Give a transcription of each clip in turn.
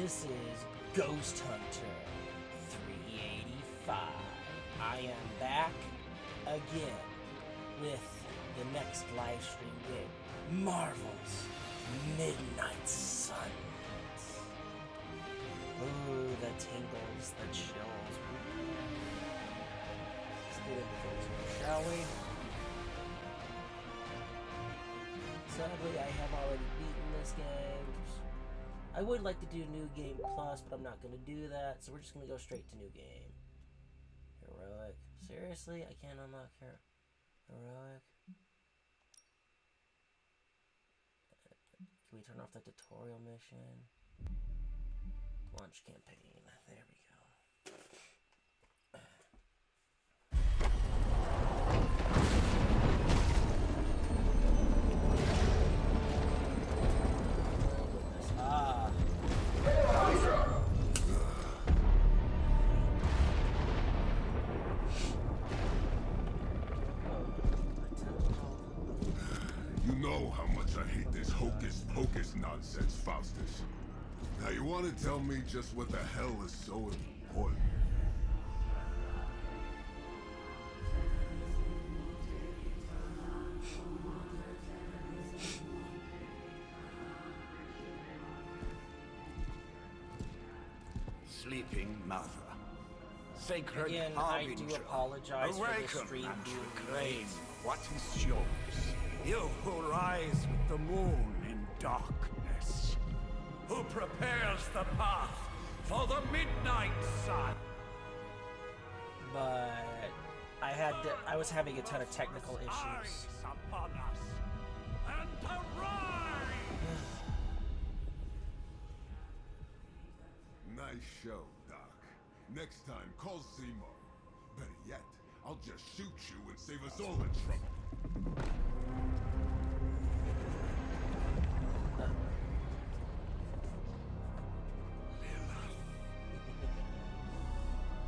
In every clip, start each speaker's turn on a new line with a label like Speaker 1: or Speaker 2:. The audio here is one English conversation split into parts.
Speaker 1: This is Ghost Hunter 385. I am back again with the next live stream game, Marvel's Midnight Suns. Ooh, the tingles, the chills. Let's get into things, shall we? Sadly, I have already beaten this game. I would like to do New Game Plus, but I'm not going to do that, so we're just going to go straight to New Game. Heroic. Seriously? I can't unlock Heroic? Can we turn off the tutorial mission? Launch campaign. There we go.
Speaker 2: You know how much I hate this hocus-pocus nonsense, Faustus. Now you want to tell me just what the hell is so important?
Speaker 3: Sleeping mother. Sacred
Speaker 1: Again, I do apologize for the stream being late.
Speaker 3: What is yours? You who rise with the moon in darkness. Who prepares the path for the midnight sun.
Speaker 1: But I was having a ton of technical issues.
Speaker 3: Eyes upon us and arise!
Speaker 2: Nice show, Doc. Next time, call Seymour. Better yet, I'll just shoot you and save us all the trouble.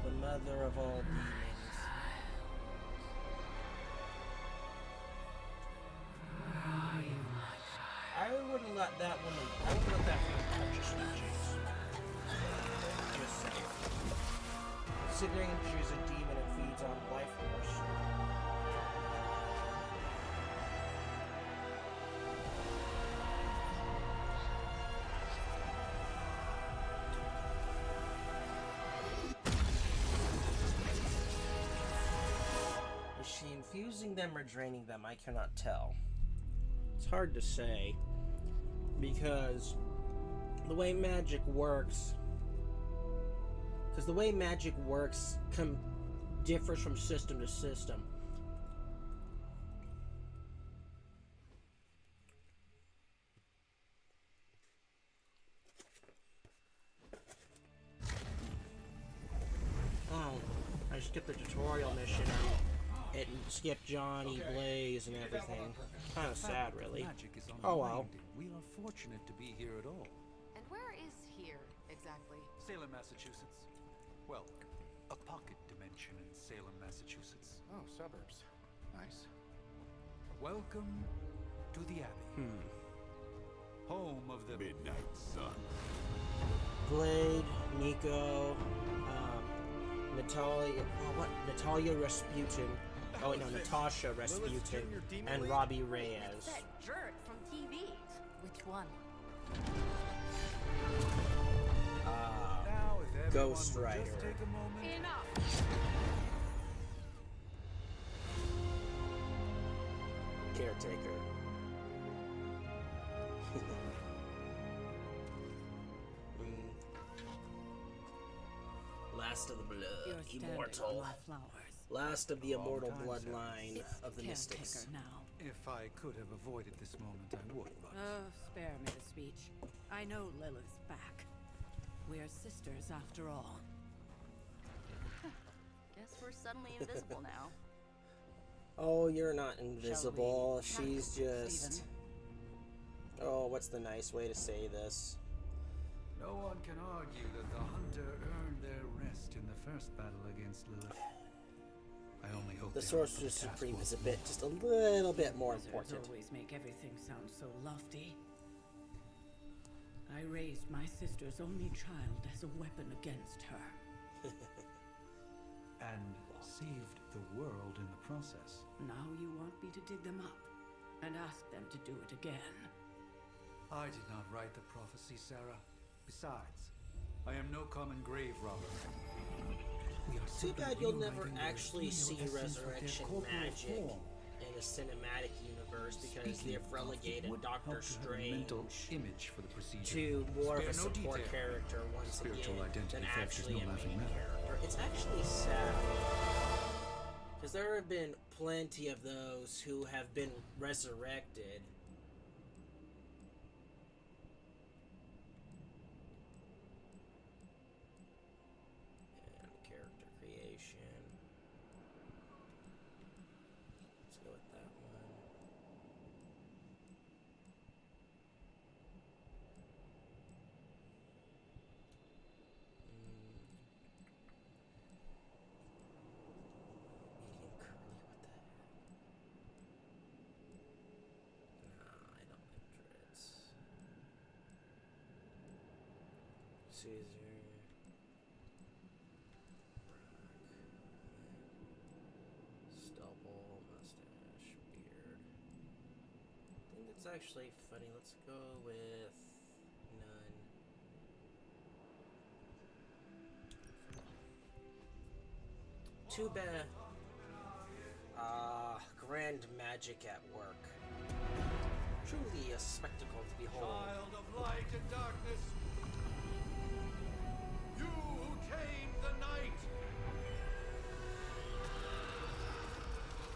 Speaker 1: The mother of all demons. I wouldn't let that woman. I wouldn't let that woman touch your statues. Just saying. Considering she's a demon and feeds on life force. Is she infusing them or draining them? I cannot tell. It's hard to say, because the way magic works differs from system to system. Oh, I skipped the tutorial mission. It skipped Johnny, Blaze, and everything. Kind of sad, really. Oh well.
Speaker 4: We are fortunate to be here at all.
Speaker 5: And where is here, exactly?
Speaker 4: Salem, Massachusetts. Well, a pocket dimension in Salem, Massachusetts.
Speaker 6: Oh, suburbs. Nice.
Speaker 4: Welcome to the Abbey. Home of the
Speaker 2: Midnight Sun.
Speaker 1: Blade, Nico, Natalia, Natalia Rasputin. Oh wait, no, Natasha Rasputin and Robbie Reyes.
Speaker 5: That jerk from TV. Which one?
Speaker 4: Now, if everyone
Speaker 1: Ghost
Speaker 4: would
Speaker 1: Rider.
Speaker 4: just take a moment.
Speaker 5: Enough!
Speaker 1: Caretaker. Last of the blood, immortal. Last of the immortal bloodline of the Mystics.
Speaker 7: Now.
Speaker 4: If I could have avoided this moment, I would, but...
Speaker 7: Oh, spare me the speech. I know Lilith's back. We're sisters after all.
Speaker 5: Guess we're suddenly invisible now.
Speaker 1: Oh, you're not invisible.
Speaker 7: Shall we
Speaker 1: She's just...
Speaker 7: Stephen?
Speaker 1: Oh, what's the nice way to say this?
Speaker 4: No one can argue that the hunter earned their rest in the first battle against Lilith. I only hope
Speaker 1: The
Speaker 4: they
Speaker 1: Sorceress
Speaker 4: aren't
Speaker 1: Supreme is a
Speaker 4: casual.
Speaker 1: bit, just a little bit more
Speaker 7: Wizards
Speaker 1: important.
Speaker 7: always make everything sound so lofty. I raised my sister's only child as a weapon against her.
Speaker 4: And saved the world in the process.
Speaker 7: Now you want me to dig them up and ask them to do it again.
Speaker 4: I did not write the prophecy, Sarah. Besides, I am no common grave robber. We are
Speaker 1: Too
Speaker 4: simply
Speaker 1: bad you'll never
Speaker 4: rewriting the
Speaker 1: actually see
Speaker 4: original essence of their
Speaker 1: resurrection
Speaker 4: corporal
Speaker 1: magic
Speaker 4: form.
Speaker 1: in a cinematic universe because
Speaker 4: Speaking
Speaker 1: they've
Speaker 4: of,
Speaker 1: relegated
Speaker 4: it would
Speaker 1: Doctor
Speaker 4: help to have a mental
Speaker 1: Strange
Speaker 4: image for the procedure.
Speaker 1: to more of a
Speaker 4: Spare no
Speaker 1: support
Speaker 4: detail.
Speaker 1: character once
Speaker 4: Spiritual
Speaker 1: again
Speaker 4: identity
Speaker 1: than
Speaker 4: theft is
Speaker 1: actually
Speaker 4: no
Speaker 1: a
Speaker 4: laughing
Speaker 1: main
Speaker 4: matter.
Speaker 1: character. It's actually sad because there have been plenty of those who have been resurrected. And character creation. Let's go with that one. Medium curly, what the heck? Nah, I don't like dreads. Caesar. Stubble, mustache, beard. I think that's actually funny. Let's go with none. Too bad. Grand magic at work. Truly a spectacle to behold.
Speaker 3: Child of light and darkness, you who tame the night,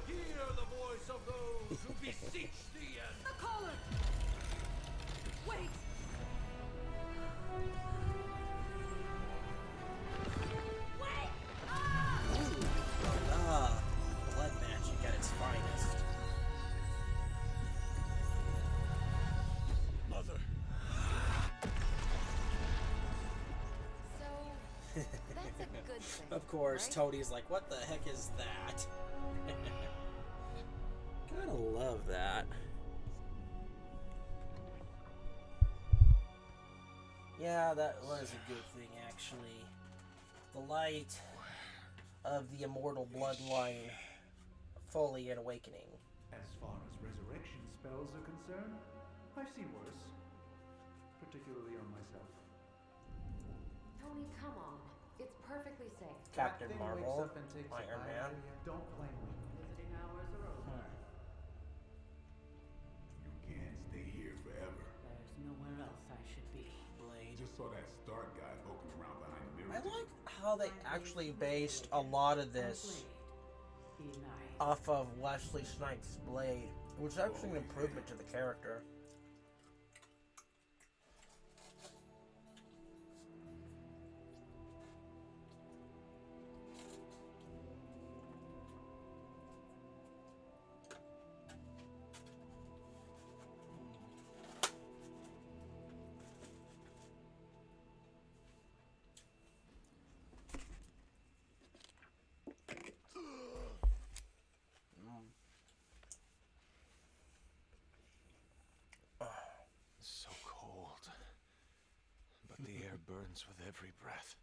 Speaker 3: hear the voice of those who beseech thee and
Speaker 5: The collar! Wait! Wait! Ah!
Speaker 1: Blood magic at its finest.
Speaker 3: mother.
Speaker 5: So, that's a good thing.
Speaker 1: Of course,
Speaker 5: right?
Speaker 1: Toadie's like, what the heck is that? Gotta love that. Yeah, that was a good thing, actually. The light of the immortal bloodline fully in awakening.
Speaker 4: As far as resurrection spells are concerned, I've seen worse. Particularly on myself.
Speaker 8: Tony, come on. It's perfectly safe.
Speaker 1: Captain
Speaker 4: That thing
Speaker 1: Marvel,
Speaker 4: wakes up and takes
Speaker 1: Iron
Speaker 4: a bite
Speaker 1: Man.
Speaker 4: out of you. Don't blame me.
Speaker 7: Visiting hours are over.
Speaker 2: You can't stay here forever.
Speaker 7: There's nowhere else I should be.
Speaker 2: I just saw that Stark guy poking around behind the mirror.
Speaker 1: I like how they actually based a lot of this
Speaker 7: Be nice.
Speaker 1: off of Wesley Snipes' Blade, which is actually an improvement to the character.
Speaker 3: So cold. But the air burns with every breath.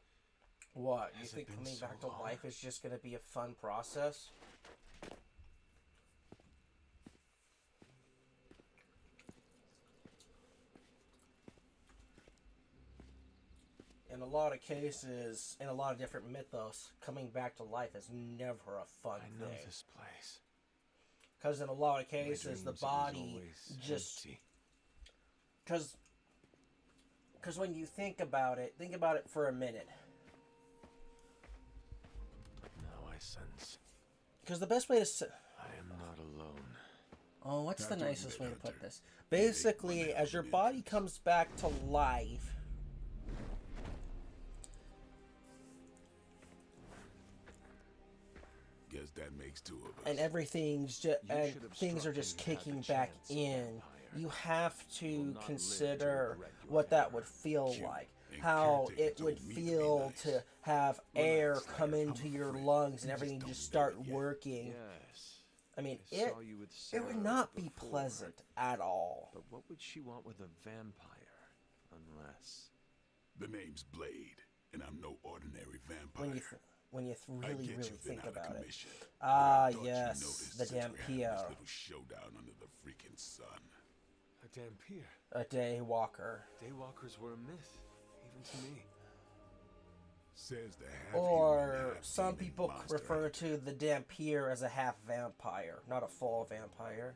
Speaker 1: What, you
Speaker 3: Has it
Speaker 1: think
Speaker 3: been
Speaker 1: coming
Speaker 3: so
Speaker 1: back to
Speaker 3: long?
Speaker 1: life is just going to be a fun process? In a lot of cases, in a lot of different mythos, coming back to life is never a fun
Speaker 3: I know
Speaker 1: thing.
Speaker 3: this place.
Speaker 1: Because in a lot of
Speaker 3: My
Speaker 1: cases,
Speaker 3: dreams,
Speaker 1: the
Speaker 3: it was
Speaker 1: body
Speaker 3: always
Speaker 1: just...
Speaker 3: empty.
Speaker 1: Because when you think about it for a minute.
Speaker 3: Now I sense
Speaker 1: Because the best way to...
Speaker 3: I am not alone.
Speaker 1: Oh, what's the
Speaker 2: Not doing
Speaker 1: nicest
Speaker 2: that,
Speaker 1: way to put
Speaker 2: Hunter.
Speaker 1: this? Basically, as your body comes back to life,
Speaker 2: Guess that makes two of us.
Speaker 1: and everything's just
Speaker 3: You
Speaker 1: and
Speaker 3: should have
Speaker 1: things
Speaker 3: struck
Speaker 1: are just
Speaker 3: when you had
Speaker 1: kicking
Speaker 3: the
Speaker 1: back
Speaker 3: chance,
Speaker 1: in,
Speaker 3: vampire.
Speaker 1: you have
Speaker 3: You will
Speaker 1: to
Speaker 3: not live to
Speaker 1: consider
Speaker 3: regret your
Speaker 1: what that
Speaker 3: error.
Speaker 1: would feel
Speaker 2: Cute.
Speaker 1: like.
Speaker 2: And
Speaker 1: How
Speaker 2: caretaker
Speaker 1: it would
Speaker 2: told me to be
Speaker 1: feel
Speaker 2: nice.
Speaker 1: to have
Speaker 2: Relax,
Speaker 1: air
Speaker 2: lad,
Speaker 1: come
Speaker 2: I'm
Speaker 1: into
Speaker 2: a
Speaker 1: your
Speaker 2: friend.
Speaker 1: lungs and
Speaker 2: You
Speaker 1: everything
Speaker 2: just
Speaker 1: just
Speaker 2: don't
Speaker 1: start
Speaker 2: know it yet.
Speaker 1: working.
Speaker 3: Yes.
Speaker 1: I mean,
Speaker 3: I
Speaker 1: it
Speaker 3: saw you with
Speaker 1: it would
Speaker 3: Sarah
Speaker 1: not be
Speaker 3: before.
Speaker 1: pleasant at all.
Speaker 3: But what would she want with a vampire?
Speaker 9: Unless...
Speaker 2: The name's Blade, and I'm no ordinary vampire.
Speaker 1: When you
Speaker 2: I
Speaker 1: really,
Speaker 2: get
Speaker 1: really
Speaker 2: you've been
Speaker 1: think
Speaker 2: out of
Speaker 1: about it.
Speaker 2: commission, but
Speaker 1: Ah,
Speaker 2: I thought you
Speaker 1: yes,
Speaker 2: noticed
Speaker 1: the
Speaker 2: since we're having
Speaker 1: Dampier.
Speaker 2: this little showdown under the freaking sun.
Speaker 9: A Dampier.
Speaker 1: A Daywalker.
Speaker 9: Daywalkers were a myth, even to me.
Speaker 2: Says the half
Speaker 1: Or
Speaker 2: human, half
Speaker 1: some
Speaker 2: demon
Speaker 1: people
Speaker 2: monster
Speaker 1: refer
Speaker 2: hunter.
Speaker 1: to the Dampier as a half vampire, not a full vampire.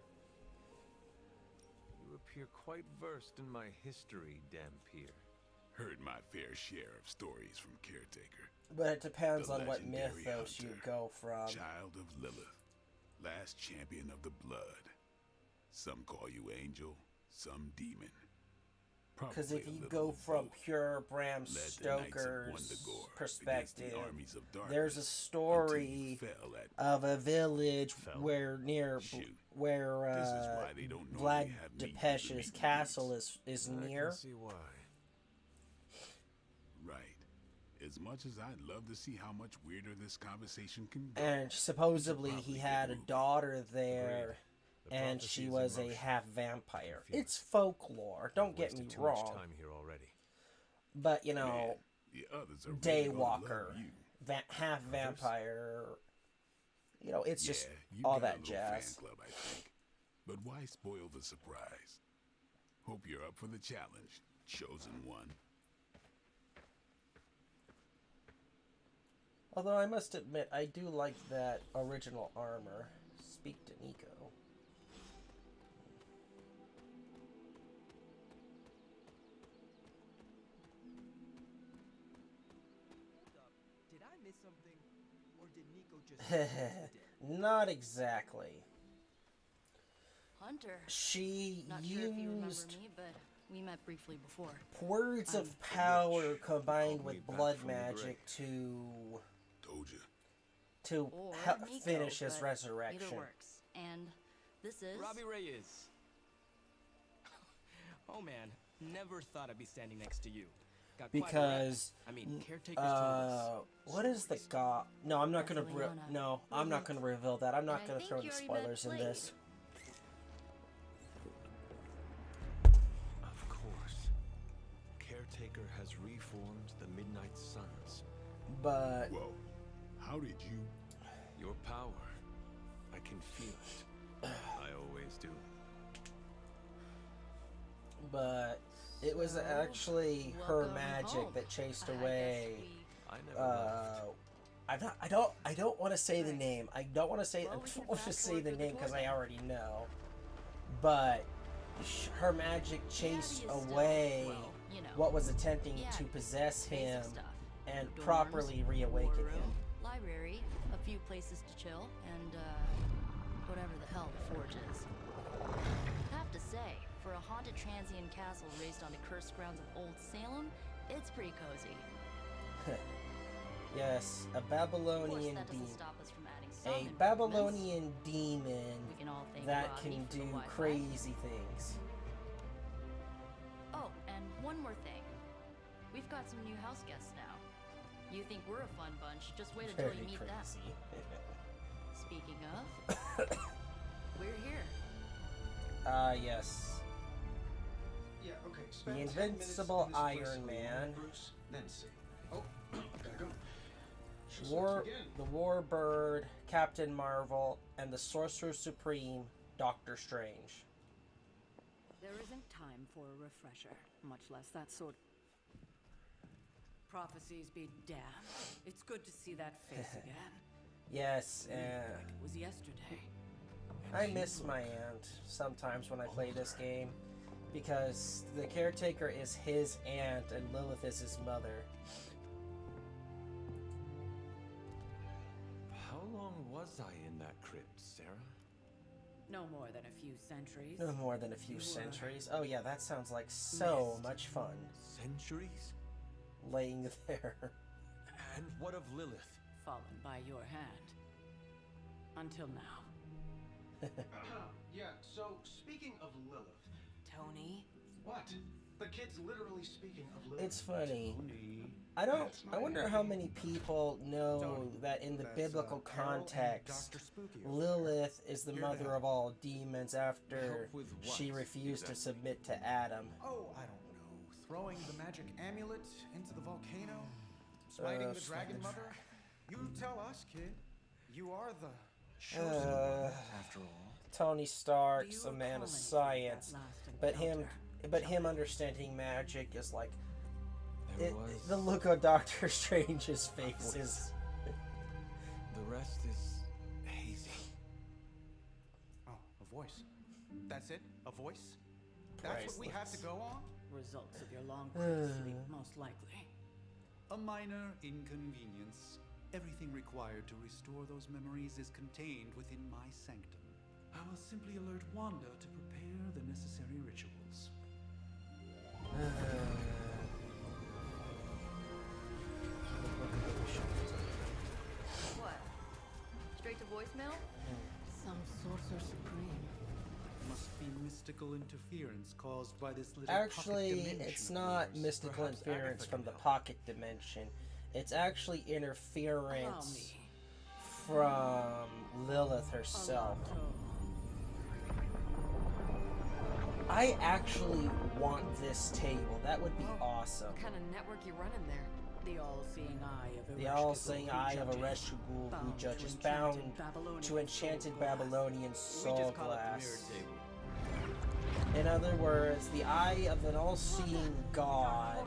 Speaker 9: You appear quite versed in my history, Dampier.
Speaker 2: Heard my fair share of stories from Caretaker.
Speaker 1: But it depends
Speaker 2: The
Speaker 1: on what
Speaker 2: legendary
Speaker 1: mythos you
Speaker 2: hunter,
Speaker 1: go from.
Speaker 2: Child of Lilith, last champion of the blood. Some call you angel, some demon.
Speaker 1: Because
Speaker 2: Probably
Speaker 1: if
Speaker 2: a
Speaker 1: you
Speaker 2: little
Speaker 1: go
Speaker 2: of
Speaker 1: from
Speaker 2: both.
Speaker 1: pure Bram
Speaker 2: Led the Knights of
Speaker 1: Stoker's
Speaker 2: Wundagore against the
Speaker 1: perspective,
Speaker 2: armies of
Speaker 1: there's a
Speaker 2: darkness
Speaker 1: story
Speaker 2: until you fell at
Speaker 1: of a village
Speaker 9: Fell?
Speaker 1: where
Speaker 2: Shoot. This is
Speaker 1: where
Speaker 2: why they don't
Speaker 1: Vlad
Speaker 2: normally have meat with the
Speaker 1: Depeche's
Speaker 2: meat
Speaker 1: castle
Speaker 2: greens.
Speaker 1: is
Speaker 9: I
Speaker 1: near.
Speaker 9: can see why.
Speaker 2: Right. As much as I'd love to see how much weirder this conversation can go.
Speaker 1: And supposedly
Speaker 2: We should
Speaker 1: he
Speaker 2: probably
Speaker 1: had
Speaker 2: get
Speaker 1: a
Speaker 2: moving.
Speaker 1: daughter there,
Speaker 9: Agreed. The
Speaker 1: and
Speaker 9: prophecy
Speaker 1: she
Speaker 9: is in
Speaker 1: was a
Speaker 9: motion.
Speaker 1: half vampire.
Speaker 9: Feel
Speaker 1: It's folklore, don't get me
Speaker 9: Wasted too
Speaker 1: wrong.
Speaker 9: much time here already.
Speaker 1: But, you
Speaker 2: Man,
Speaker 1: know,
Speaker 2: the others are really gonna love
Speaker 1: Daywalker,
Speaker 2: you.
Speaker 1: half vampire, you know, it's just
Speaker 2: Yeah, you
Speaker 1: all
Speaker 2: got a
Speaker 1: that
Speaker 2: little
Speaker 1: jazz.
Speaker 2: fan club, I think. But why spoil the surprise? Hope you're up for the challenge, chosen one.
Speaker 1: Although I must admit, I do like that original armor. Speak to Nico.
Speaker 10: Did I miss something? Or did Nico just
Speaker 1: Not exactly.
Speaker 5: Hunter.
Speaker 1: She
Speaker 5: Not sure if you remember
Speaker 1: used
Speaker 5: me, but we met briefly before.
Speaker 1: words of
Speaker 5: I'm
Speaker 1: power combined
Speaker 9: Called me
Speaker 1: with
Speaker 9: back
Speaker 1: blood
Speaker 9: from the
Speaker 1: magic to
Speaker 2: Told you.
Speaker 5: Or Nico,
Speaker 1: finish his
Speaker 5: but
Speaker 1: resurrection.
Speaker 5: Either works. And this is
Speaker 10: Robbie Reyes. Oh man, never thought I'd be standing next to you. Got quite a rep.
Speaker 1: Because
Speaker 10: I mean, caretakers told us.
Speaker 1: what is the god? No, I'm not gonna.
Speaker 5: Barcelona.
Speaker 1: No, I'm not gonna reveal that. I'm not
Speaker 5: I
Speaker 1: gonna
Speaker 5: think
Speaker 1: throw
Speaker 5: you
Speaker 1: the
Speaker 5: already met
Speaker 1: spoilers in
Speaker 5: Blade.
Speaker 1: this.
Speaker 9: Of course. Caretaker has reformed the Midnight Suns.
Speaker 1: But
Speaker 2: Whoa. How did you?
Speaker 9: Your power. I can feel it. I always do.
Speaker 1: it was actually her
Speaker 5: welcome
Speaker 1: magic
Speaker 5: home.
Speaker 1: that chased
Speaker 5: I guess
Speaker 1: away.
Speaker 5: we-
Speaker 9: I never left.
Speaker 1: I don't want to say the name. I don't want to say.
Speaker 5: Well,
Speaker 1: I
Speaker 5: we can
Speaker 1: don't want to
Speaker 5: fast
Speaker 1: say
Speaker 5: forward
Speaker 1: the
Speaker 5: through the
Speaker 1: name because
Speaker 5: tour
Speaker 1: I
Speaker 5: then.
Speaker 1: already know. But her magic chased
Speaker 5: Abby is still,
Speaker 1: away
Speaker 5: well, you know,
Speaker 1: what was attempting
Speaker 5: yeah,
Speaker 1: to possess
Speaker 5: basic
Speaker 1: him
Speaker 5: stuff.
Speaker 1: and
Speaker 5: Dorms,
Speaker 1: properly reawaken
Speaker 5: war room,
Speaker 1: him.
Speaker 5: library, a few places to chill, and whatever the hell the forge is. Have to say, for a haunted transient castle raised on the cursed grounds of Old Salem, it's pretty cozy.
Speaker 1: Yes, a
Speaker 5: Of course,
Speaker 1: Babylonian
Speaker 5: that doesn't
Speaker 1: demon.
Speaker 5: stop us from adding some
Speaker 1: A
Speaker 5: improvements.
Speaker 1: Babylonian demon
Speaker 5: We can all thank
Speaker 1: that
Speaker 5: Robbie
Speaker 1: can
Speaker 5: for the
Speaker 1: do
Speaker 5: Wi-Fi.
Speaker 1: crazy things.
Speaker 5: Oh, and one more thing. We've got some new house guests now. You think we're a fun bunch, just wait until
Speaker 1: Very
Speaker 5: you meet them.
Speaker 1: crazy.
Speaker 5: Speaking of, we're here.
Speaker 1: Yes.
Speaker 11: Yeah, okay.
Speaker 1: The
Speaker 11: Spend 10 minutes
Speaker 1: Invincible
Speaker 11: in this place
Speaker 1: Iron
Speaker 11: alone,
Speaker 1: Man.
Speaker 11: Bruce, then see. Oh, gotta go. Just
Speaker 1: War,
Speaker 11: left again.
Speaker 1: the Warbird, Captain Marvel, and the Sorcerer Supreme, Doctor Strange.
Speaker 7: There isn't time for a refresher, much less that sort. Prophecies be damned. It's good to see that face again.
Speaker 1: Yes, and
Speaker 7: Like it was yesterday.
Speaker 1: I miss my aunt sometimes when I play this game because the caretaker is his aunt and Lilith is his mother.
Speaker 9: How long was I in that crypt, Sarah?
Speaker 7: No more than a few centuries.
Speaker 1: No more than a few centuries. Oh yeah, that sounds like so much fun.
Speaker 9: Centuries?
Speaker 1: Laying there.
Speaker 9: And what of Lilith?
Speaker 7: Fallen by your hand. Until now.
Speaker 11: Yeah, so speaking of Lilith.
Speaker 7: Tony?
Speaker 11: What? The kid's literally speaking of Lilith.
Speaker 1: It's funny.
Speaker 11: Tony.
Speaker 1: I wonder how many people know that in the biblical context, Lilith is the mother of all demons after
Speaker 9: Help with what,
Speaker 1: she refused to
Speaker 9: exactly?
Speaker 1: submit to Adam.
Speaker 6: Oh, I don't know.
Speaker 11: throwing the magic amulet into the volcano, smiting the dragon mother. You tell us, kid. You are the chosen one, after all.
Speaker 1: Tony Stark's a man of science, but him understanding magic is like the look on Doctor Strange's face is.
Speaker 9: The rest is hazy.
Speaker 11: Oh, a voice. That's it? A voice? That's what we have to go on?
Speaker 7: Results of your long sleep, most likely.
Speaker 4: A minor inconvenience. Everything required to restore those memories is contained within my sanctum. I will simply alert Wanda to prepare the necessary rituals.
Speaker 5: What? Straight to voicemail?
Speaker 7: Some sorcerer supreme.
Speaker 4: Must be mystical interference caused by this little
Speaker 1: Actually,
Speaker 4: pocket dimension
Speaker 1: it's
Speaker 4: of
Speaker 1: not
Speaker 4: yours.
Speaker 1: mystical
Speaker 4: Perhaps
Speaker 1: interference
Speaker 4: Agatha
Speaker 1: from
Speaker 4: can
Speaker 1: the
Speaker 4: help.
Speaker 1: pocket dimension. It's actually interference
Speaker 7: Allow me.
Speaker 1: from Lilith herself. I actually want this table. That would be awesome.
Speaker 8: What kind of network you running there?
Speaker 7: The all-seeing eye of
Speaker 1: The all-seeing eye of Ereshkigal who judges, bound to enchanted Babylonian soul glass. In other words, the eye of an all-seeing god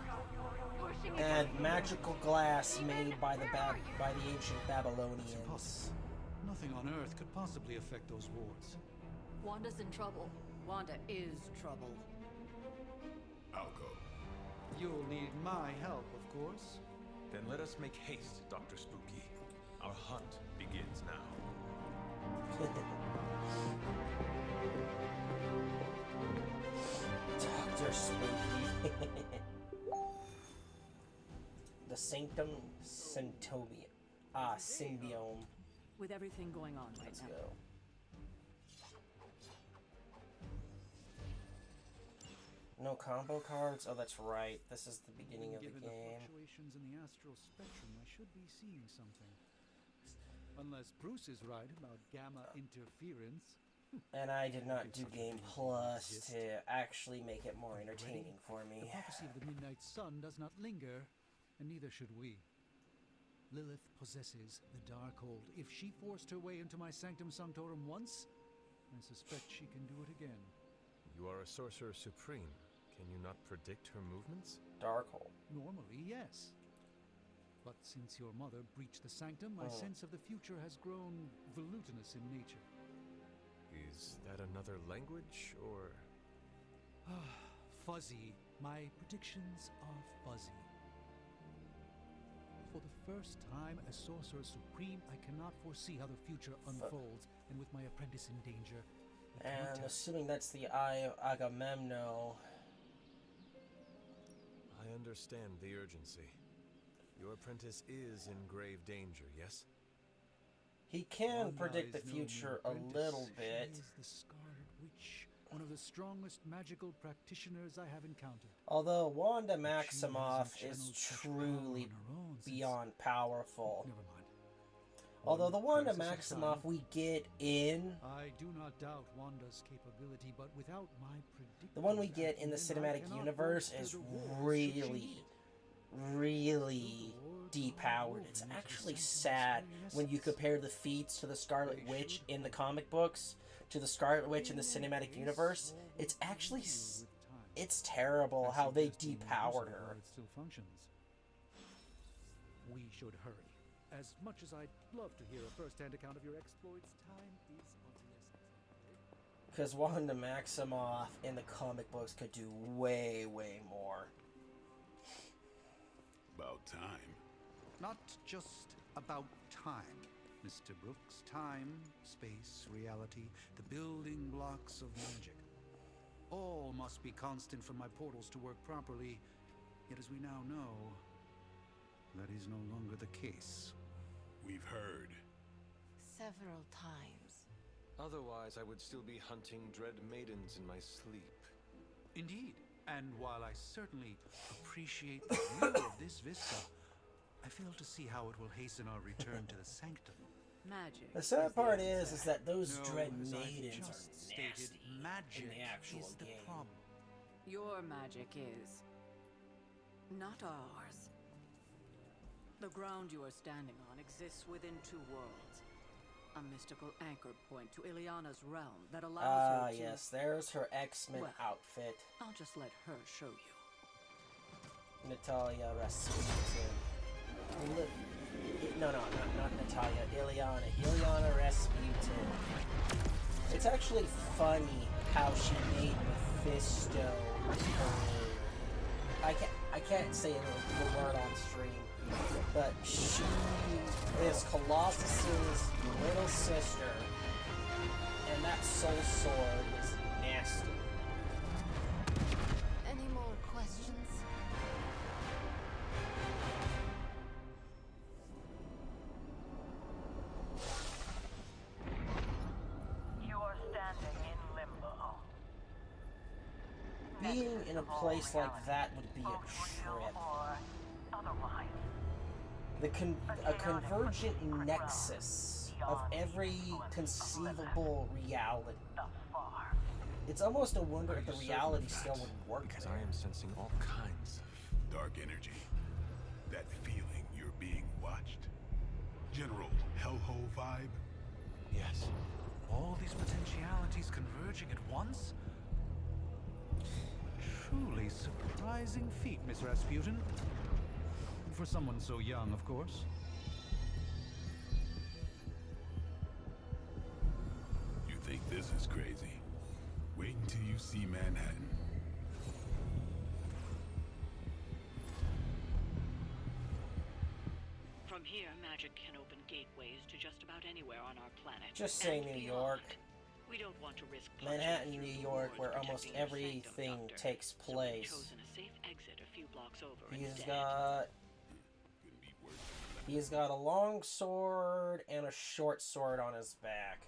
Speaker 1: and magical glass made by the ancient Babylonians.
Speaker 4: Nothing on Earth could possibly affect those wards.
Speaker 5: Wanda's in trouble.
Speaker 7: Wanda is trouble.
Speaker 2: I'll go.
Speaker 4: You'll need my help, of course.
Speaker 9: Then let us make haste, Dr. Spooky. Our hunt begins now.
Speaker 1: Dr. Spooky. The Sanctum Sanctobium. Symbiome.
Speaker 7: With everything going on right
Speaker 1: Let's
Speaker 7: now.
Speaker 1: go. No combo cards? Oh, that's right. This is the beginning of the
Speaker 4: Given
Speaker 1: game.
Speaker 4: fluctuations in the astral spectrum, I should be seeing something. Unless Bruce is right about gamma interference.
Speaker 1: And I did not do Game Plus to actually make it more entertaining for
Speaker 4: The
Speaker 1: me.
Speaker 4: prophecy of the midnight sun does not linger, and neither should we. Lilith possesses the Darkhold. If she forced her way into my Sanctum Sanctorum once, I suspect she can do it again.
Speaker 9: You are a sorcerer supreme. Can you not predict her movements?
Speaker 1: Darkhold.
Speaker 4: Normally, yes. But since your mother breached the sanctum, my sense of the future has grown volutinous in nature.
Speaker 9: Is that another language, or...?
Speaker 4: Fuzzy. My predictions are fuzzy. For the first time as Sorcerer Supreme, I cannot foresee how the future unfolds, and with my apprentice in danger... I cannot
Speaker 1: And
Speaker 4: tell.
Speaker 1: assuming that's the Eye of Agamemnon.
Speaker 9: I understand the urgency. Your apprentice is in grave danger, yes?
Speaker 1: He can
Speaker 4: Wanda
Speaker 1: predict the
Speaker 4: is no
Speaker 1: future
Speaker 4: mere
Speaker 1: a
Speaker 4: apprentice.
Speaker 1: little
Speaker 4: She
Speaker 1: bit.
Speaker 4: is the Scarlet Witch, one of the strongest magical practitioners I have encountered.
Speaker 1: Although Wanda
Speaker 4: But she
Speaker 1: Maximoff
Speaker 4: hasn't
Speaker 1: is
Speaker 4: channeled such power
Speaker 1: truly
Speaker 4: on her own since-
Speaker 1: beyond powerful.
Speaker 4: Never mind.
Speaker 1: Although the Wanda
Speaker 4: Crisis
Speaker 1: Maximoff
Speaker 4: aside,
Speaker 1: we get in,
Speaker 4: I do not doubt Wanda's capability, but without my predictive
Speaker 1: the one we get in the
Speaker 4: acumen, I
Speaker 1: cinematic
Speaker 4: cannot
Speaker 1: universe
Speaker 4: bolster
Speaker 1: is
Speaker 4: the walls should she
Speaker 1: really,
Speaker 4: need.
Speaker 1: really depowered. It's actually sad when you compare the feats to the Scarlet Witch in the comic books to the Scarlet Witch in the cinematic universe. It's actually, it's terrible how they depowered her.
Speaker 4: It still functions. We should hurry. As much as I'd love to hear a first-hand account of your exploits, time is of the essence.
Speaker 1: Because Wanda Maximoff in the comic books could do way, way more.
Speaker 2: About time.
Speaker 4: Not just about time, Mr. Brooks. Time, space, reality, the building blocks of magic. All must be constant for my portals to work properly. Yet as we now know, that is no longer the case.
Speaker 2: We've heard.
Speaker 8: Several times.
Speaker 9: Otherwise, I would still be hunting dread maidens in my sleep.
Speaker 4: Indeed. And while I certainly appreciate the view of this vista, I fail to see how it will hasten our return to the sanctum.
Speaker 7: Magic.
Speaker 1: The sad
Speaker 7: is the
Speaker 1: part
Speaker 7: answer.
Speaker 1: is that those
Speaker 4: No,
Speaker 1: dread
Speaker 4: as I've
Speaker 1: maidens
Speaker 4: just
Speaker 1: are nasty
Speaker 4: magic
Speaker 1: in the actual
Speaker 4: is the
Speaker 1: game.
Speaker 4: problem.
Speaker 7: Your magic is. Not ours. The ground you are standing on exists within two worlds. A mystical anchor point to Ileana's realm that allows her to...
Speaker 1: yes, there's her X-Men outfit.
Speaker 7: I'll just let her show you.
Speaker 1: Natalia Rasputin. No, not Natalia. Ileana Rasputin. It's actually funny how she made Mephisto her. I can't say the word on stream, but she is Colossus's little sister, and that soul sword is nasty.
Speaker 5: Any more questions?
Speaker 12: You are standing in limbo.
Speaker 1: Being in a place like that would be a trip. A convergent nexus of every conceivable reality. It's almost a wonder if the reality still would work.
Speaker 9: Because I am sensing all kinds of
Speaker 2: dark energy. That feeling you're being watched. General hellhole vibe.
Speaker 4: Yes. All these potentialities converging at once? Truly surprising feat, Miss Rasputin. For someone so young, of course.
Speaker 2: You think this is crazy? Wait until you see Manhattan.
Speaker 13: From here, magic can open gateways to just about anywhere on our planet.
Speaker 1: Just say New York.
Speaker 13: We don't want to risk
Speaker 1: Manhattan, New York, where almost everything takes place. He's got a long sword and a short sword on his back.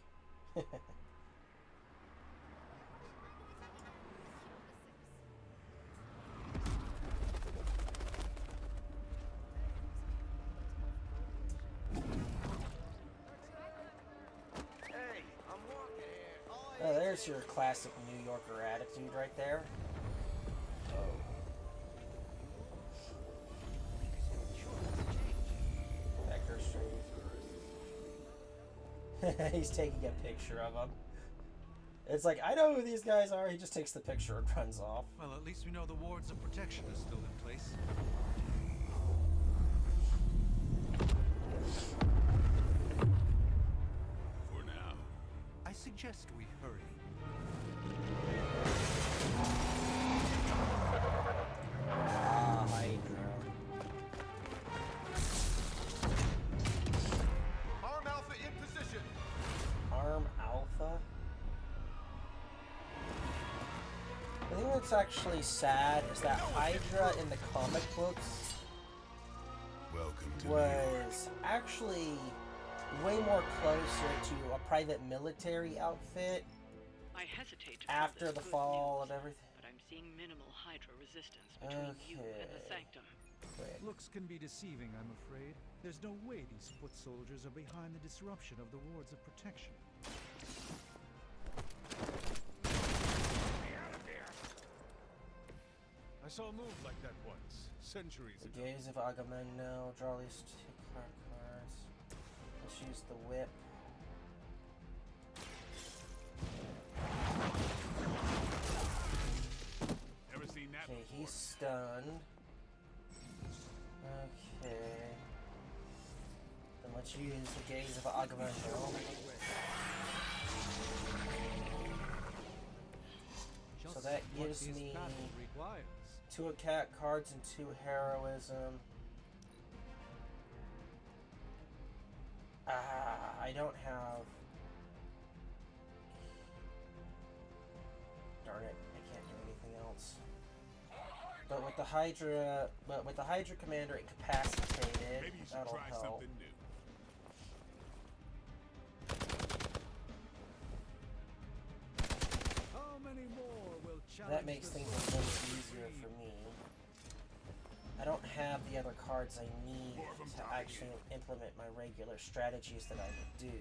Speaker 1: Oh, there's your classic New Yorker attitude right there. Oh. Vector Street. He's taking a picture of him. It's like, I know who these guys are. He just takes the picture and runs off.
Speaker 4: Well, at least we know the wards of protection are still in place.
Speaker 2: For now.
Speaker 4: I suggest we hurry.
Speaker 1: Hydra.
Speaker 11: Arm Alpha in position.
Speaker 1: Arm Alpha? The thing that's actually sad is that Hydra in the comic books was actually way more closer to a private military outfit after the fall and everything.
Speaker 13: But I'm seeing minimal Hydra resistance between you and the Sanctum.
Speaker 14: Looks can be deceiving, I'm afraid. There's no way these foot soldiers are behind the disruption of the wards of protection.
Speaker 9: I saw a move like that once, centuries ago.
Speaker 1: The gaze of Agamemnon, draw these two cards. Let's use the whip.
Speaker 9: Ever seen that
Speaker 1: Okay,
Speaker 9: before?
Speaker 1: he's stunned. Okay. Then let's use the gaze of Agamemnon. So that gives me 2 attack cards and 2 heroism. I don't have... Darn it, I can't do anything else. But with the Hydra Commander incapacitated,
Speaker 9: Maybe you should
Speaker 1: that'll
Speaker 9: try
Speaker 1: help.
Speaker 9: something new.
Speaker 14: How many more will challenge
Speaker 1: That makes things a little easier for me. I don't have the other cards I need to actually implement my regular strategies that I would do.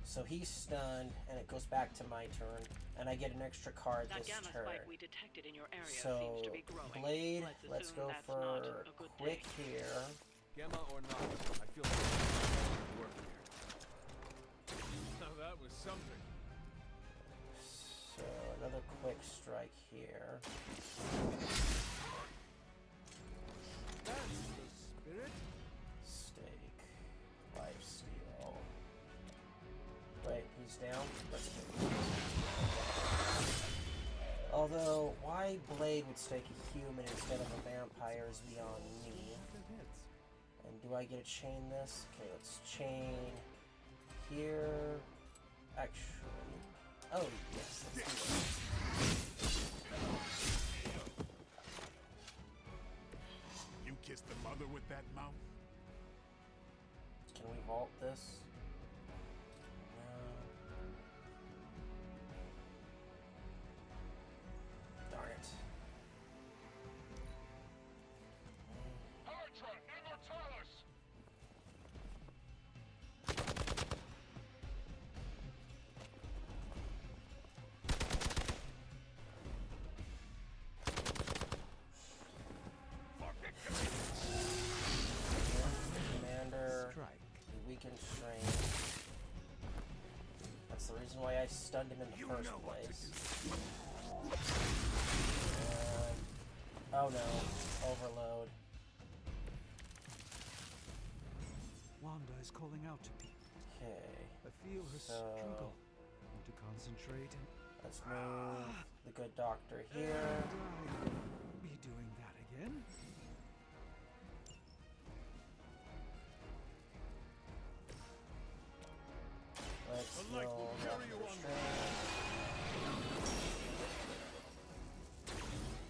Speaker 1: So he's stunned, and it goes back to my turn, And I get an extra card
Speaker 13: That
Speaker 1: this
Speaker 13: gamma
Speaker 1: turn.
Speaker 13: spike we detected in your area
Speaker 1: So,
Speaker 13: seems to be growing.
Speaker 1: Blade, let's
Speaker 13: assume
Speaker 1: go
Speaker 13: that's
Speaker 1: for
Speaker 13: not a good
Speaker 1: quick
Speaker 13: thing.
Speaker 1: here.
Speaker 10: Gamma or not, I feel like it's work here. Now that was something.
Speaker 1: So, another quick strike here.
Speaker 14: That's the spirit.
Speaker 1: Stake. Life steal. Wait, he's down? Let's do it. Although, why Blade would stake a human instead of a vampire is beyond me. And do I get to chain this? Okay, let's chain here. Actually, oh yes, let's do it.
Speaker 2: You kissed the mother with that mouth?
Speaker 1: Can we vault this? No. Darn it.
Speaker 2: Hydra Immortalis!
Speaker 1: Commander, weakened strain. That's the reason why I stunned him in the first place. Oh no, overload.
Speaker 14: Wanda is calling out to me.
Speaker 1: Okay.
Speaker 14: I feel her struggle. Need to concentrate and
Speaker 1: let's move the good doctor here.
Speaker 14: be doing that again.
Speaker 1: Let's heal Dr. Strange.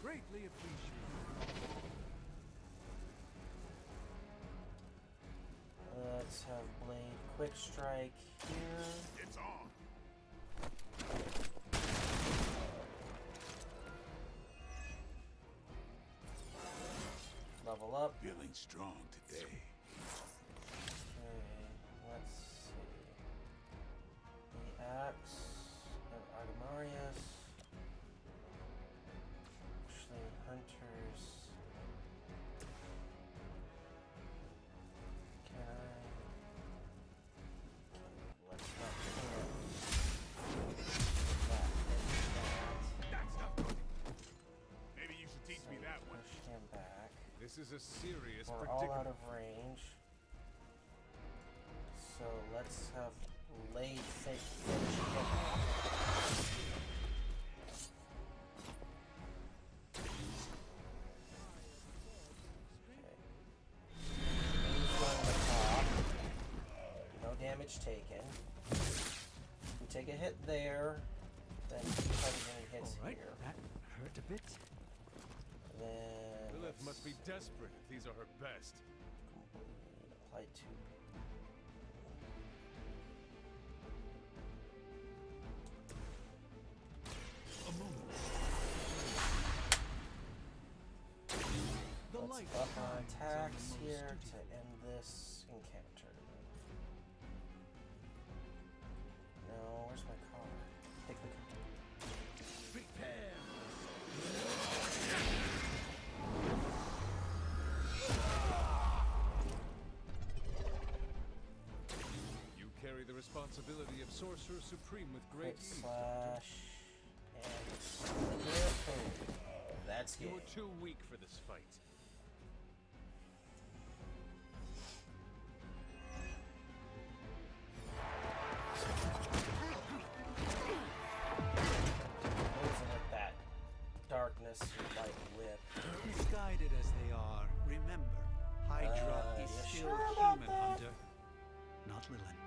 Speaker 14: Greatly appreciated.
Speaker 1: Let's have Blade quick strike here.
Speaker 2: It's on.
Speaker 1: Level up.
Speaker 2: Feeling strong today.
Speaker 1: Okay, let's see. The axe of Artemarius. Actually, hunters. Can I? Let's not
Speaker 2: That's not good. Maybe you should teach me that one.
Speaker 1: push him back.
Speaker 10: This is a serious
Speaker 1: We're all out
Speaker 10: predicament.
Speaker 1: of range. So let's have Blade finish him off. No damage taken. We take a hit there, then 200 hits
Speaker 14: All right,
Speaker 1: here.
Speaker 14: that hurt a bit.
Speaker 1: Then
Speaker 10: Lilith must be desperate if these are her best.
Speaker 1: apply 2.
Speaker 2: A moment.
Speaker 14: The
Speaker 1: Let's
Speaker 14: light
Speaker 1: buff our
Speaker 14: shines
Speaker 1: attacks
Speaker 14: on the most
Speaker 1: here to
Speaker 14: dutiful.
Speaker 1: end this encounter. No, where's my car? Take the car.
Speaker 3: Prepare.
Speaker 10: You carry the responsibility of Sorcerer Supreme with great
Speaker 1: Quick
Speaker 10: ease.
Speaker 1: slash and careful. That's
Speaker 10: You
Speaker 1: good.
Speaker 10: were too weak for this fight.
Speaker 1: Closing with that darkness light whip.
Speaker 4: Misguided as they are, remember, Hydra is
Speaker 1: you
Speaker 4: still
Speaker 1: sure about
Speaker 4: human,
Speaker 1: that?
Speaker 4: Hunter. Not Lilin.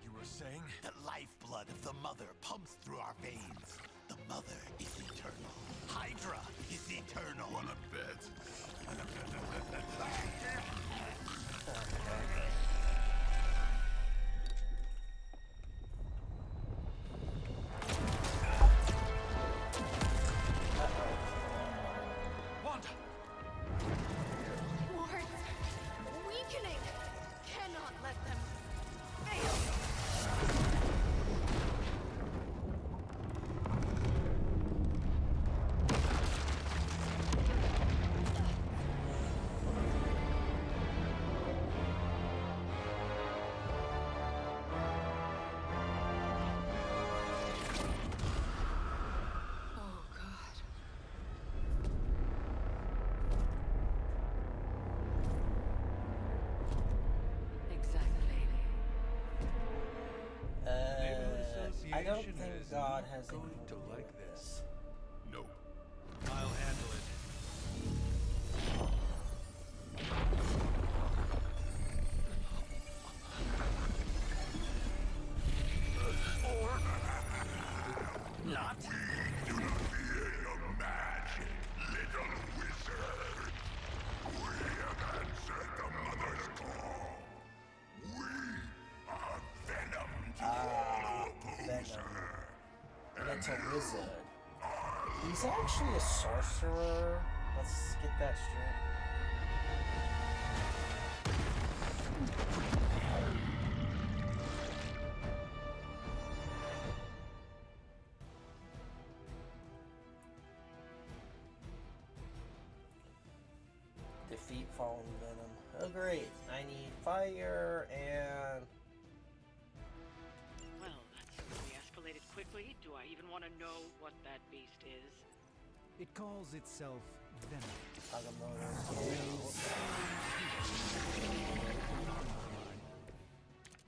Speaker 3: You were saying?
Speaker 15: The lifeblood of the mother pumps through our veins. The mother is eternal. Hydra is eternal.
Speaker 2: Wanna bet?
Speaker 3: Wanda!
Speaker 5: Wards! Weakening! Cannot let them fail!
Speaker 1: God has
Speaker 3: going
Speaker 1: anything
Speaker 3: to
Speaker 1: do
Speaker 3: like
Speaker 1: with
Speaker 3: this.
Speaker 9: No.
Speaker 3: I'll handle it.
Speaker 15: Or not.
Speaker 2: Do not fear your magic, little wizard. We have answered the mother's call. We are venom to all who oppose her.
Speaker 1: That's a wizard. He's actually a sorcerer. Let's get that straight. Defeat fallen venom. Oh great, I need fire and...
Speaker 13: Well, that's really escalated quickly. Do I even want to know what that beast is?
Speaker 14: It calls itself Venom.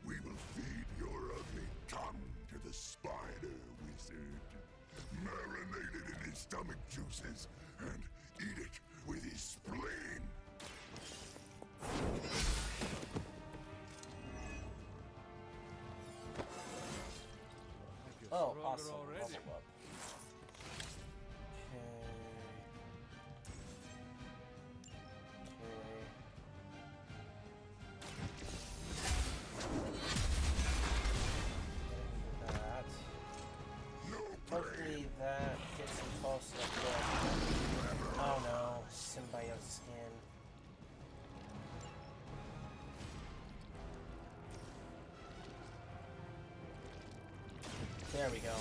Speaker 2: We will feed your ugly tongue to the spider wizard. Marinate it in his stomach juices and eat it with his spleen.
Speaker 1: Oh, awesome. Level up. Hopefully that gets him close enough. Oh no, symbiote skin. There we go.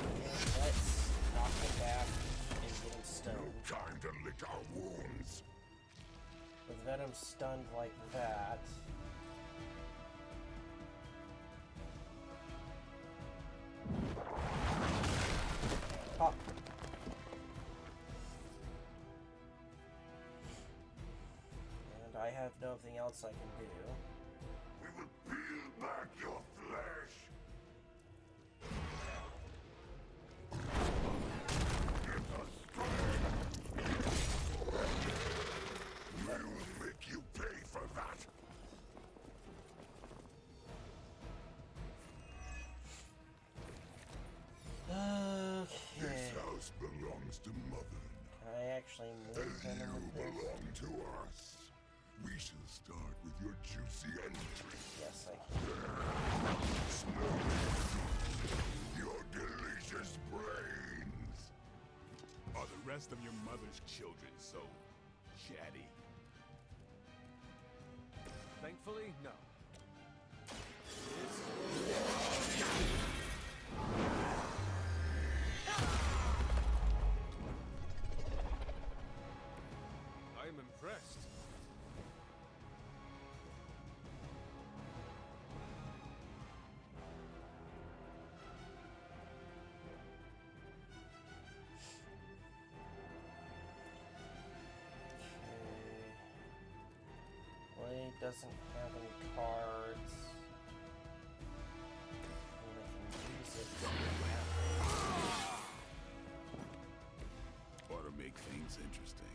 Speaker 1: And let's knock him back and get him stunned.
Speaker 2: No time to lick our wounds.
Speaker 1: With Venom stunned like that. Pop. And I have nothing else I can do.
Speaker 2: We will peel back your flesh. Give us strength. We will make you pay for that.
Speaker 1: Okay.
Speaker 2: This house belongs to Mother.
Speaker 1: Can I actually move
Speaker 2: And
Speaker 1: Venom
Speaker 2: you
Speaker 1: with this?
Speaker 2: belong to us. We shall start with your juicy entry.
Speaker 1: Yes, I can.
Speaker 2: Your delicious brains.
Speaker 9: Are the rest of your mother's children so chatty?
Speaker 10: Thankfully, no. I'm impressed.
Speaker 1: Blade doesn't have any cards. And I can use it.
Speaker 9: Ought to make things interesting.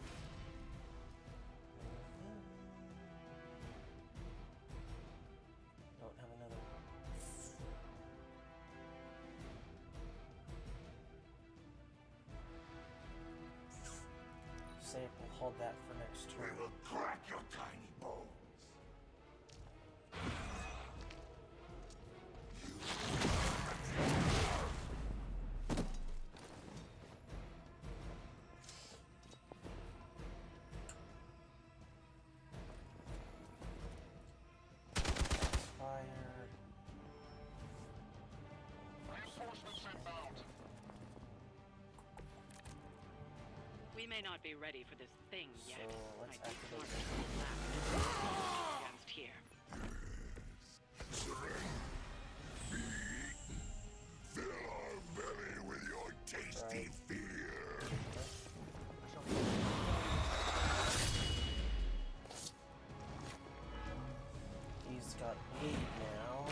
Speaker 1: Don't have another. Say we'll hold that for next turn.
Speaker 2: We will crack your tiny bones.
Speaker 1: Fire.
Speaker 12: Reinforcements inbound.
Speaker 13: We may not be ready for this thing yet.
Speaker 1: So let's
Speaker 13: Might be
Speaker 1: activate
Speaker 13: smarter against here.
Speaker 2: Fill our belly with your tasty fear.
Speaker 1: He's got 8 now.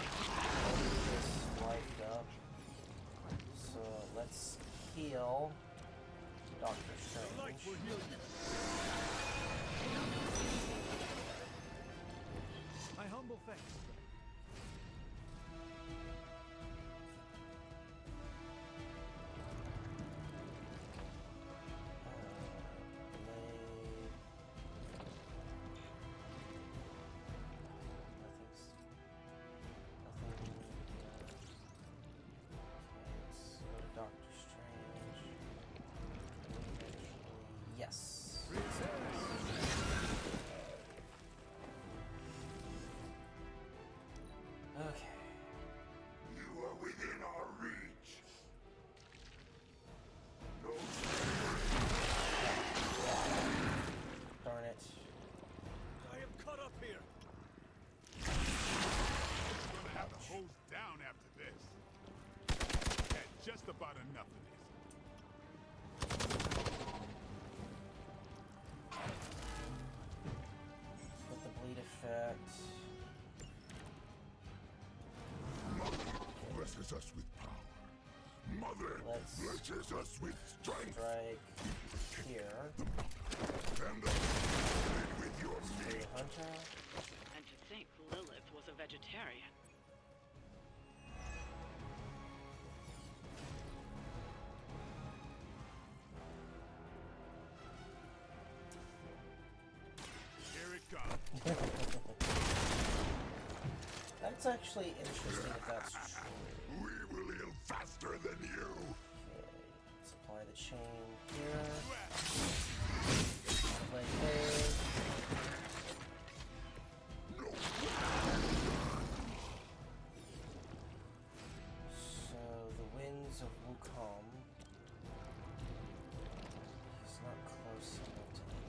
Speaker 1: Just wiped up. So let's heal Doctor Strange.
Speaker 14: My humble thanks.
Speaker 1: Yes. Okay.
Speaker 2: You are within our reach. No.
Speaker 1: Darn it.
Speaker 3: I am caught up here.
Speaker 2: Gonna have to hose down after this. Had just about enough of this.
Speaker 1: With the bleed effect.
Speaker 2: Blesses us with power. Mother blesses us with strength.
Speaker 1: Strike here.
Speaker 2: And with your meat.
Speaker 1: Hunter.
Speaker 13: And to think Lilith was a vegetarian.
Speaker 2: Here it comes.
Speaker 1: That's actually interesting if that's true.
Speaker 2: We will heal faster than you.
Speaker 1: Okay, let's apply the chain here. Play there. So the winds of Wukong. He's not close enough to me.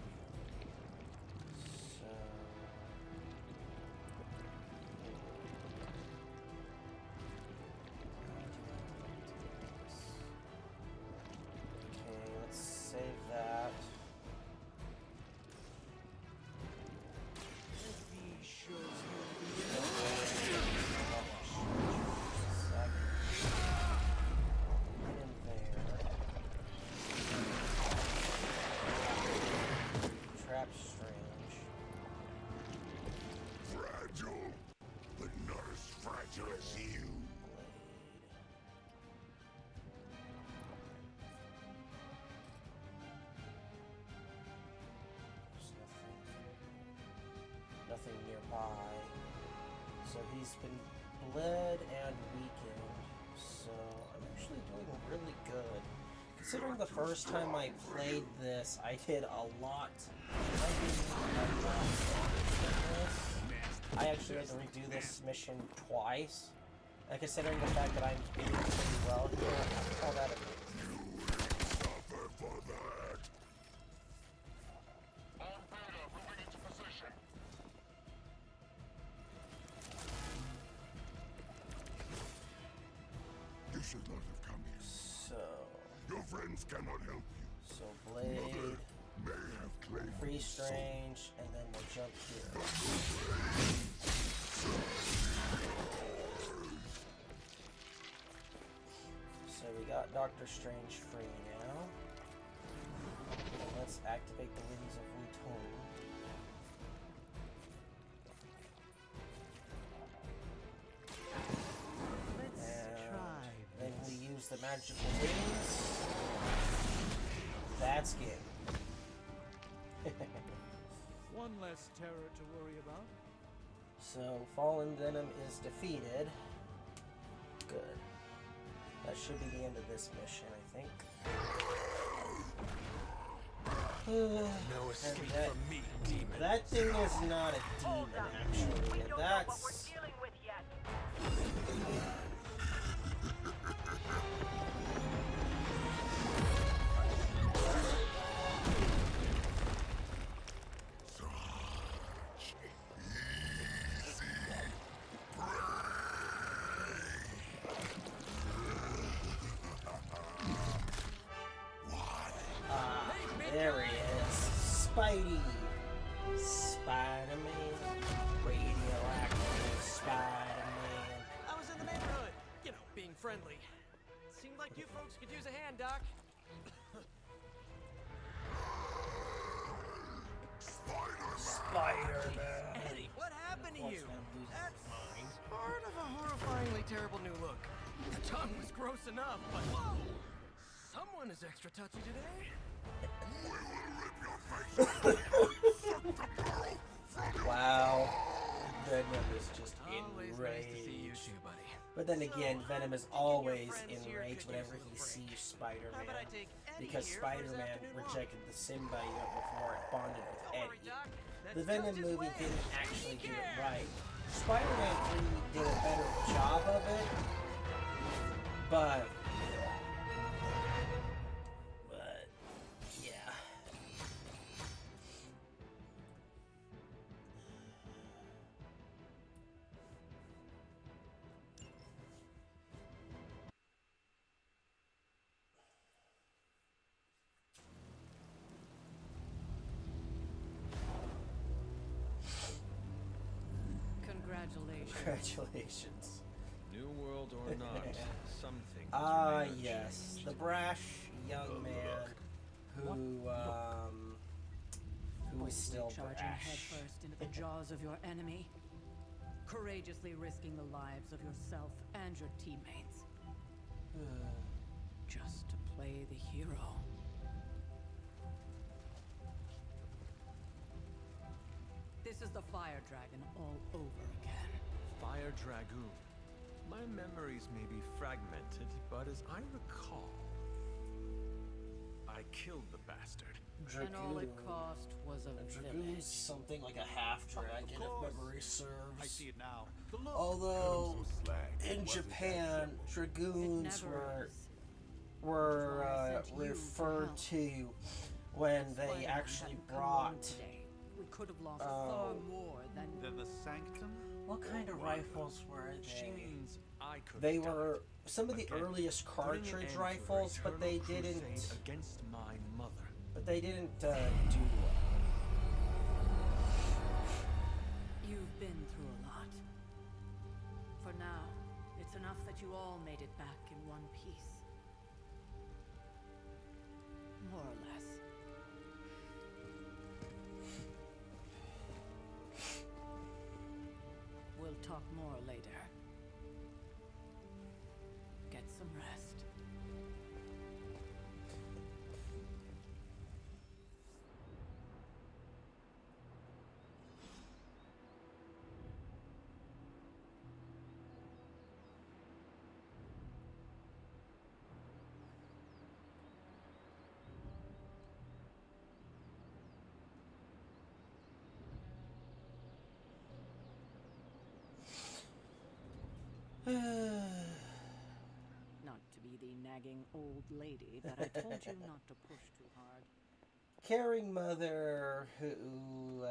Speaker 1: So okay, let's save that. Trap Strange.
Speaker 2: Fragile, but not as fragile as you.
Speaker 1: Nothing nearby. So he's been bled and weakened. So I'm actually doing really good. Considering the first time I played this, I did a lot. I actually had to redo this mission twice. And considering the fact that I'm doing pretty well here, I call that a
Speaker 2: Suffer for that. Moving into position. You should not have come here.
Speaker 1: So
Speaker 2: your friends cannot help you.
Speaker 1: So Blade,
Speaker 2: may have claimed
Speaker 1: Free Strange, and then we'll jump here. So we got Doctor Strange free now. And let's activate the Winds of Wutong. Then we use the magical wings. That's good.
Speaker 14: One less terror to worry about.
Speaker 1: So Fallen Venom is defeated. Good. That should be the end of this mission, I think.
Speaker 9: No escape from me, demon.
Speaker 1: That thing is not a demon, actually. That's... There he is. Spidey. Spider-Man. Radioactive Spider-Man.
Speaker 16: I was in the neighborhood. You know, being friendly. Seemed like You folks could use a hand, Doc.
Speaker 1: Spider-Man.
Speaker 16: Eddie, what happened to you? That's part of a horrifyingly terrible new look. The tongue was gross enough, but whoa! Someone is extra touchy today.
Speaker 1: Wow. Venom is just
Speaker 16: Always
Speaker 1: enraged.
Speaker 16: nice to see you too, buddy.
Speaker 1: But then again, Venom is always enraged whenever he sees Spider-Man. Because Spider-Man rejected the symbiote before it bonded with Eddie. The Venom movie didn't actually do it right. Spider-Man 3 did a better job of it. But yeah. Congratulations.
Speaker 9: New world or not, something.
Speaker 1: Ah, yes. The brash young man who is still
Speaker 7: charging
Speaker 1: brash.
Speaker 7: headfirst into the jaws of your enemy, courageously risking the lives of yourself and your teammates, just to play the hero. This is the Fire Dragon all over again.
Speaker 9: Fire Dragoon. My memories may be fragmented, but as I recall, I killed the bastard.
Speaker 1: Dragoon.
Speaker 7: And all it cost was a
Speaker 1: Dragoon's
Speaker 7: village.
Speaker 1: something like a half dragon, if memory serves.
Speaker 4: I see it now.
Speaker 1: Although in Japan, dragoons were referred to when they actually brought.
Speaker 7: We could have lost far more than
Speaker 4: the Sanctum.
Speaker 1: What kind of rifles were
Speaker 9: She
Speaker 1: they?
Speaker 9: means I could
Speaker 1: They
Speaker 9: have
Speaker 1: were some of the earliest cartridge rifles, but they didn't.
Speaker 9: Against my mother.
Speaker 1: But they didn't do well.
Speaker 7: You've been through a lot. For now, it's enough that you all made it back in one piece. More or less. We'll talk more later. Get some rest. Not to be the nagging old lady, but I told you not to push too hard.
Speaker 1: Caring mother who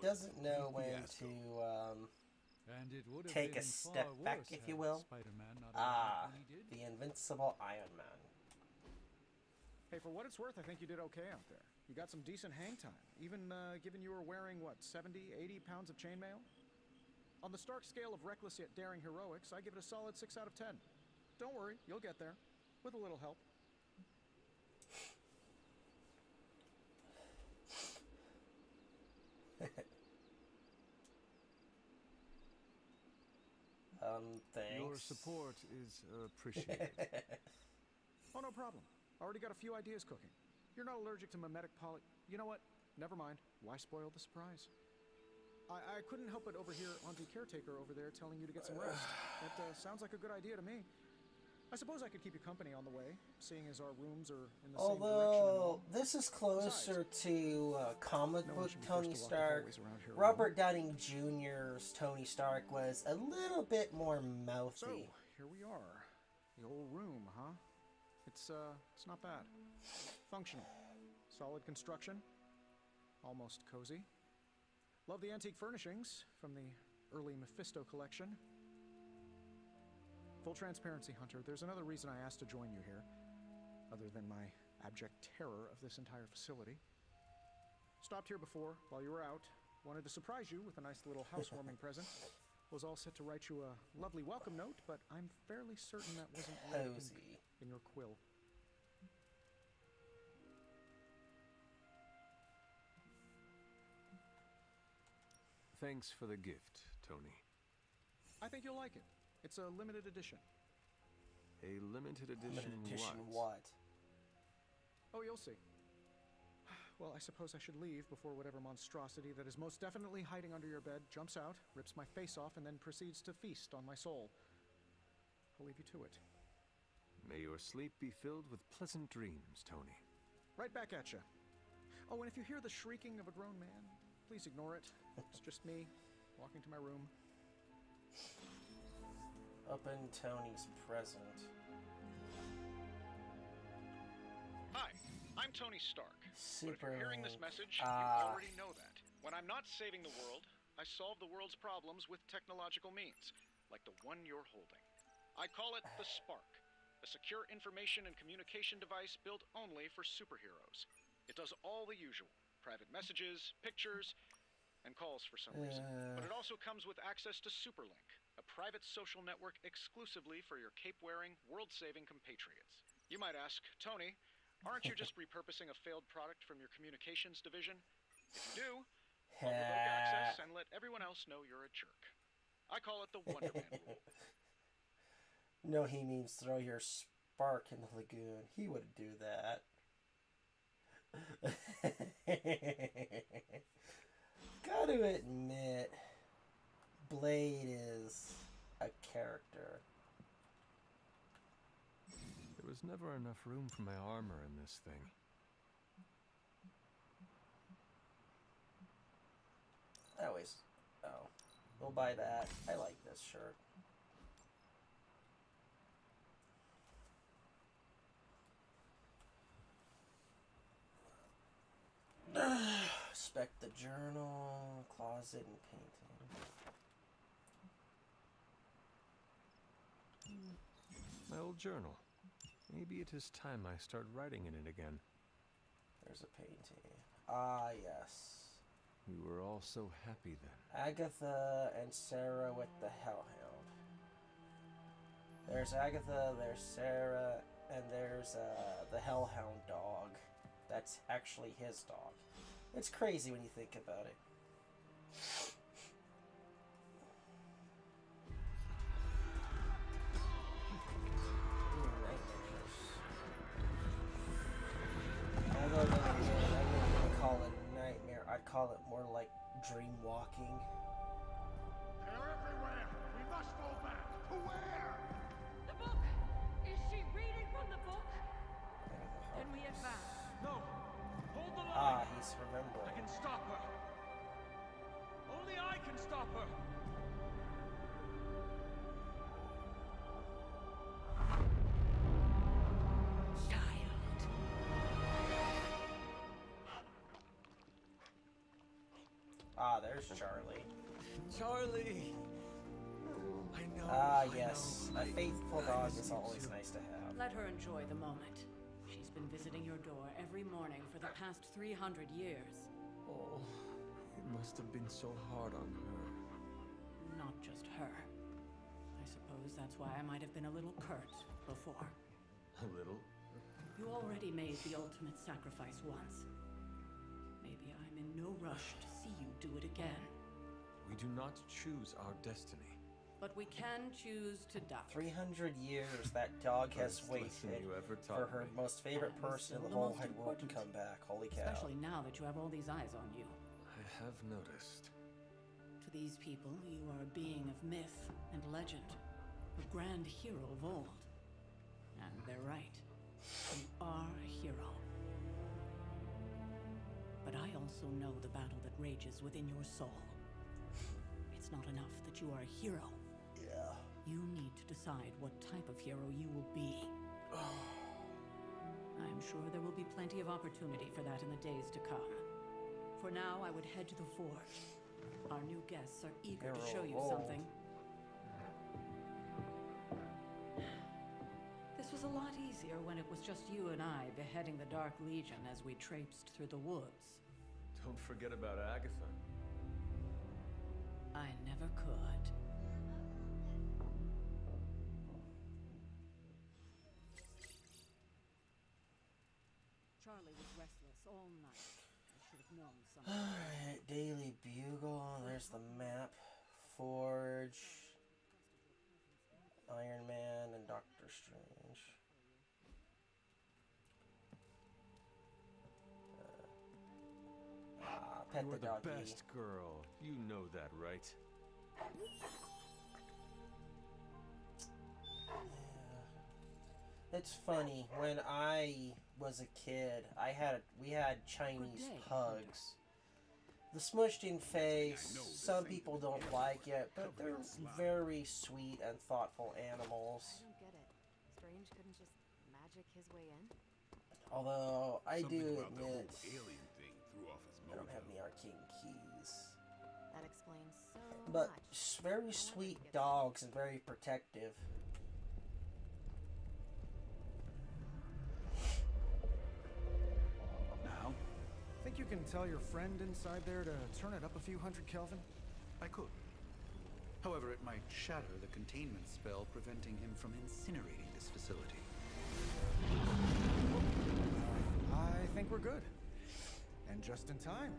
Speaker 1: doesn't know when to take a step back, if you will. The invincible Iron Man.
Speaker 11: Hey, for what it's worth, I think you did okay out there. You got some decent hang time, even given you were wearing, what, 70, 80 pounds of chainmail? On the Stark scale of reckless yet daring heroics, I give it a solid 6 out of 10. Don't worry, you'll get there, with a little help.
Speaker 1: Thanks.
Speaker 14: Your support is appreciated.
Speaker 11: Oh, no problem. Already got a few ideas cooking. You're not allergic to mimetic poly... You know what? Never mind. Why spoil the surprise? I couldn't help but overhear Auntie Caretaker over there telling you to get some rest. That sounds like a good idea to me. I suppose I could keep you company on the way, seeing as our rooms are in the same direction.
Speaker 1: Although this is closer to comic book Tony Stark, Robert Downey Jr.'s Tony Stark was a little bit more mouthy.
Speaker 11: So, here we are. The old room, huh? It's not bad. Functional. Solid construction. Almost cozy. Love the antique furnishings from the early Mephisto collection. Full transparency, Hunter, there's another reason I asked to join you here, other than my abject terror of this entire facility. Stopped here before, while you were out. Wanted to surprise you with a nice little housewarming present. Was all set to write you a lovely welcome note, but I'm fairly certain that wasn't what I think. in your quill.
Speaker 10: Thanks for the gift, Tony.
Speaker 11: I think you'll like it. It's a limited edition.
Speaker 10: A limited edition,
Speaker 1: Limited edition
Speaker 10: what?
Speaker 1: what?
Speaker 11: Oh, you'll see. Well, I suppose I should leave before whatever monstrosity that is most definitely hiding under your bed jumps out, rips my face off, and then proceeds to feast on my soul. I'll leave you to it.
Speaker 10: May your sleep be filled with pleasant dreams, Tony.
Speaker 11: Right back at you. Oh, and if you hear the shrieking of a grown man, please ignore it. It's just me, walking to my room.
Speaker 1: Open Tony's present.
Speaker 11: Hi, I'm Tony Stark. But if you're hearing this message, you
Speaker 1: Ah.
Speaker 11: already know that. When I'm not saving the world, I solve the world's problems with technological means, like the one you're holding. I call it the Spark, a secure information and communication device built only for superheroes. It does all the usual, private messages, pictures, and calls for some reason. But it also comes with access to Superlink, a private social network exclusively for your cape-wearing, world-saving compatriots. You might ask, Tony, aren't you just repurposing a failed product from your communications division? If you do, I'll revoke access and let everyone else know you're a jerk. I call it the Wonder Man rule.
Speaker 1: No, he means throw your spark in the lagoon. He wouldn't do that. Gotta admit, Blade is a character.
Speaker 10: There was never enough room for my armor in this thing.
Speaker 1: I always... Oh. We'll buy that. I like this shirt. Spec the journal, closet, and painting.
Speaker 10: My old journal. Maybe it is time I start writing in it again.
Speaker 1: There's a painting. Ah, yes.
Speaker 10: We were all so happy then.
Speaker 1: Agatha and Sarah with the Hellhound. There's Agatha, there's Sarah, and there's the Hellhound dog. That's actually his dog. It's crazy when you think about it. Although then again, I wouldn't call it nightmare. I'd call it more like dream walking.
Speaker 2: They're everywhere! We must fall back! To where?
Speaker 12: The book! Is she reading from the book? Then we advance.
Speaker 3: No! Hold the line!
Speaker 1: Ah, he's remembering.
Speaker 3: I can stop her! Only I can stop her!
Speaker 1: Ah, there's Charlie.
Speaker 16: Charlie! I know.
Speaker 1: Ah, yes. A faithful dog is always nice to have.
Speaker 7: Let her enjoy the moment. She's been visiting your door every morning for the past 300 years.
Speaker 16: Oh, it must have been so hard on her.
Speaker 7: Not just her. I suppose that's why I might have been a little curt before.
Speaker 10: A little?
Speaker 7: You already made the ultimate sacrifice once. Maybe I'm in no rush to see you do it again.
Speaker 10: We do not choose our destiny.
Speaker 7: But we can choose to die.
Speaker 1: 300 years that dog has waited for her most favorite person in the whole wide world to come back. Holy cow.
Speaker 7: Especially now that you have all these eyes on you.
Speaker 10: I have noticed.
Speaker 7: To these people, you are a being of myth and legend. A grand hero of old. And they're right. You are a hero. But I also know the battle that rages within your soul. It's not enough that you are a hero.
Speaker 1: Yeah.
Speaker 7: You need to decide what type of hero you will be. I'm sure there will be plenty of opportunity for that in the days to come. For now, I would head to the forge. Our new guests are eager to show you something. This was a lot easier when it was just you and I beheading the Dark Legion as we traipsed through the woods.
Speaker 10: Don't forget about Agatha.
Speaker 7: I never could. Charlie was restless all night. I should have known something.
Speaker 1: Alright, Daily Bugle. There's the map. Forge. Iron Man and Doctor Strange. Pet
Speaker 9: You're
Speaker 1: the doggy.
Speaker 9: the best girl. You know that, right?
Speaker 1: It's funny, when I was a kid, we had Chinese pugs. The smushed in face, some people don't like it, but they're very sweet and thoughtful animals.
Speaker 8: I don't get it. Strange couldn't just magic his way in?
Speaker 1: Although, I
Speaker 2: Something
Speaker 1: do
Speaker 2: about the whole
Speaker 1: admit,
Speaker 2: alien thing threw off his
Speaker 1: I don't
Speaker 2: mojo.
Speaker 1: have the arcane keys.
Speaker 8: That explains so
Speaker 1: But
Speaker 8: much.
Speaker 1: very sweet dogs and very protective.
Speaker 11: Now, think you can tell your friend inside there to turn it up a few hundred Kelvin?
Speaker 4: I could. However, it might shatter the containment spell preventing him from incinerating this facility.
Speaker 11: I think we're good. And just in time.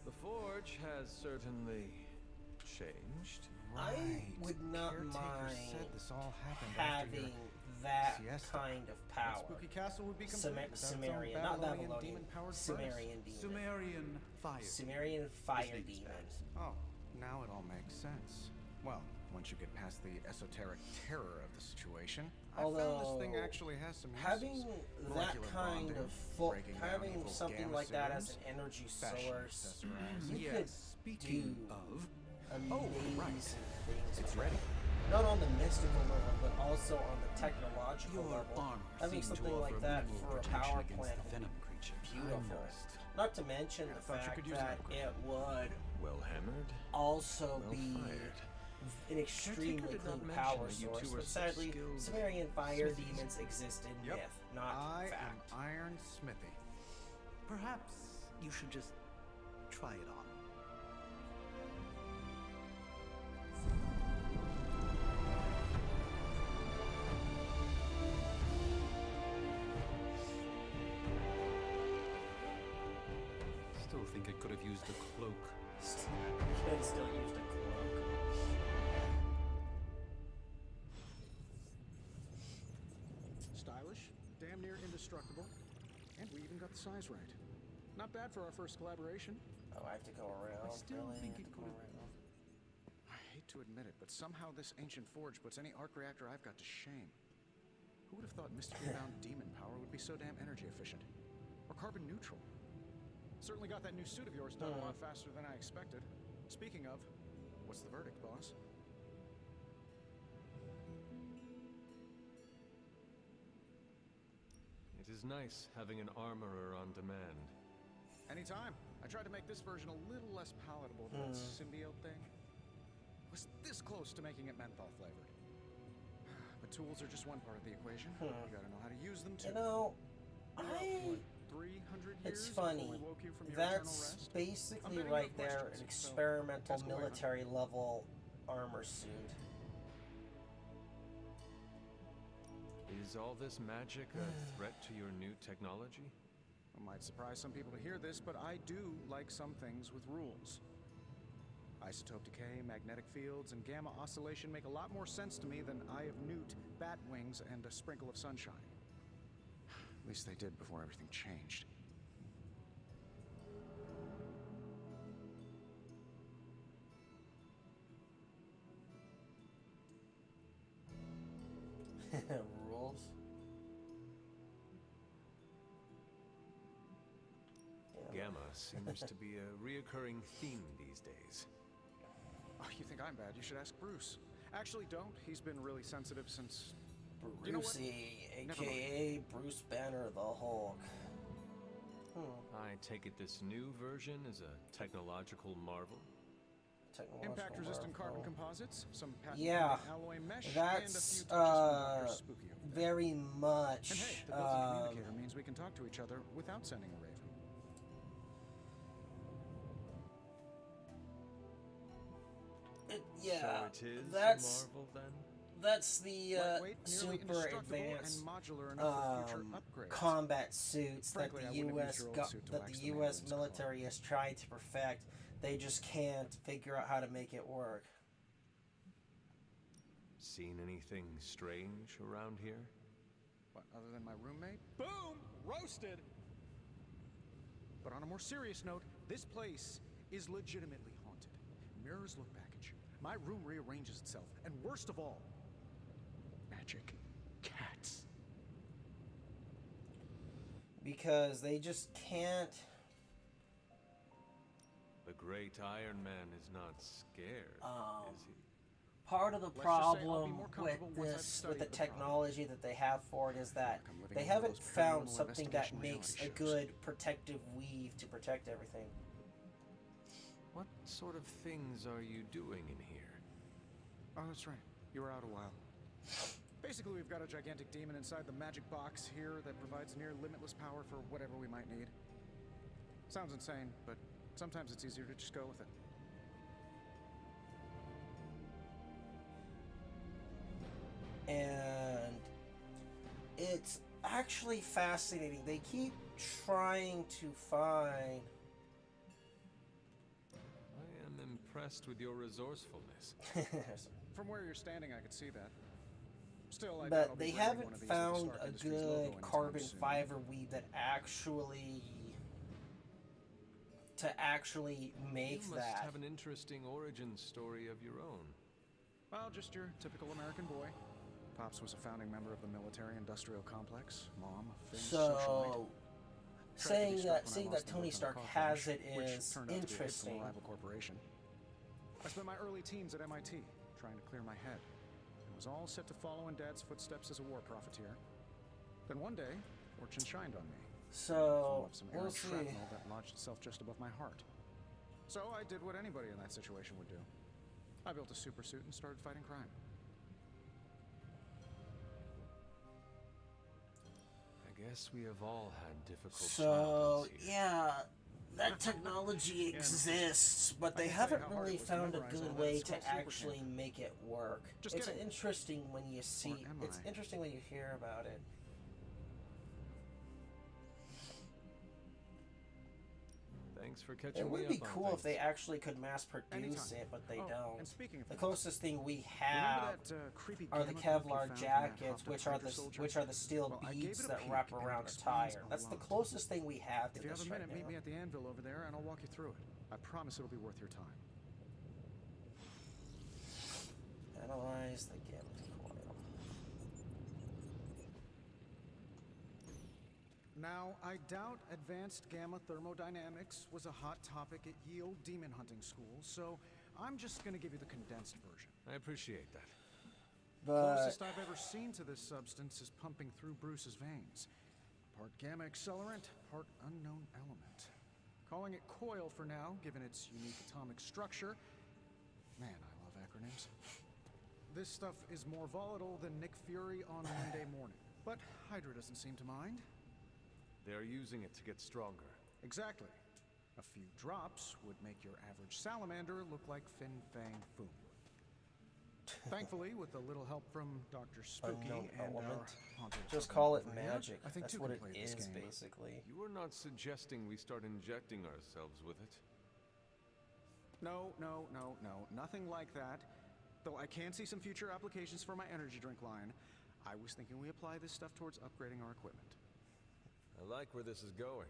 Speaker 10: The Forge has certainly changed.
Speaker 1: I would not
Speaker 11: Caretaker
Speaker 1: mind
Speaker 11: said this all happened after
Speaker 1: having
Speaker 11: your
Speaker 1: that
Speaker 11: siesta.
Speaker 1: kind of power.
Speaker 11: Spooky Castle would be complete without its own
Speaker 1: Sumerian, not
Speaker 11: Babylonian
Speaker 1: Babylonian,
Speaker 11: demon-powered
Speaker 1: Sumerian demon.
Speaker 4: Sumerian fire.
Speaker 1: Sumerian fire demon.
Speaker 11: Oh, now it all makes sense. Well, once you get past the esoteric terror of the situation, I found this thing actually has some uses.
Speaker 1: Having that
Speaker 11: Molecular
Speaker 1: kind
Speaker 11: bonding,
Speaker 1: of full,
Speaker 11: breaking down
Speaker 1: having
Speaker 11: evil
Speaker 1: something
Speaker 11: gamma
Speaker 1: like that as
Speaker 11: serums,
Speaker 1: an energy
Speaker 11: fashion
Speaker 1: source,
Speaker 11: accessorized.
Speaker 1: you
Speaker 4: Yes,
Speaker 1: could
Speaker 4: speaking
Speaker 1: do
Speaker 4: of,
Speaker 1: amazing things.
Speaker 11: It's
Speaker 1: with
Speaker 11: ready.
Speaker 1: that. Not on the mystical level, but also on the technological
Speaker 4: your
Speaker 1: level.
Speaker 4: armor
Speaker 1: Having
Speaker 4: seemed to
Speaker 1: something like
Speaker 4: offer
Speaker 1: that
Speaker 4: minimal
Speaker 1: for a
Speaker 4: protection
Speaker 1: power
Speaker 4: against
Speaker 1: plant
Speaker 4: the
Speaker 1: would be
Speaker 4: venom creature.
Speaker 1: beautiful.
Speaker 4: I noticed.
Speaker 1: Not to mention the
Speaker 11: thought you
Speaker 1: fact
Speaker 11: could use
Speaker 1: that
Speaker 11: an
Speaker 1: it would
Speaker 9: Well hammered.
Speaker 1: also
Speaker 9: Well
Speaker 1: be
Speaker 9: fired.
Speaker 1: an extremely
Speaker 9: Caretaker did
Speaker 1: clean
Speaker 9: not
Speaker 1: power
Speaker 9: mention that you
Speaker 1: source,
Speaker 9: two are
Speaker 1: but
Speaker 9: such
Speaker 1: sadly,
Speaker 9: skilled
Speaker 1: Sumerian fire
Speaker 9: smithies.
Speaker 1: demons exist in
Speaker 11: Yep.
Speaker 1: myth, not
Speaker 11: I
Speaker 1: fact.
Speaker 11: am Iron Smithy.
Speaker 4: Perhaps you should just try it on. Still think it could have used a cloak.
Speaker 1: Could still used a cloak.
Speaker 11: Stylish, damn near indestructible, and we even got the size right. Not bad for our first collaboration.
Speaker 1: Oh, I have to go around.
Speaker 11: I still
Speaker 1: really?
Speaker 11: think
Speaker 1: I have
Speaker 11: it
Speaker 1: to go
Speaker 11: could've-
Speaker 1: around.
Speaker 11: I hate to admit it, but somehow this ancient forge puts any arc reactor I've got to shame. Who would have thought mystically bound demon power would be so damn energy efficient? Or carbon neutral? Certainly got that new suit of yours done a lot faster than I expected. Speaking of, what's the verdict, boss?
Speaker 9: It is nice having an armorer on demand.
Speaker 11: Anytime. I tried to make this version a little less palatable to that symbiote thing. Was this close to making it menthol flavored. But tools are just one part of the equation. You gotta know how to use them too.
Speaker 1: You know,
Speaker 11: What,
Speaker 1: I...
Speaker 11: 300 years
Speaker 1: It's
Speaker 11: before
Speaker 1: funny.
Speaker 11: we woke you from your eternal
Speaker 1: That's
Speaker 11: rest?
Speaker 1: basically
Speaker 11: I'm betting
Speaker 1: right
Speaker 11: no
Speaker 1: there
Speaker 11: questions,
Speaker 1: an
Speaker 11: so
Speaker 1: experimental
Speaker 11: ask away, huh?
Speaker 1: military level armor suit.
Speaker 9: Is all this magic a threat to your new technology?
Speaker 11: It might surprise some people to hear this, but I do like some things with rules. Isotope decay, magnetic fields, and gamma oscillation make a lot more sense to me than Eye of Newt, bat wings, and a sprinkle of sunshine. At least they did before everything changed.
Speaker 1: Rules?
Speaker 9: Gamma seems to be a reoccurring theme these days.
Speaker 11: Oh, you think I'm bad? You should ask Bruce. Actually, don't. He's been really sensitive since... You know what?
Speaker 1: Brucey,
Speaker 11: Never mind.
Speaker 1: aka Bruce Banner the Hulk.
Speaker 9: I take it this new version is a technological marvel?
Speaker 11: Impact-resistant carbon composites, some patented
Speaker 1: Yeah,
Speaker 11: alloy mesh, and a few
Speaker 1: that's
Speaker 11: touches from Dr. Spooky over there.
Speaker 1: very much.
Speaker 11: And hey, the built-in communicator means we can talk to each other without sending a raven.
Speaker 1: Yeah,
Speaker 9: So it is
Speaker 1: that's
Speaker 9: a marvel then?
Speaker 1: that's the
Speaker 11: Lightweight, nearly
Speaker 1: super
Speaker 11: indestructible,
Speaker 1: advanced
Speaker 11: and modular enough for future upgrades.
Speaker 1: combat suits
Speaker 11: Frankly, I
Speaker 1: that the
Speaker 11: wouldn't have
Speaker 1: U.S.
Speaker 11: used your old suit to
Speaker 1: that
Speaker 11: wax
Speaker 1: the
Speaker 11: the
Speaker 1: U.S.
Speaker 11: Mandarin's
Speaker 1: military has tried to perfect. They just can't figure out how to make it work.
Speaker 9: Seen anything strange around here?
Speaker 11: What, other than my roommate? Boom! Roasted! But on a more serious note, this place is legitimately haunted. Mirrors look back at you. My room rearranges itself. And worst of all, magic cats.
Speaker 1: Because they just can't.
Speaker 9: The great Iron Man is not scared, is he?
Speaker 1: Part of the problem with the technology that they have for it is that they haven't found something that makes a good protective weave to protect everything.
Speaker 9: What sort of things are you doing in here?
Speaker 11: Oh, that's right. You were out a while. Basically, we've got a gigantic demon inside the magic box here that provides near limitless power for whatever we might need. Sounds insane, but sometimes it's easier to just go with it.
Speaker 1: And it's actually fascinating. They keep trying to find...
Speaker 9: I am impressed with your resourcefulness.
Speaker 11: From where you're standing, I could see that. Still, I
Speaker 1: but they haven't found a good carbon fiber weave that actually... make
Speaker 9: you must
Speaker 1: that.
Speaker 9: have an interesting origin story of your own.
Speaker 11: Well, just your typical American boy. Pops was a founding member of the military-industrial complex. Mom, a famous socialite.
Speaker 1: Saying that Tony Stark has it is interesting.
Speaker 11: Rival corporation. I spent my early teens at MIT, trying to clear my head. It was all set to follow in Dad's footsteps as a war profiteer. Then one day, fortune shined on me.
Speaker 1: So,
Speaker 11: some
Speaker 1: we'll
Speaker 11: errant
Speaker 1: see.
Speaker 11: shrapnel that lodged itself just above my heart. So I did what anybody in that situation would do. I built a super suit and started fighting crime.
Speaker 9: I guess we have all had difficult
Speaker 1: So,
Speaker 9: childhoods here.
Speaker 1: yeah, that technology exists, but they haven't really found a good way to actually make it work. It's interesting when you see, it's interesting when you hear about it.
Speaker 9: Thanks for catching
Speaker 1: It
Speaker 9: me
Speaker 1: would
Speaker 9: up
Speaker 1: be
Speaker 9: on
Speaker 1: cool if
Speaker 9: things.
Speaker 1: they actually could mass produce it, but they don't.
Speaker 11: And speaking of
Speaker 1: The closest thing we have are the Kevlar jackets, which are the steel beads that wrap around a tire. That's the closest thing we have to
Speaker 11: If you have
Speaker 1: this
Speaker 11: a
Speaker 1: right
Speaker 11: minute, meet
Speaker 1: now.
Speaker 11: me at the anvil over there, and I'll walk you through it. I promise it'll be worth your time.
Speaker 1: Analyze the gamma coil.
Speaker 11: Now, I doubt advanced gamma thermodynamics was a hot topic at Yield Demon Hunting School, so I'm just gonna give you the condensed version.
Speaker 9: I appreciate that.
Speaker 11: Closest I've ever seen to this substance is pumping through Bruce's veins. Part gamma accelerant, part unknown element. Calling it coil for now, given its unique atomic structure. Man, I love acronyms. This stuff is more volatile than Nick Fury on a Monday morning. But Hydra doesn't seem to mind.
Speaker 9: They're using it to get stronger.
Speaker 11: Exactly. A few drops would make your average salamander look like Fin Fang Foom. Thankfully, with a little help from Dr. Spooky and our haunted
Speaker 1: Just call it
Speaker 11: Pavilion,
Speaker 1: magic.
Speaker 11: I think
Speaker 1: That's
Speaker 11: two
Speaker 1: what
Speaker 11: can
Speaker 1: it
Speaker 11: play this
Speaker 1: is,
Speaker 11: game.
Speaker 1: basically.
Speaker 9: You are not suggesting we start injecting ourselves with it?
Speaker 11: No, nothing like that. Though I can see some future applications for my energy drink line. I was thinking we apply this stuff towards upgrading our equipment.
Speaker 9: I like where this is going.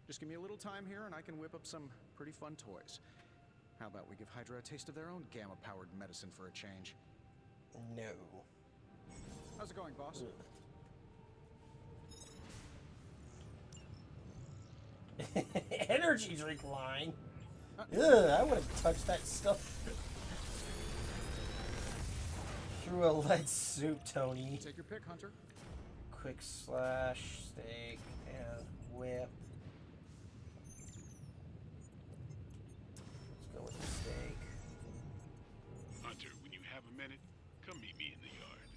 Speaker 11: Just give me a little time here and I can whip up some pretty fun toys. How about we give Hydra a taste of their own gamma-powered medicine for a change?
Speaker 1: No.
Speaker 11: How's it going, boss?
Speaker 1: Energy drink line? Ugh, I would have touched that stuff. Through a lead soup, Tony.
Speaker 11: Take your pick, Hunter.
Speaker 1: Quick slash, steak, and whip. Let's go with the steak.
Speaker 2: Hunter, when you have a minute, come meet me in the yard.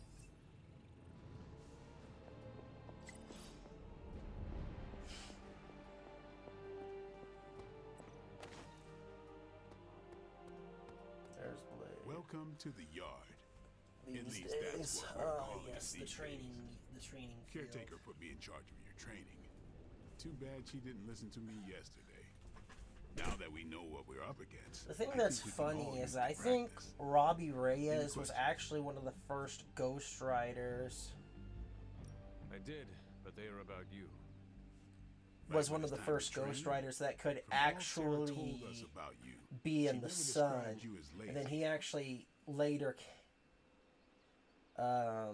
Speaker 1: There's Blade.
Speaker 2: Welcome to the yard.
Speaker 1: these
Speaker 2: At least
Speaker 1: days.
Speaker 2: that's what we're
Speaker 1: Oh
Speaker 2: calling
Speaker 1: yes,
Speaker 2: it
Speaker 1: the
Speaker 2: these
Speaker 1: training,
Speaker 2: days.
Speaker 1: the training
Speaker 2: Caretaker
Speaker 1: field.
Speaker 2: put me in charge of your training. Too bad she didn't listen to me yesterday. Now that we know what we're up against.
Speaker 1: The thing
Speaker 2: I
Speaker 1: that's
Speaker 2: think we can all
Speaker 1: funny
Speaker 2: use
Speaker 1: is
Speaker 2: the
Speaker 1: I think
Speaker 2: practice.
Speaker 1: Robbie Reyes was
Speaker 2: questions?
Speaker 1: actually one of the first Ghost Riders.
Speaker 10: I did, but they are about you.
Speaker 1: Was one of the first Ghost Riders that could actually be in the sun, and then he actually later
Speaker 10: I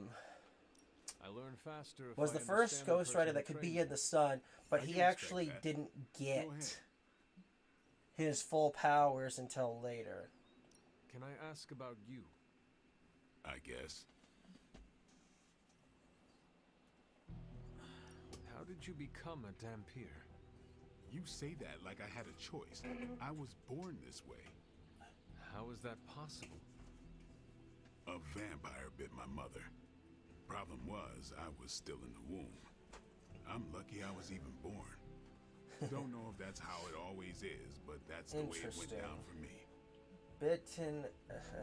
Speaker 10: learn faster if
Speaker 1: was
Speaker 10: I
Speaker 1: the first
Speaker 10: understand
Speaker 1: Ghost Rider
Speaker 10: person
Speaker 1: that
Speaker 10: who
Speaker 1: could be
Speaker 10: trains
Speaker 1: in the sun, but
Speaker 2: I
Speaker 1: he
Speaker 2: can respect
Speaker 1: actually
Speaker 2: that.
Speaker 1: didn't
Speaker 2: Go ahead.
Speaker 1: get his full powers until later.
Speaker 10: Can I ask about you?
Speaker 2: I guess.
Speaker 10: How did you become a Dampier?
Speaker 2: You say that like I had a choice. I was born this way.
Speaker 10: How is that possible?
Speaker 2: A vampire bit my mother. Problem was, I was still in the womb. I'm lucky I was even born. Don't know if that's how it always is, but that's the way it went down for me.
Speaker 1: Bitten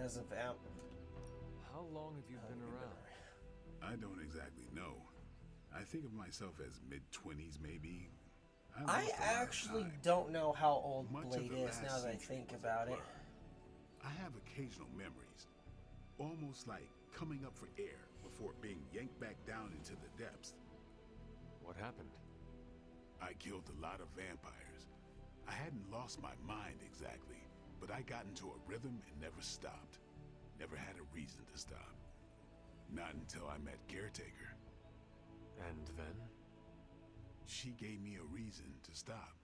Speaker 1: as a vamp.
Speaker 10: How long have you been around?
Speaker 2: I don't exactly know. I think of myself as mid-20s, maybe.
Speaker 1: I
Speaker 2: lost a lot of
Speaker 1: actually
Speaker 2: time.
Speaker 1: don't know how old
Speaker 2: Much of
Speaker 1: Blade
Speaker 2: the
Speaker 1: is
Speaker 2: last
Speaker 1: now that I
Speaker 2: century
Speaker 1: think
Speaker 2: was a
Speaker 1: about it.
Speaker 2: blur. I have occasional memories, almost like coming up for air before being yanked back down into the depths.
Speaker 10: What happened?
Speaker 2: I killed a lot of vampires. I hadn't lost my mind exactly, but I got into a rhythm and never stopped. Never had a reason to stop. Not until I met Caretaker.
Speaker 10: And then?
Speaker 2: She gave me a reason to stop.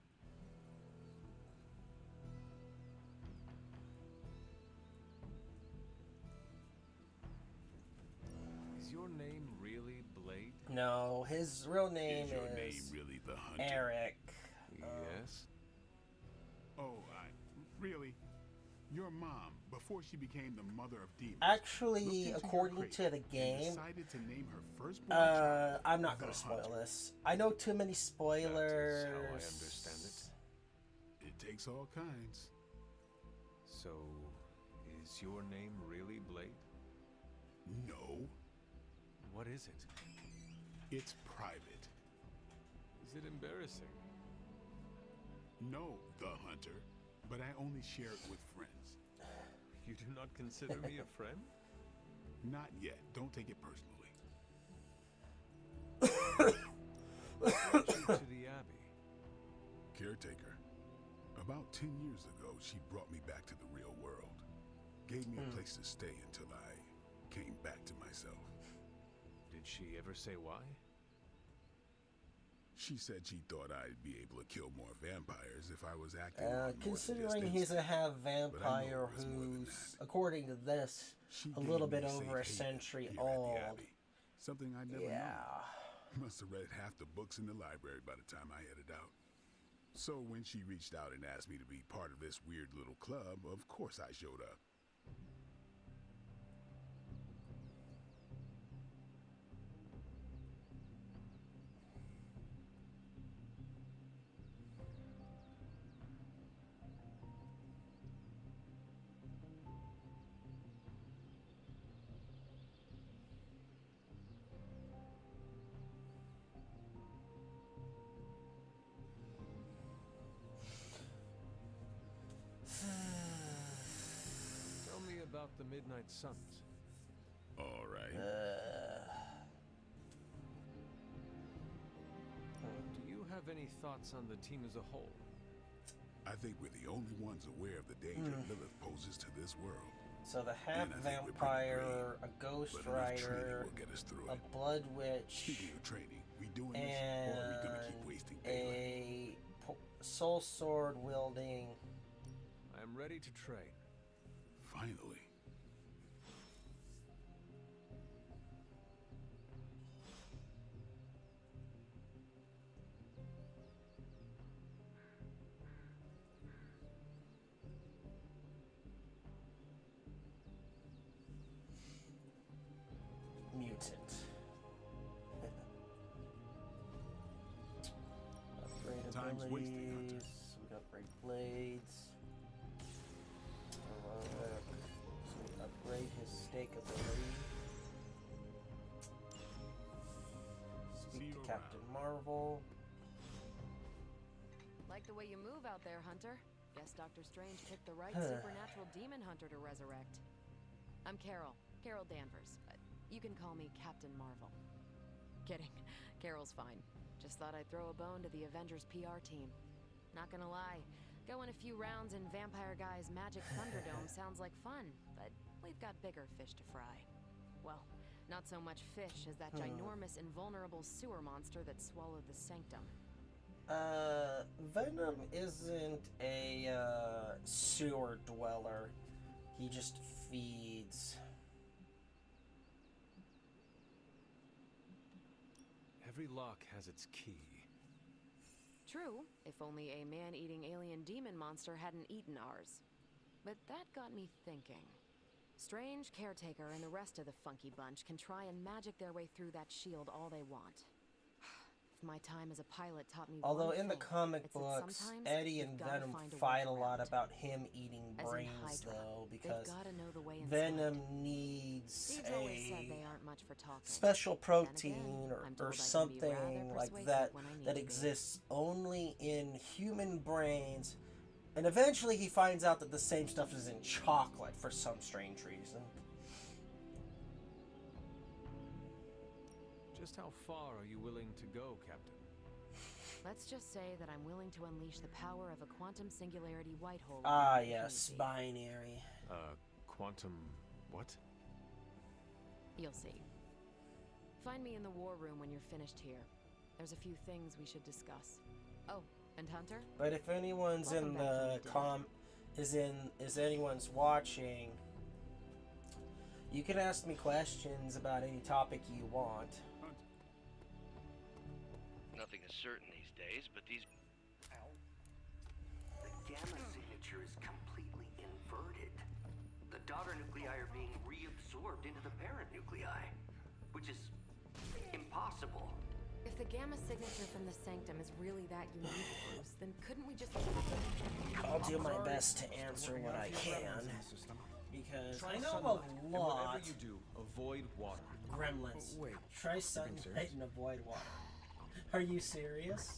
Speaker 10: Is your name really Blade?
Speaker 1: No, his real name
Speaker 2: Is your name
Speaker 1: is
Speaker 2: really the Hunter?
Speaker 1: Eric.
Speaker 10: Yes.
Speaker 2: Oh, really? Your mom, before she became the mother of demons,
Speaker 1: Actually,
Speaker 2: looked into your
Speaker 1: according
Speaker 2: crate
Speaker 1: to the
Speaker 2: and
Speaker 1: game,
Speaker 2: decided to name her firstborn child
Speaker 1: I'm not gonna
Speaker 2: the
Speaker 1: spoil
Speaker 2: Hunter.
Speaker 1: this. I know too many spoilers.
Speaker 10: That is how I understand it.
Speaker 2: It takes all kinds.
Speaker 10: So, is your name really Blade?
Speaker 2: No,
Speaker 10: What is it?
Speaker 2: it's private.
Speaker 10: Is it embarrassing?
Speaker 2: No, the Hunter, but I only share it with friends.
Speaker 10: You do not consider me a friend?
Speaker 2: Not yet. Don't take it personally.
Speaker 10: What brought you to the Abbey?
Speaker 2: Caretaker. About 10 years ago, she brought me back to the real world. Gave me a place to stay until I came back to myself.
Speaker 10: Did she ever say why?
Speaker 2: She said she thought I'd be able to kill more vampires if I was acting on more
Speaker 1: Considering
Speaker 2: distance.
Speaker 1: he's a half
Speaker 2: But I know
Speaker 1: vampire
Speaker 2: it was more than
Speaker 1: who's, according to this,
Speaker 2: She
Speaker 1: a
Speaker 2: gave
Speaker 1: little
Speaker 2: me
Speaker 1: bit
Speaker 2: safe
Speaker 1: over a
Speaker 2: haven
Speaker 1: century
Speaker 2: here at the
Speaker 1: old.
Speaker 2: Abbey. Something I never
Speaker 1: Yeah.
Speaker 2: known. Must have read half the books in the library by the time I headed out. So when she reached out and asked me to be part of this weird little club, of course I showed up.
Speaker 10: Tell me about the Midnight Suns.
Speaker 2: All right.
Speaker 10: Do you have any thoughts on the team as a whole?
Speaker 2: I think we're the only ones aware of the danger Lilith poses to this world.
Speaker 1: So the half
Speaker 2: And I think we're pretty
Speaker 1: vampire, a ghost
Speaker 2: But enough training
Speaker 1: rider,
Speaker 2: will get us through
Speaker 1: a
Speaker 2: it.
Speaker 1: blood witch,
Speaker 2: Speaking of training, we doing this, or are we gonna keep
Speaker 1: and
Speaker 2: wasting daylight?
Speaker 1: a soul sword wielding.
Speaker 10: I am ready to train.
Speaker 2: Finally.
Speaker 1: Mutant. Upgrade
Speaker 2: Time's wasting, Hunter.
Speaker 1: abilities. We got upgrade blades. Heroic. So we upgrade his stake ability. speak to Captain Marvel.
Speaker 17: Like the way you move out there, Hunter. Guess Dr. Strange picked the right supernatural demon hunter to resurrect. I'm Carol Danvers, but you can call me Captain Marvel. Kidding, Carol's fine. Just thought I'd throw a bone to the Avengers PR team. Not gonna lie, going a few rounds in Vampire Guy's Magic Thunderdome sounds like fun, but we've got bigger fish to fry. Well, not so much fish as that ginormous invulnerable sewer monster that swallowed the Sanctum.
Speaker 1: Venom isn't a sewer dweller. He just feeds.
Speaker 10: Every lock has its key.
Speaker 17: True, if only a man-eating alien demon monster hadn't eaten ours. But that got me thinking. Strange, Caretaker, and the rest of the funky bunch can try and magic their way through that shield all they want. If my time as a pilot taught me
Speaker 1: Although
Speaker 17: one
Speaker 1: in the
Speaker 17: thing,
Speaker 1: comic
Speaker 17: it's that
Speaker 1: books,
Speaker 17: sometimes
Speaker 1: Eddie and
Speaker 17: you've gotta
Speaker 1: Venom
Speaker 17: find a
Speaker 1: fight a
Speaker 17: workaround.
Speaker 1: lot about him eating
Speaker 17: As in
Speaker 1: brains,
Speaker 17: Hydra,
Speaker 1: though,
Speaker 17: they've
Speaker 1: because
Speaker 17: gotta know the way
Speaker 1: Venom
Speaker 17: inside.
Speaker 1: needs
Speaker 17: Steve's always said
Speaker 1: a
Speaker 17: they aren't much for talking.
Speaker 1: special
Speaker 17: Then
Speaker 1: protein
Speaker 17: again, I'm told
Speaker 1: or
Speaker 17: I can be
Speaker 1: something
Speaker 17: rather
Speaker 1: like
Speaker 17: persuasive
Speaker 1: that
Speaker 17: when I need
Speaker 1: that
Speaker 17: to be.
Speaker 1: exists only in human brains. And eventually he finds out that the same stuff is in chocolate for some strange reason.
Speaker 10: Just how far are you willing to go, Captain?
Speaker 17: Let's just say that I'm willing to unleash the power of a quantum singularity white hole.
Speaker 1: Ah, yes, binary.
Speaker 10: Quantum... what?
Speaker 17: You'll see. Find me in the war room when you're finished here. There's a few things we should discuss. Oh, and Hunter?
Speaker 1: But if anyone's
Speaker 17: Welcome
Speaker 1: in
Speaker 17: back
Speaker 1: the
Speaker 17: from
Speaker 1: is anyone's watching, you can ask me questions about any topic you want.
Speaker 18: Nothing is certain these days, but these...
Speaker 19: The gamma signature is completely inverted. The daughter nuclei are being reabsorbed into the parent nuclei, which is impossible.
Speaker 17: If the gamma signature from the Sanctum is really that unique, Bruce, then couldn't we just...
Speaker 1: I'll do my best to answer what I can, because I know a lot.
Speaker 9: Whatever you do, avoid water.
Speaker 1: Gremlins.
Speaker 11: Wait.
Speaker 1: Try sunlight and avoid water. Are you serious?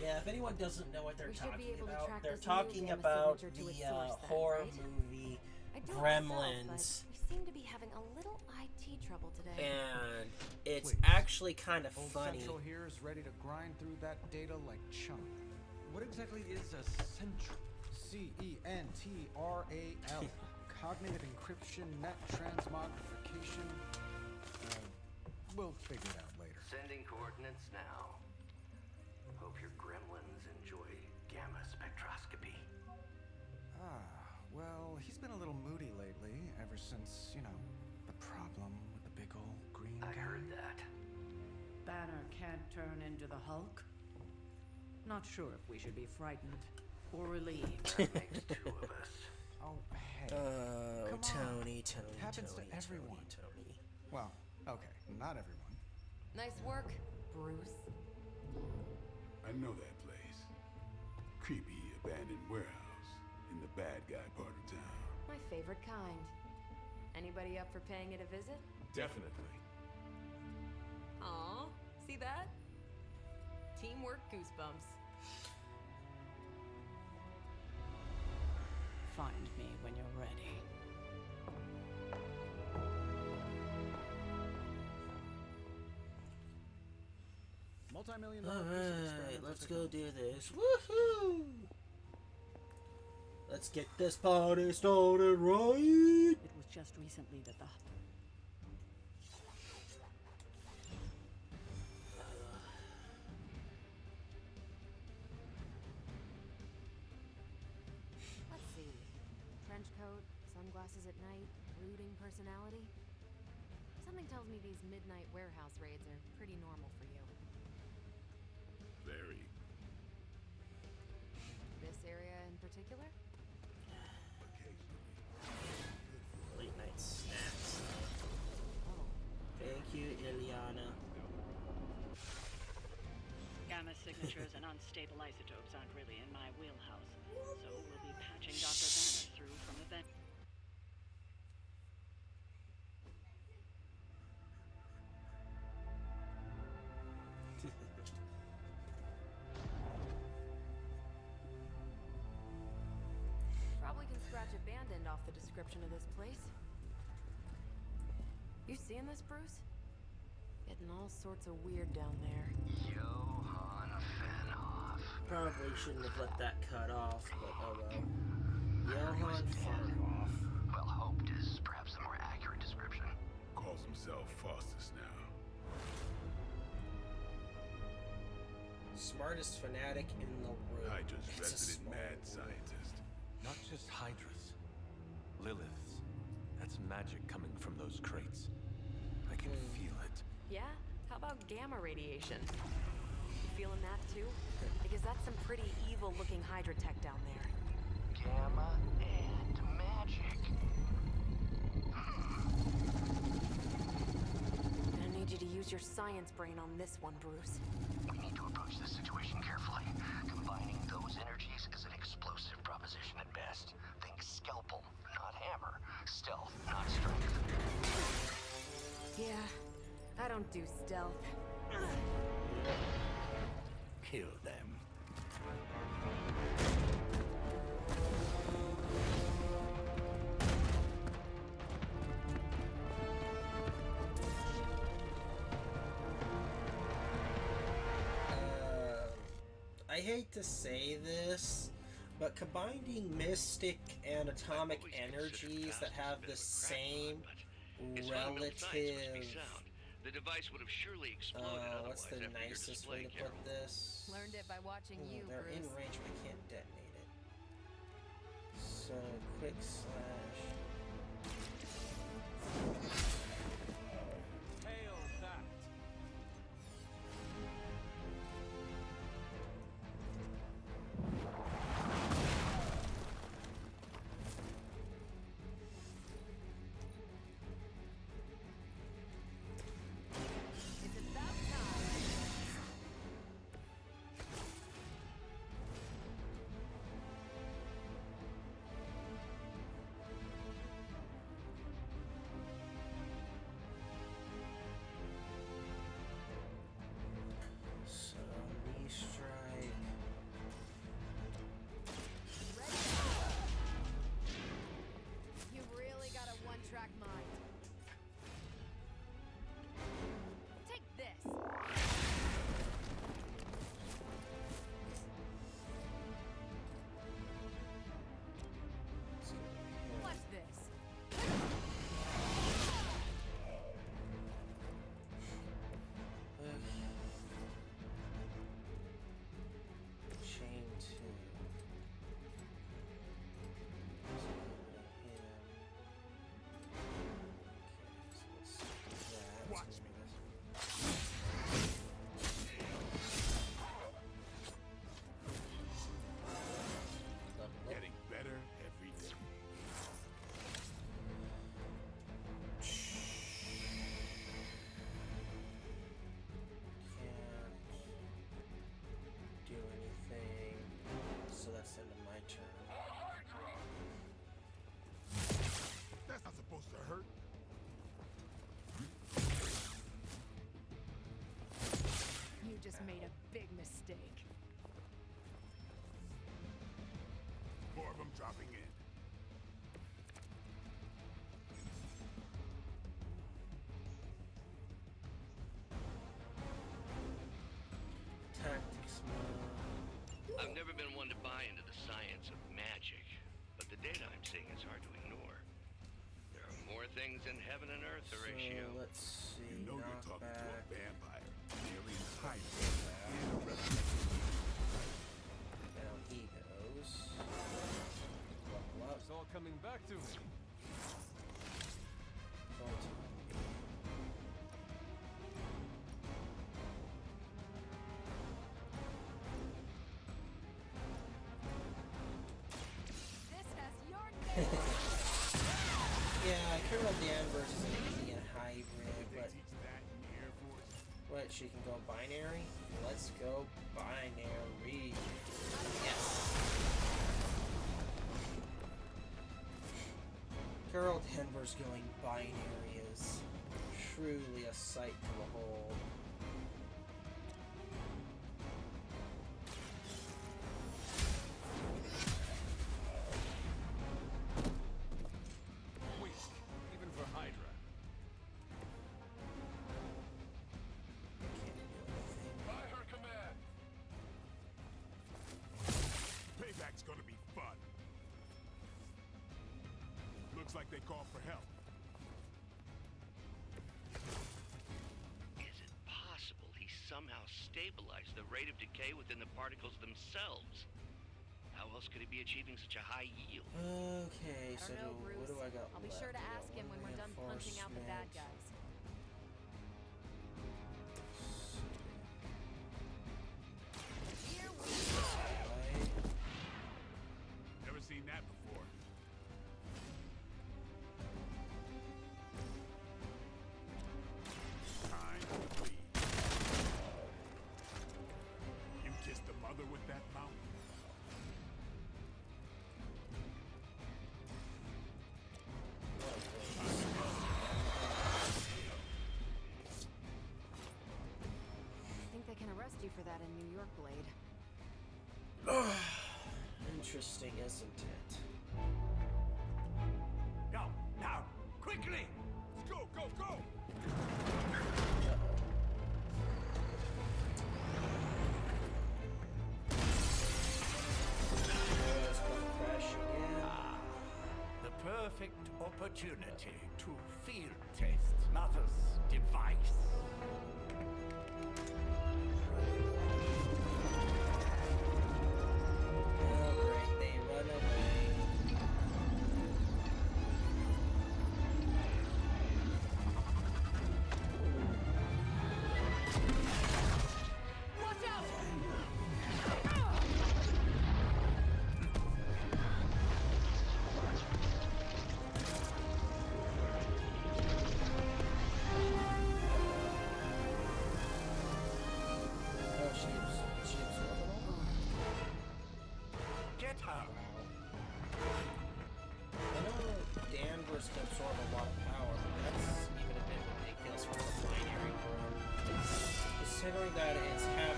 Speaker 1: Yeah, if anyone doesn't know what they're talking about, they're talking about the horror movie Gremlins.
Speaker 8: We seem to be having a little IT trouble today.
Speaker 1: And it's
Speaker 11: Please.
Speaker 1: actually kind of
Speaker 11: Old
Speaker 1: funny.
Speaker 11: Central here is ready to grind through that data like chunk.
Speaker 9: What exactly is a central?
Speaker 11: CENTRAL. Cognitive encryption, net transmogrification. We'll figure it out later.
Speaker 19: Sending coordinates now. Hope your gremlins enjoy gamma spectroscopy.
Speaker 11: Well, he's been a little moody lately, ever since, you know, the problem with the big old green guy.
Speaker 19: I heard that.
Speaker 7: Banner can't turn into the Hulk? Not sure if we should be frightened or relieved.
Speaker 19: That makes two of us.
Speaker 11: Oh, hey.
Speaker 1: Oh,
Speaker 11: Come on.
Speaker 1: Tony.
Speaker 11: Happens to everyone.
Speaker 1: Tony.
Speaker 11: Well, okay, not everyone.
Speaker 17: Nice work, Bruce.
Speaker 2: I know that place. Creepy abandoned warehouse in the bad guy part of town.
Speaker 17: My favorite kind. Anybody up for paying it a visit?
Speaker 9: Definitely.
Speaker 17: Aw, see that? Teamwork goosebumps.
Speaker 7: Find me when you're ready.
Speaker 11: Multi-million-dollar
Speaker 1: Alright, let's go do this. Woohoo! Let's get this party started right.
Speaker 7: It was just recently that the...
Speaker 17: Let's see. Trench coat, sunglasses at night, brooding personality. Something tells me these midnight warehouse raids are pretty normal for you.
Speaker 2: Very.
Speaker 17: This area in particular?
Speaker 1: Late night snacks. Thank you, Ileana.
Speaker 13: Gamma signatures and unstable isotopes aren't really in my wheelhouse, so we'll be patching Dr. Banner through from the vent.
Speaker 17: the description of this place. You seeing this, Bruce? Getting all sorts of weird down there.
Speaker 19: Johann Fenhoff.
Speaker 1: Probably shouldn't have let that cut off, but oh well. Johann Fenhoff.
Speaker 19: Well, hoped is perhaps a more accurate description.
Speaker 2: Calls himself Faustus now.
Speaker 1: Smartest fanatic in the room.
Speaker 2: Hydra's
Speaker 1: It's a
Speaker 2: resident
Speaker 1: small
Speaker 2: mad
Speaker 1: world.
Speaker 2: scientist.
Speaker 9: Not just Hydras. Liliths. That's magic coming from those crates. I can feel it.
Speaker 17: Yeah? How about gamma radiation? You feeling that too? Because that's some pretty evil-looking Hydra tech down there.
Speaker 19: Gamma and magic.
Speaker 17: I need you to use your science brain on this one, Bruce.
Speaker 19: We need to approach this situation carefully. Combining those energies is an explosive proposition at best. Think scalpel, not hammer. Stealth, not strength.
Speaker 17: Yeah, I don't do stealth.
Speaker 15: Kill them.
Speaker 1: I hate to say this, but combining mystic and atomic energies that have the same relative...
Speaker 18: The device would have surely exploded otherwise.
Speaker 1: What's the nicest way to put this?
Speaker 17: Learned it by watching you,
Speaker 1: They're
Speaker 17: Bruce.
Speaker 1: in range, but I can't detonate it. So, quick slash...
Speaker 10: Hail that!
Speaker 17: It's about time.
Speaker 1: So, knee strike...
Speaker 17: You've really got a one-track mind. Take this. Watch this.
Speaker 1: Chain 2.
Speaker 2: Watch me. Getting better every day.
Speaker 1: Can't do anything. So that's the end of my turn.
Speaker 2: That's not supposed to hurt.
Speaker 17: You just made a big mistake.
Speaker 2: More of them dropping in.
Speaker 1: Tactics mode.
Speaker 18: I've never been one to buy into the science of magic, but the data I'm seeing is hard to ignore. There are more things in heaven and earth, Horatio.
Speaker 1: So, let's see.
Speaker 2: You know you're talking to a
Speaker 1: knockback.
Speaker 2: vampire. An alien Hydra and a resurrected
Speaker 1: Down he goes. Level up.
Speaker 10: It's all coming back to me.
Speaker 1: Going to-
Speaker 17: This has your name.
Speaker 1: Yeah, Carol Danvers is an Indian hybrid, but
Speaker 2: teach that in the Air Force.
Speaker 1: what, she can go binary? Let's go binary. Yes. Carol Danvers going binary is truly a sight to behold.
Speaker 2: call for help.
Speaker 18: Is it possible he somehow stabilized the rate of decay within the particles themselves? How else could he be achieving such a high yield?
Speaker 1: Okay,
Speaker 17: I don't know, Bruce.
Speaker 1: what do I got
Speaker 17: I'll be
Speaker 1: left?
Speaker 17: sure to
Speaker 1: I got
Speaker 17: ask him when
Speaker 1: one
Speaker 17: we're done punching out the bad
Speaker 1: reinforcement.
Speaker 17: guys. Here we go.
Speaker 2: Never seen that before. Time to bleed. You kissed the mother with that mouth?
Speaker 17: I think they can arrest you for that in New York, Blade.
Speaker 1: Interesting, isn't it?
Speaker 3: Go, now, quickly!
Speaker 2: Let's go, go, go!
Speaker 3: The perfect opportunity to field test Mother's device.
Speaker 1: Oh, great, they run away.
Speaker 12: Watch out!
Speaker 1: Oh, she absorbed it all?
Speaker 3: Get her!
Speaker 1: I know Danvers can absorb a lot of power, but that's even a bit ridiculous for the binary world. Considering that it's half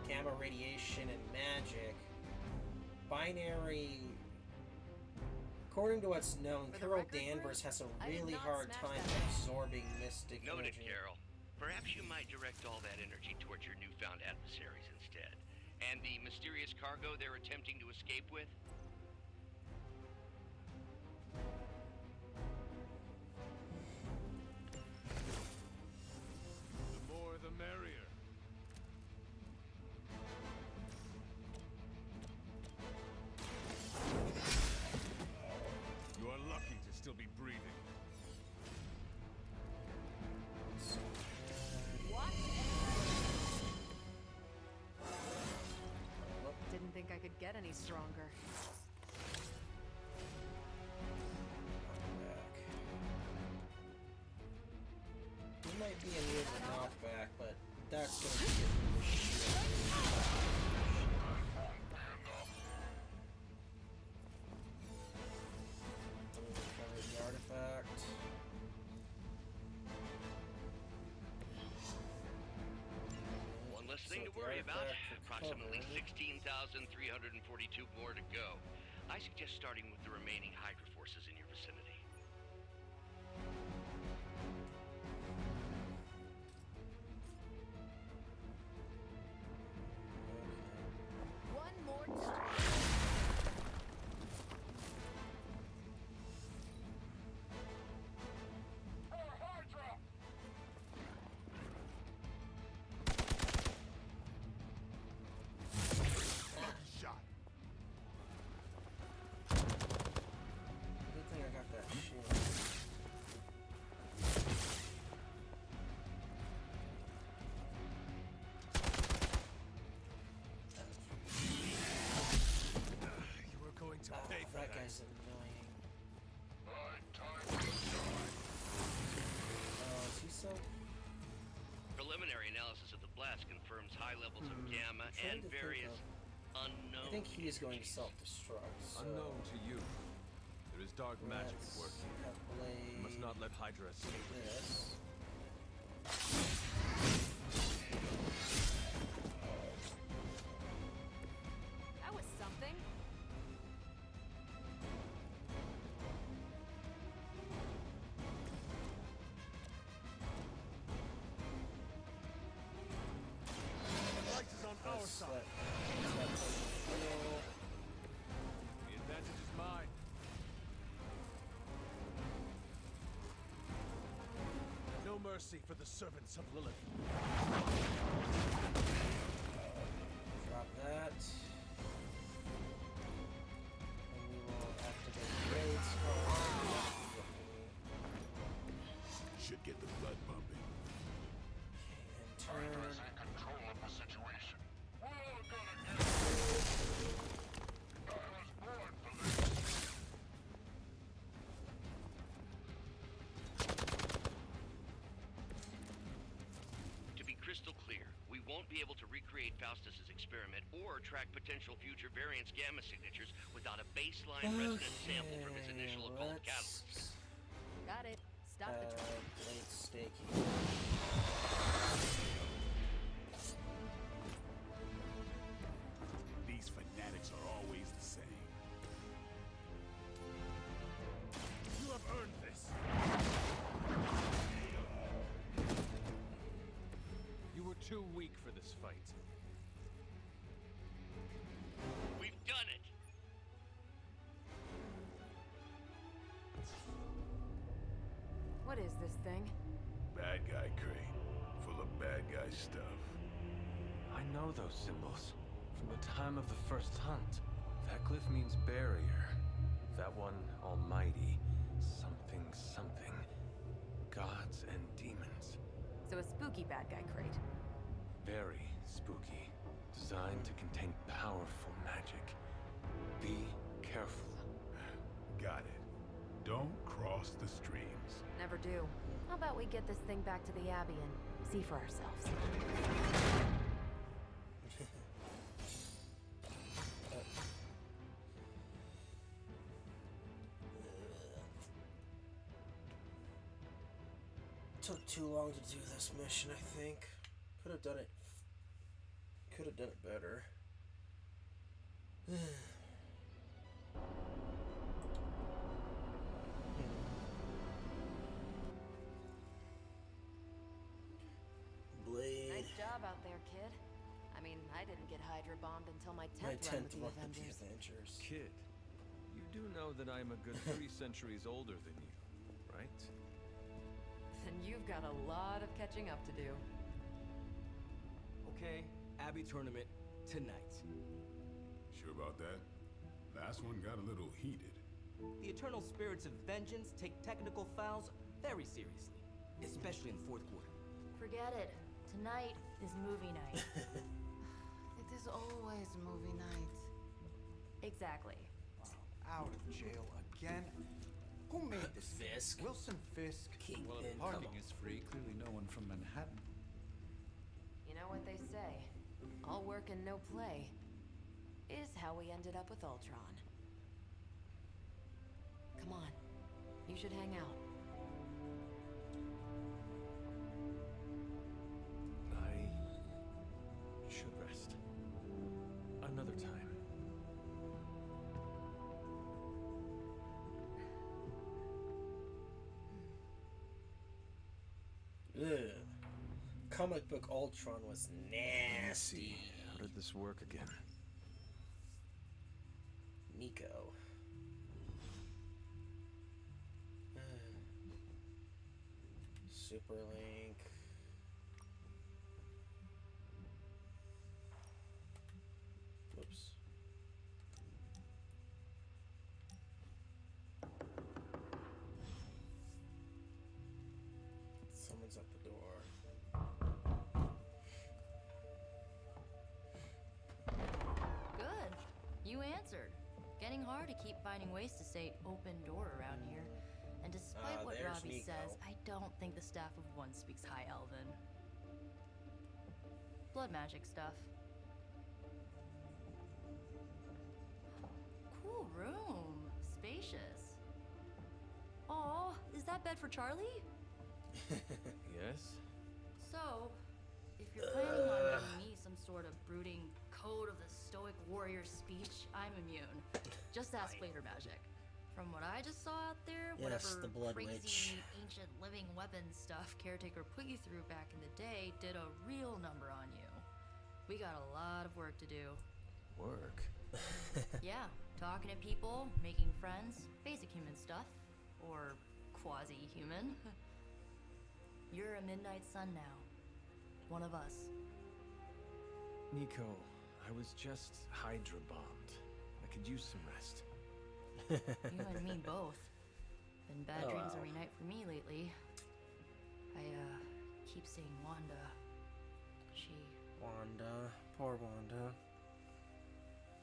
Speaker 1: gamma radiation and magic, binary. According to what's known, Carol Danvers has a really hard time absorbing mystic
Speaker 18: Noted,
Speaker 1: energy.
Speaker 18: Carol. Perhaps you might direct all that energy towards your newfound adversaries instead. And the mysterious cargo they're attempting to escape with?
Speaker 10: The more the merrier.
Speaker 2: You are lucky to still be breathing.
Speaker 17: Didn't think I could get any stronger.
Speaker 1: It might be a need to knockback, but that's gonna be a shit. Recover the artifact.
Speaker 18: One less thing to worry about. Approximately 16,342 more to go. I suggest starting with the remaining Hydra forces in your vicinity.
Speaker 17: One more time.
Speaker 2: Lucky shot.
Speaker 1: Good thing I got that shield.
Speaker 10: You were going to pay for
Speaker 1: That
Speaker 10: that.
Speaker 1: guy's annoying. Is he so?
Speaker 18: Preliminary analysis of the blast confirms high levels of gamma
Speaker 1: trying
Speaker 18: and
Speaker 1: to think
Speaker 18: various
Speaker 1: I
Speaker 18: unknown.
Speaker 1: think he is going to self-destruct. So
Speaker 9: Unknown to you. There is dark magic at work here.
Speaker 1: have Blade.
Speaker 9: You must not let Hydra escape with you.
Speaker 1: This.
Speaker 17: That was something.
Speaker 10: Light is on our side. The advantage is mine. mercy for the servants of Lilith.
Speaker 1: Drop that. And we will activate raids.
Speaker 2: Should get the blood pumping.
Speaker 1: Okay, and turn.
Speaker 3: Hydra's in control of the situation. We're gonna get I was born for this.
Speaker 18: To be crystal clear, we won't be able to recreate Faustus's experiment or track potential future variants' gamma signatures without a baseline resonance sample from his initial occult catalysts.
Speaker 17: Got it. Stop the train.
Speaker 1: Blade staking.
Speaker 2: These fanatics are always the same.
Speaker 10: You have earned this. You were too weak for this fight.
Speaker 18: We've done it!
Speaker 17: What is this thing?
Speaker 2: Bad guy crate, full of bad guy stuff.
Speaker 9: I know those symbols from the time of the first hunt. That glyph means barrier. That one, almighty. Something, something. Gods and demons.
Speaker 17: So a spooky bad guy crate.
Speaker 9: Very spooky. Designed to contain powerful magic. Be careful.
Speaker 2: Got it. Don't cross the streams.
Speaker 17: Never do. How about we get this thing back to the Abbey and see for ourselves?
Speaker 1: Took too long to do this mission, I think. Could have done it better. Blade.
Speaker 17: Nice job out there, kid. I mean, I didn't get Hydra bombed until my 10th run with the Avengers.
Speaker 9: Kid, you do know that I'm a good 3 centuries older than you, right?
Speaker 17: Then you've got a lot of catching up to do.
Speaker 16: Okay, Abbey tournament tonight.
Speaker 2: Sure about that? Last one got a little heated.
Speaker 16: The Eternal Spirits of Vengeance take technical fouls very seriously, especially in the fourth quarter.
Speaker 5: Forget it. Tonight is movie night.
Speaker 20: It is always movie night.
Speaker 5: Exactly.
Speaker 4: Out of jail again? Who made this?
Speaker 1: Fisk.
Speaker 4: Wilson Fisk. Well, if parking is free, clearly no one from Manhattan.
Speaker 17: You know what they say? All work and no play is how we ended up with Ultron. Come on. You should hang out.
Speaker 9: I should rest. Another time.
Speaker 1: Ugh. Comic book Ultron was nasty.
Speaker 9: How did this work again?
Speaker 1: Nico. Superlink. Whoops. Someone's at the door.
Speaker 5: Good. You answered. Getting hard to keep finding ways to say open door around here. And despite what
Speaker 1: there's
Speaker 5: Robbie
Speaker 1: Nico.
Speaker 5: says, I don't think the staff of one speaks High Elven. Blood magic stuff. Cool room. Spacious. Aw, is that bed for Charlie?
Speaker 9: Yes?
Speaker 5: So, if you're planning on giving me some sort of brooding code of the stoic warrior speech, I'm immune. Just ask later magic. From what I just saw out there,
Speaker 1: Yes,
Speaker 5: whatever
Speaker 1: the Blood
Speaker 5: crazy
Speaker 1: Witch.
Speaker 5: ancient living weapons stuff Caretaker put you through back in the day did a real number on you. We got a lot of work to do.
Speaker 9: Work?
Speaker 5: Yeah, talking to people, making friends, basic human stuff. Or quasi-human. You're a Midnight Sun now. One of us.
Speaker 9: Nico, I was just Hydra bombed. I could use some rest.
Speaker 5: You and me both. Been bad
Speaker 1: Oh,
Speaker 5: dreams
Speaker 1: wow.
Speaker 5: every night for me lately. I, keep seeing Wanda. She...
Speaker 1: Wanda. Poor Wanda.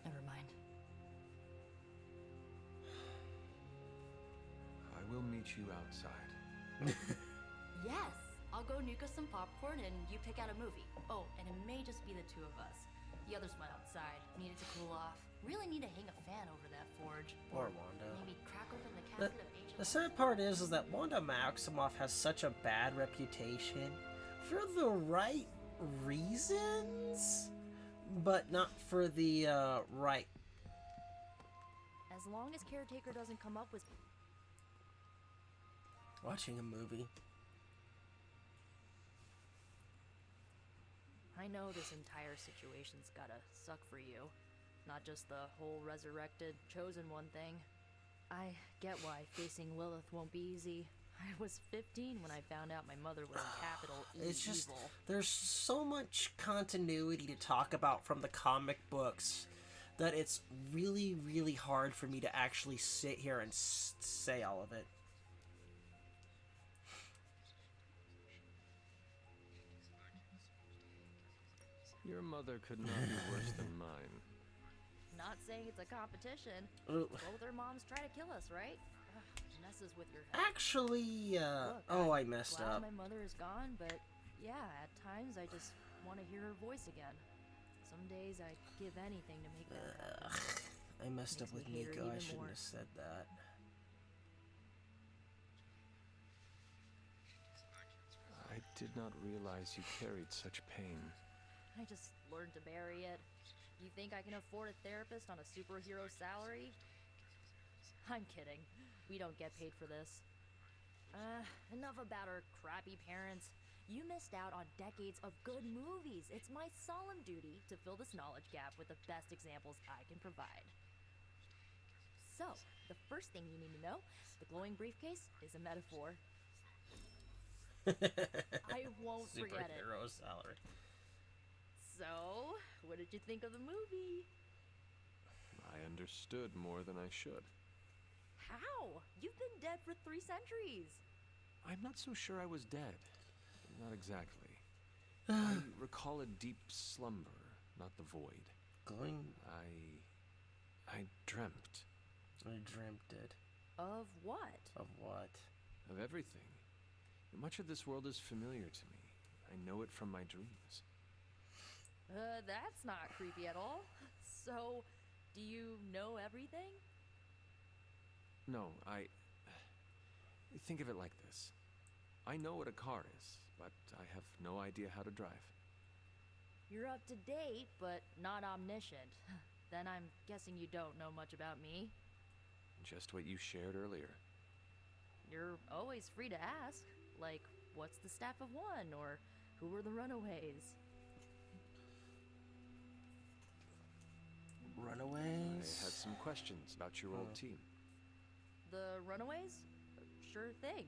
Speaker 5: Never mind.
Speaker 9: I will meet you outside.
Speaker 5: Yes! I'll go nuke us some popcorn and you pick out a movie. Oh, and it may just be the two of us. The others went outside, needed to cool off. Really need to hang a fan over that forge.
Speaker 1: Poor
Speaker 5: Or
Speaker 1: Wanda.
Speaker 5: maybe crack open the
Speaker 1: The,
Speaker 5: casket of Agent...
Speaker 1: the sad part is that Wanda Maximoff has such a bad reputation for the right reasons, but not for the right.
Speaker 5: As long as Caretaker doesn't come up with...
Speaker 1: Watching a movie.
Speaker 5: I know this entire situation's gotta suck for you. Not just the whole resurrected, chosen one thing. I get why facing Lilith won't be easy. I was 15 when I found out my mother was capital E
Speaker 1: It's just,
Speaker 5: evil.
Speaker 1: there's so much continuity to talk about from the comic books that it's really, really hard for me to actually sit here and say all of it.
Speaker 9: Your mother could not be worse than mine.
Speaker 5: Not saying it's a competition.
Speaker 1: Ooh.
Speaker 5: Both our moms try to kill us, right? Ugh, messes with your head.
Speaker 1: Actually,
Speaker 5: Look,
Speaker 1: oh, I
Speaker 5: I'm
Speaker 1: messed
Speaker 5: glad
Speaker 1: up.
Speaker 5: my mother is gone, but yeah, at times I just want to hear her voice again. Some days I'd give anything to make that happen.
Speaker 1: I messed up with
Speaker 5: Makes me hate her
Speaker 1: Nico. I
Speaker 5: even
Speaker 1: shouldn't
Speaker 5: more.
Speaker 1: have said that.
Speaker 9: I did not realize you carried such pain.
Speaker 5: I just learned to bury it. You think I can afford a therapist on a superhero salary? I'm kidding. We don't get paid for this. Enough about our crappy parents. You missed out on decades of good movies. It's my solemn duty to fill this knowledge gap with the best examples I can provide. So, the first thing you need to know, the glowing briefcase is a metaphor. I won't forget it.
Speaker 1: Superhero salary.
Speaker 5: So, what did you think of the movie?
Speaker 9: I understood more than I should.
Speaker 5: How? You've been dead for 3 centuries.
Speaker 9: I'm not so sure I was dead. Not exactly. I recall a deep slumber, not the void.
Speaker 1: Glowing?
Speaker 9: I dreamt.
Speaker 1: I dreamt it.
Speaker 5: Of what?
Speaker 1: Of what?
Speaker 9: Of everything. Much of this world is familiar to me. I know it from my dreams.
Speaker 5: That's not creepy at all. So, do you know everything?
Speaker 9: No, think of it like this. I know what a car is, but I have no idea how to drive.
Speaker 5: You're up to date, but not omniscient. Then I'm guessing you don't know much about me.
Speaker 9: Just what you shared earlier.
Speaker 5: You're always free to ask. Like, what's the Staff of One? Or who were the Runaways?
Speaker 1: Runaways?
Speaker 9: I had some questions about your old team.
Speaker 5: The Runaways? Sure thing.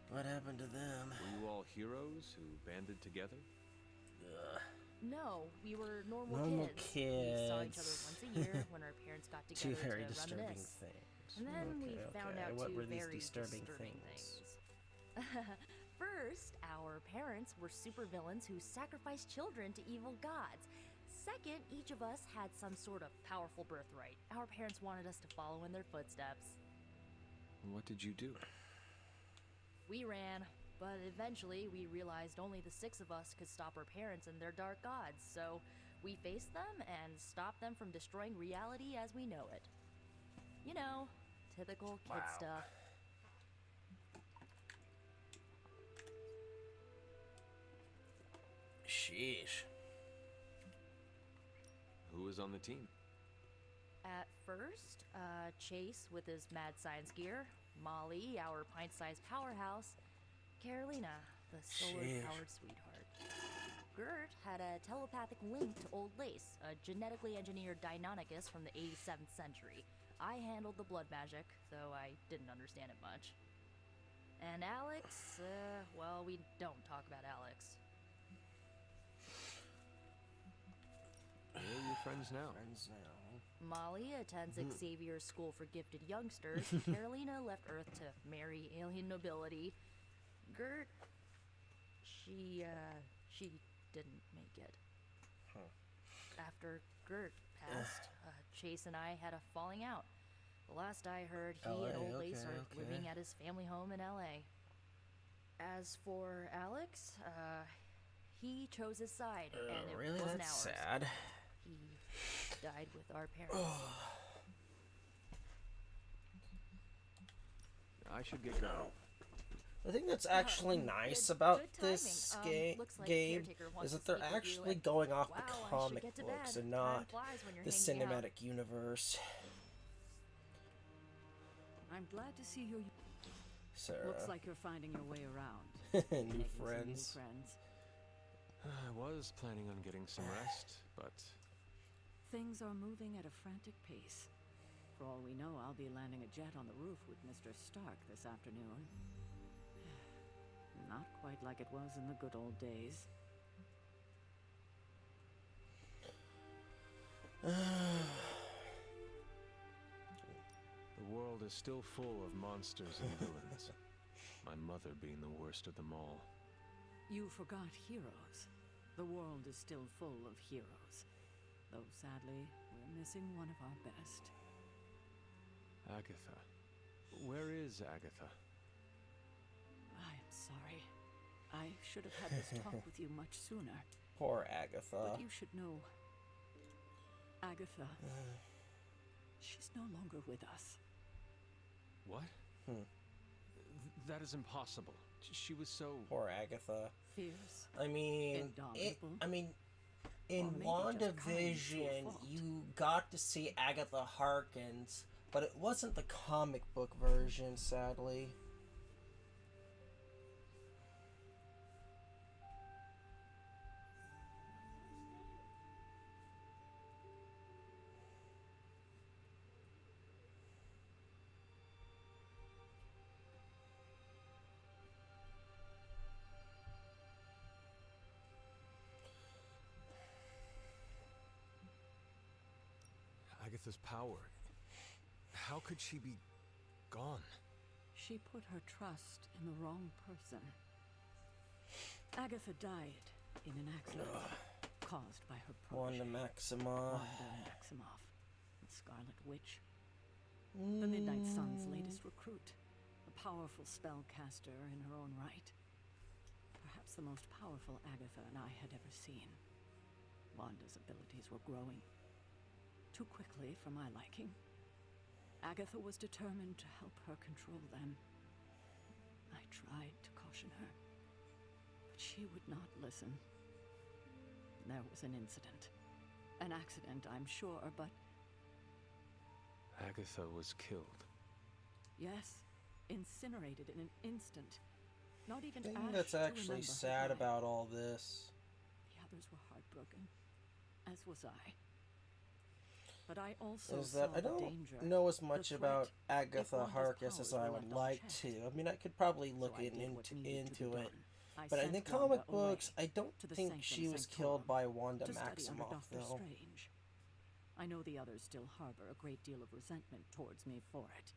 Speaker 1: What happened to them?
Speaker 9: Were you all heroes who banded together?
Speaker 5: No, we were normal kids. We saw each other once a year when our parents got together
Speaker 1: Two very
Speaker 5: to
Speaker 1: disturbing
Speaker 5: reminisce.
Speaker 1: things.
Speaker 5: And then we found out
Speaker 1: What
Speaker 5: two
Speaker 1: were these
Speaker 5: very
Speaker 1: disturbing
Speaker 5: things.
Speaker 1: things?
Speaker 5: First, our parents were supervillains who sacrificed children to evil gods. Second, each of us had some sort of powerful birthright. Our parents wanted us to follow in their footsteps.
Speaker 9: What did you do?
Speaker 5: We ran, but eventually we realized only the 6 of us could stop our parents and their dark gods, so we faced them and stopped them from destroying reality as we know it. You know, typical kid stuff.
Speaker 1: Sheesh.
Speaker 9: who was on the team?
Speaker 5: At first, Chase with his mad science gear, Molly, our pint-sized powerhouse, Carolina, the solar-powered sweetheart. Gert had a telepathic link to Old Lace, a genetically engineered Deinonychus from the 87th century. I handled the blood magic, though I didn't understand it much. And Alex, well, we don't talk about Alex.
Speaker 9: Where are your friends now?
Speaker 5: Molly attends Xavier's School for Gifted Youngsters. Carolina left Earth to marry alien nobility. Gert, she didn't make it. After Gert passed, Chase and I had a falling out. The last I heard, he and Old Lace are living at his family home in LA. As for Alex, he chose his side, and it
Speaker 1: really?
Speaker 5: wasn't
Speaker 1: That's
Speaker 5: ours.
Speaker 1: sad.
Speaker 5: He died with our parents.
Speaker 9: I should get going.
Speaker 1: I think that's actually nice about
Speaker 5: good
Speaker 1: this
Speaker 5: timing. Looks like
Speaker 1: game
Speaker 5: Caretaker wants
Speaker 1: is
Speaker 5: to
Speaker 1: that they're
Speaker 5: speak with you,
Speaker 1: actually
Speaker 5: and
Speaker 1: going off
Speaker 5: wow,
Speaker 1: the
Speaker 5: I should
Speaker 1: comic
Speaker 5: get to
Speaker 1: books
Speaker 5: bed.
Speaker 1: and
Speaker 5: Time
Speaker 1: not
Speaker 5: flies when you're
Speaker 1: the
Speaker 5: hanging out.
Speaker 1: cinematic universe.
Speaker 7: I'm glad to see you.
Speaker 1: Sarah.
Speaker 7: Looks like you're finding your way around.
Speaker 1: New
Speaker 7: Making some
Speaker 1: friends.
Speaker 7: New friends.
Speaker 9: I was planning on getting some rest, but
Speaker 7: Things are moving at a frantic pace. For all we know, I'll be landing a jet on the roof with Mr. Stark this afternoon. Not quite like it was in the good old days.
Speaker 9: the world is still full of monsters and villains. My mother being the worst of them all.
Speaker 7: You forgot heroes. The world is still full of heroes. Though sadly, we're missing one of our best.
Speaker 9: Agatha. Where is Agatha?
Speaker 7: I'm sorry. I should have had this talk with you much sooner.
Speaker 1: Poor Agatha.
Speaker 7: But you should know, Agatha, she's no longer with us.
Speaker 9: What? That is impossible. She was so...
Speaker 1: Poor Agatha.
Speaker 7: Fierce.
Speaker 1: I mean, in WandaVision, you got to see Agatha Harkness, but it wasn't the comic book version, sadly.
Speaker 9: Agatha's power. How could she be gone?
Speaker 7: She put her trust in the wrong person. Agatha died in an accident caused by her protege.
Speaker 1: Wanda Maximoff.
Speaker 7: Wanda Maximoff, the Scarlet Witch. The Midnight Sun's latest recruit. A powerful spellcaster in her own right. Perhaps the most powerful Agatha and I had ever seen. Wanda's abilities were growing. Too quickly for my liking. Agatha was determined to help her control them. I tried to caution her, but she would not listen. There was an incident. An accident, I'm sure, but...
Speaker 9: Agatha was killed.
Speaker 7: Yes, incinerated in an instant. Not even
Speaker 1: I think
Speaker 7: ash
Speaker 1: that's
Speaker 7: to
Speaker 1: actually
Speaker 7: remember her
Speaker 1: sad
Speaker 7: by.
Speaker 1: about all this.
Speaker 7: The others were heartbroken, as was I. But I also
Speaker 1: Is that
Speaker 7: saw
Speaker 1: I
Speaker 7: the
Speaker 1: don't
Speaker 7: danger,
Speaker 1: know as much
Speaker 7: the
Speaker 1: about
Speaker 7: threat,
Speaker 1: Agatha
Speaker 7: Wanda's
Speaker 1: Harkness as
Speaker 7: powers
Speaker 1: I
Speaker 7: were
Speaker 1: would
Speaker 7: left
Speaker 1: like
Speaker 7: unchecked.
Speaker 1: to. I mean, I could probably look
Speaker 7: So I did what needed to
Speaker 1: into
Speaker 7: be
Speaker 1: it.
Speaker 7: done. I
Speaker 1: But in
Speaker 7: sent
Speaker 1: the
Speaker 7: Wanda
Speaker 1: comic books,
Speaker 7: away
Speaker 1: I don't
Speaker 7: to the
Speaker 1: think
Speaker 7: Sanctum
Speaker 1: she was
Speaker 7: Sanctorum
Speaker 1: killed by Wanda
Speaker 7: to study under
Speaker 1: Maximoff,
Speaker 7: Doctor
Speaker 1: though.
Speaker 7: Strange. I know the others still harbor a great deal of resentment towards me for it.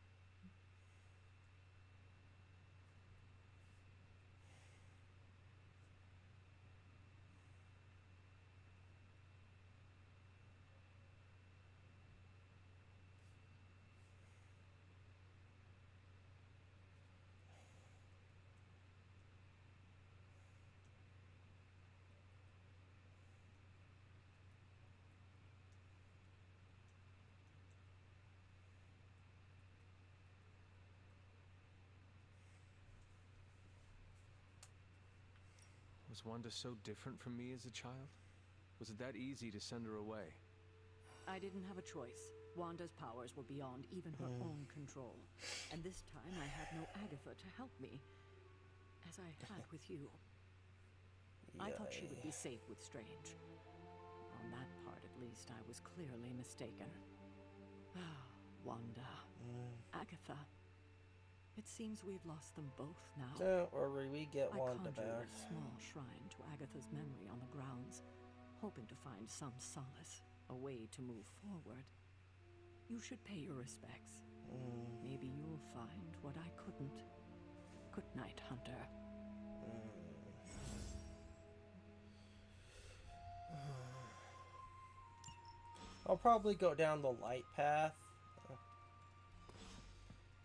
Speaker 9: Was Wanda so different from me as a child? Was it that easy to send her away?
Speaker 7: I didn't have a choice. Wanda's powers were beyond even her own control. And this time I had no Agatha to help me, as I had with you. I thought she would be safe with Strange. On that part, at least, I was clearly mistaken. Ah, Wanda. Agatha. It seems we've lost them both now.
Speaker 1: Don't worry, we get Wanda
Speaker 7: I conjured
Speaker 1: back.
Speaker 7: a small shrine to Agatha's memory on the grounds, hoping to find some solace, a way to move forward. You should pay your respects. Maybe you'll find what I couldn't. Good night, Hunter.
Speaker 1: I'll probably go down the light path.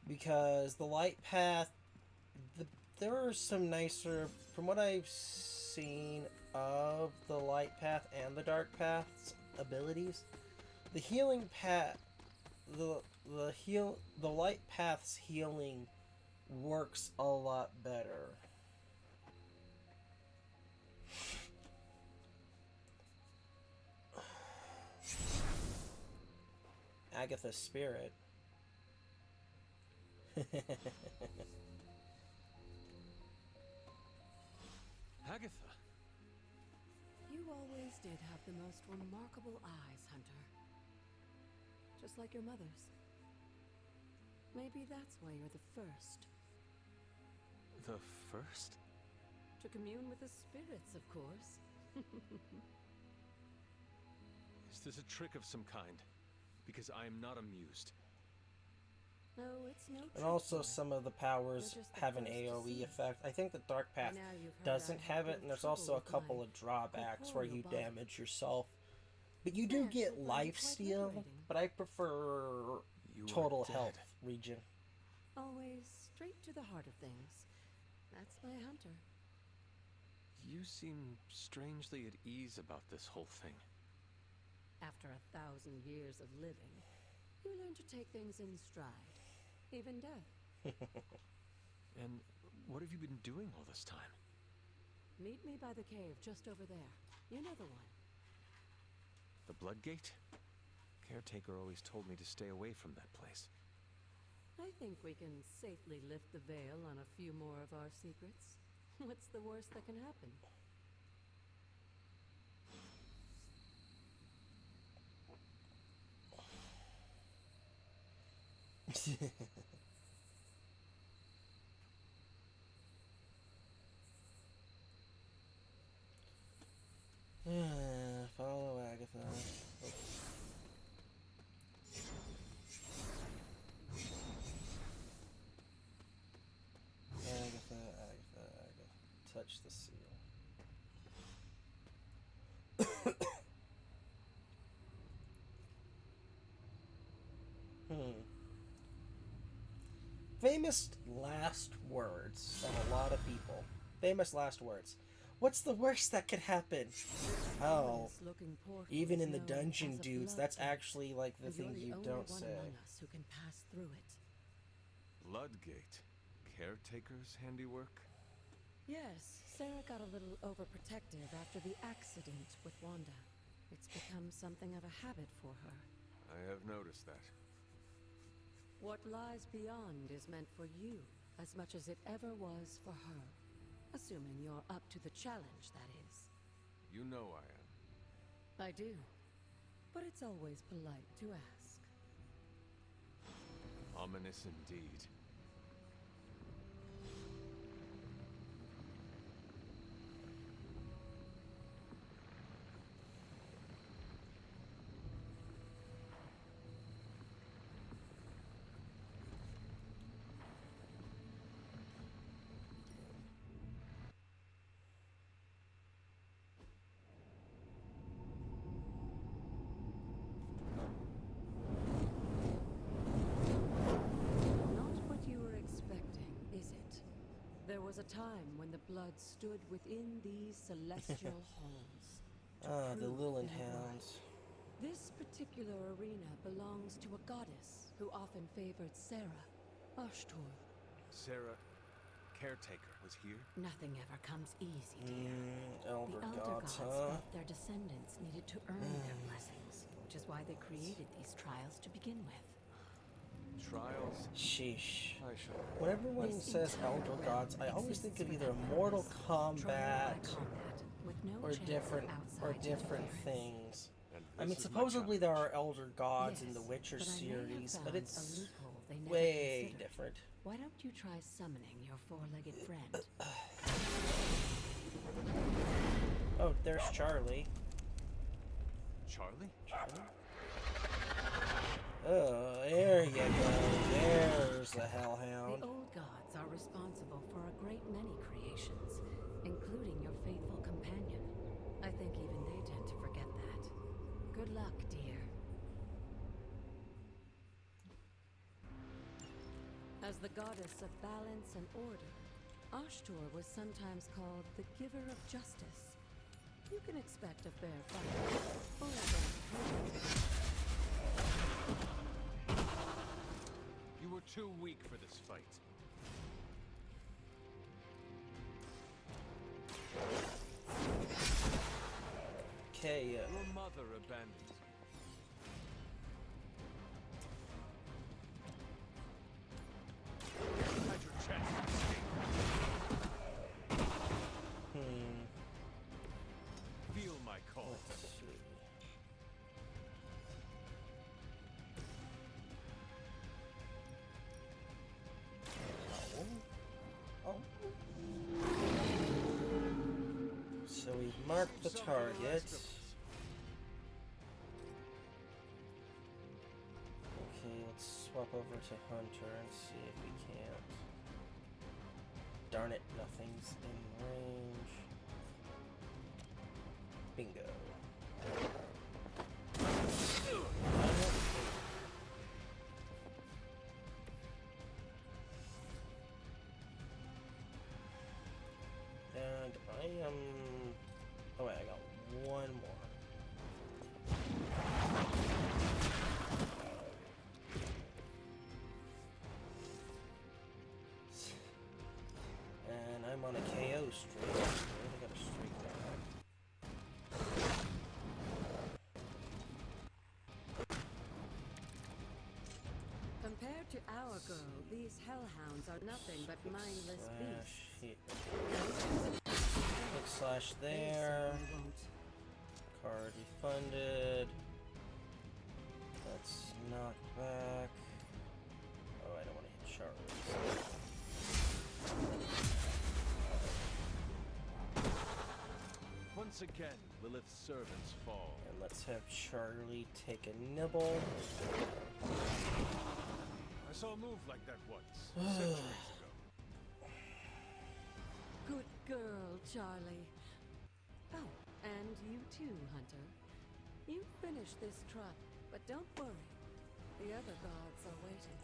Speaker 1: Because the light path, there are some nicer, from what I've seen of the light path and the dark path's abilities, the healing path, the light path's healing works a lot better. Agatha's spirit.
Speaker 9: Agatha.
Speaker 17: You always did have the most remarkable eyes, Hunter. Just like your mother's. Maybe that's why you're the first.
Speaker 9: The first?
Speaker 17: To commune with the spirits, of course.
Speaker 9: Is this a trick of some kind? Because I am not amused.
Speaker 17: No, it's no
Speaker 1: And
Speaker 17: trick,
Speaker 1: also
Speaker 17: boy.
Speaker 1: some of the powers
Speaker 17: You're just the
Speaker 1: have an
Speaker 17: first to
Speaker 1: AoE
Speaker 17: see.
Speaker 1: effect. I think the Dark Path
Speaker 17: Now you've heard
Speaker 1: doesn't
Speaker 17: I
Speaker 1: have it,
Speaker 17: had
Speaker 1: and there's
Speaker 17: trouble
Speaker 1: also a
Speaker 17: with
Speaker 1: couple
Speaker 17: my
Speaker 1: of drawbacks where you
Speaker 17: corporeal body.
Speaker 1: damage yourself. But you do
Speaker 17: There,
Speaker 1: get
Speaker 17: she'll find it
Speaker 1: life
Speaker 17: quite
Speaker 1: steal,
Speaker 17: liberating.
Speaker 1: but I prefer
Speaker 9: You are
Speaker 1: total
Speaker 9: dead.
Speaker 1: health regen.
Speaker 17: Always straight to the heart of things. That's my Hunter.
Speaker 9: You seem strangely at ease about this whole thing.
Speaker 17: After 1,000 years of living, you learn to take things in stride. Even death.
Speaker 9: And what have you been doing all this time?
Speaker 17: Meet me by the cave just over there. You know the one.
Speaker 9: The Bloodgate? Caretaker always told me to stay away from that place.
Speaker 17: I think we can safely lift the veil on a few more of our secrets. What's the worst that can happen?
Speaker 1: Follow Agatha. Agatha. Touch the seal. Famous last words from a lot of people. Famous last words. What's the worst that could happen? Oh, even in the dungeon dudes, that's actually like the thing you don't say.
Speaker 17: Who can pass through it.
Speaker 9: Bloodgate? Caretaker's handiwork?
Speaker 17: Yes, Sarah got a little overprotective after the accident with Wanda. It's become something of a habit for her.
Speaker 9: I have noticed that.
Speaker 17: What lies beyond is meant for you as much as it ever was for her. Assuming you're up to the challenge, that is.
Speaker 9: You know I am.
Speaker 17: I do. But it's always polite to ask.
Speaker 9: Ominous indeed.
Speaker 17: Not what you were expecting, is it? There was a time when the blood stood within these celestial halls.
Speaker 1: The Lilin Hounds.
Speaker 17: This particular arena belongs to a goddess who often favored Sarah, Ashtur.
Speaker 9: Sarah, Caretaker, was here?
Speaker 17: Nothing ever comes easy, dear.
Speaker 1: Elder
Speaker 17: The Elder
Speaker 1: Gods,
Speaker 17: Gods
Speaker 1: huh?
Speaker 17: felt their descendants needed to earn their blessings.
Speaker 7: which is why they created these trials to begin with.
Speaker 9: Trials?
Speaker 1: Sheesh.
Speaker 9: I should.
Speaker 1: When everyone says Elder Gods, I always think of either Mortal Kombat or different things. I mean, supposedly there are Elder Gods in the Witcher series, but it's way different.
Speaker 7: Why don't you try summoning your four-legged friend?
Speaker 1: Oh, there's Charlie.
Speaker 9: Charlie?
Speaker 1: Oh, there you go. There's the Hellhound.
Speaker 7: The old gods are responsible for a great many creations, including your faithful companion. I think even they tend to forget that. Good luck, dear. As the goddess of balance and order, Ashtur was sometimes called the giver of justice. You can expect a fair fight. Or a fair
Speaker 10: You were too weak for this fight.
Speaker 1: Okay,
Speaker 10: Your mother abandoned you. At your chest. Feel my call.
Speaker 1: Let's see. Oh. So we've marked the target. Okay, let's swap over to Hunter and see if we can't. Darn it, nothing's in range. Bingo. And I am... Oh wait, I got one more. And I'm on a KO streak. I only got a streak now.
Speaker 7: Compared to our girl, these hellhounds are nothing but mindless beasts.
Speaker 1: Quick slash there. Card refunded. Let's knock back. Oh, I don't want to hit Charlie.
Speaker 10: Once again, Lilith's servants fall.
Speaker 1: And let's have Charlie take a nibble.
Speaker 10: I saw a move like that once, centuries ago.
Speaker 7: Good girl, Charlie. Oh, and you too, Hunter. You finished this trot, but don't worry. The other gods are waiting.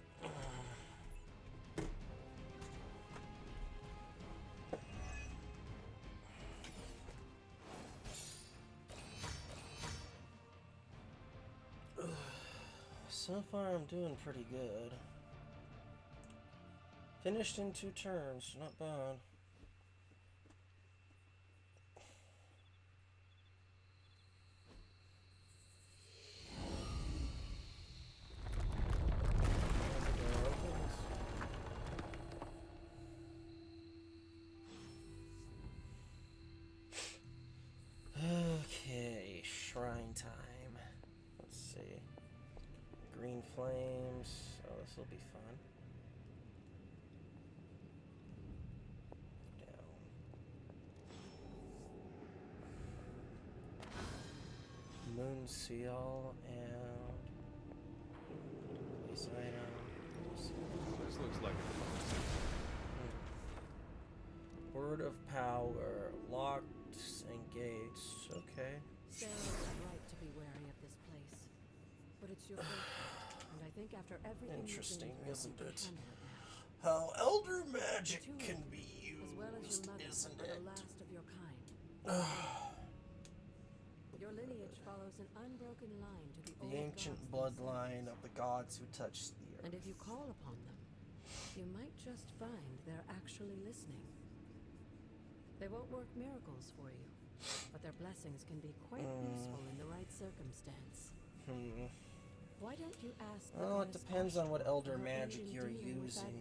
Speaker 1: So far, I'm doing pretty good. Finished in 2 turns, not bad. Okay, shrine time. Let's see. Green flames. Oh, this will be fun. Down. Moon seal and place item.
Speaker 10: This looks like a
Speaker 1: Word of power. Locked and gates. Okay.
Speaker 7: Sarah's right to be wary of this place. But it's your birthright, and I think after everything
Speaker 1: Interesting, isn't it?
Speaker 7: Now.
Speaker 1: How elder magic can be
Speaker 7: As well as
Speaker 1: used,
Speaker 7: your mother,
Speaker 1: isn't
Speaker 7: are
Speaker 1: it?
Speaker 7: the last of your kind. Your lineage follows an unbroken line to the
Speaker 1: The
Speaker 7: old
Speaker 1: ancient
Speaker 7: gods
Speaker 1: bloodline of the gods who touched the earth.
Speaker 7: And if you call upon them, you might just find they're actually listening. They won't work miracles for you, but their blessings can be quite useful in the right circumstance. Why don't you ask?
Speaker 1: Well, it depends on what elder magic you're using.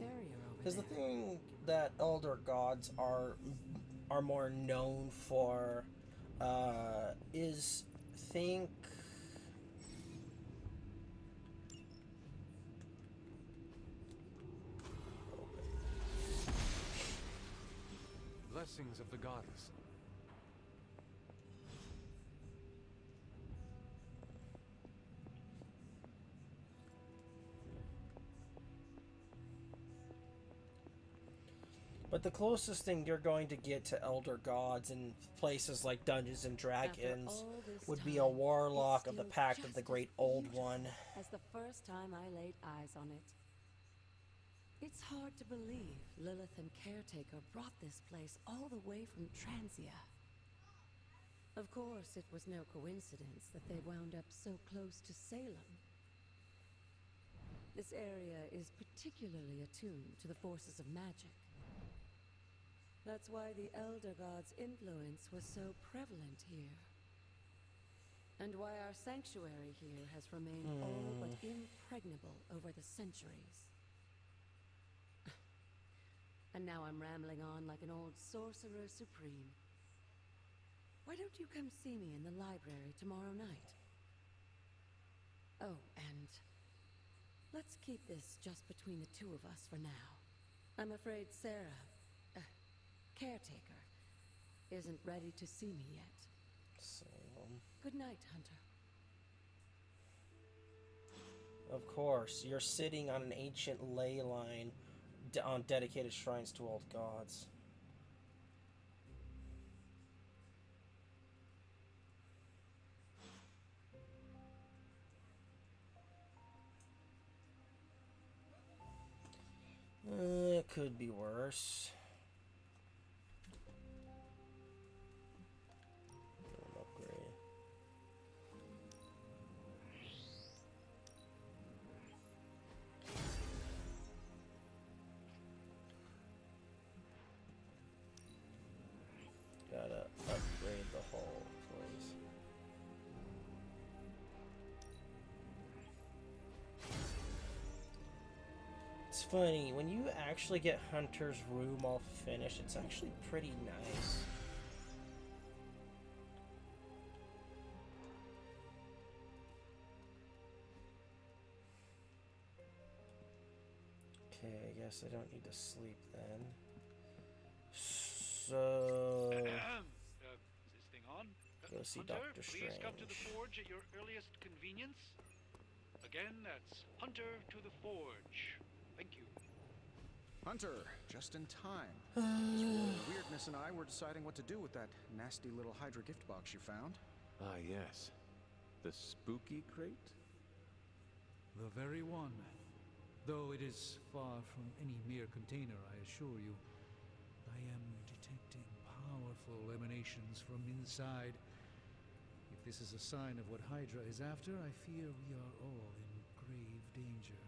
Speaker 1: Because the thing that elder gods are more known for is think.
Speaker 9: Blessings of the goddess.
Speaker 1: But the closest thing you're going to get to elder gods in places like Dungeons and Dragons would be a warlock of the Pact of the Great Old One.
Speaker 7: As the first time I laid eyes on it. It's hard to believe Lilith and Caretaker brought this place all the way from Transia. Of course, it was no coincidence that they wound up so close to Salem. This area is particularly attuned to the forces of magic. That's why the Elder God's influence was so prevalent here. And why our sanctuary here has remained all but impregnable over the centuries. And now I'm rambling on like an old sorcerer supreme. Why don't you come see me in the library tomorrow night? Oh, and let's keep this just between the two of us for now. I'm afraid Sarah, Caretaker, isn't ready to see me yet. Good night, Hunter.
Speaker 1: Of course, you're sitting on an ancient ley line on dedicated shrines to old gods. It could be worse. Upgrade. Gotta upgrade the whole place. It's funny, when you actually get Hunter's room all finished, it's actually pretty nice. Okay, I guess I don't need to sleep then. So...
Speaker 21: Is this thing on?
Speaker 1: Go see
Speaker 21: Hunter,
Speaker 1: Dr.
Speaker 21: please come to the
Speaker 1: Strange.
Speaker 21: forge at your earliest convenience. Again, that's Hunter to the forge. Thank you.
Speaker 11: Hunter, just in time. This world of weirdness and I were deciding what to do with that nasty little Hydra gift box you found.
Speaker 9: Ah, yes. The spooky crate?
Speaker 14: The very one. Though it is far from any mere container, I assure you. I am detecting powerful emanations from inside. If this is a sign of what Hydra is after, I fear we are all in grave danger.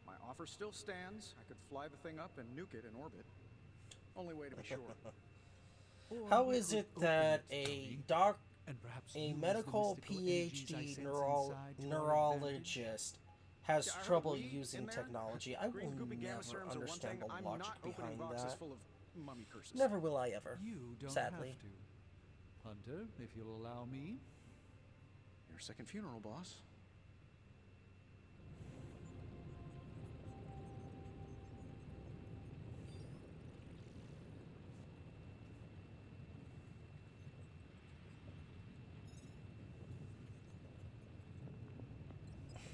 Speaker 11: My offer still stands. I could fly the thing up and nuke it in orbit. Only way to be sure.
Speaker 1: How is it that a medical PhD neurologist has trouble using technology? I will never understand the logic behind that. Never will I ever,
Speaker 14: You don't
Speaker 1: sadly.
Speaker 14: have to. Hunter, if you'll allow me.
Speaker 11: Your second funeral, boss.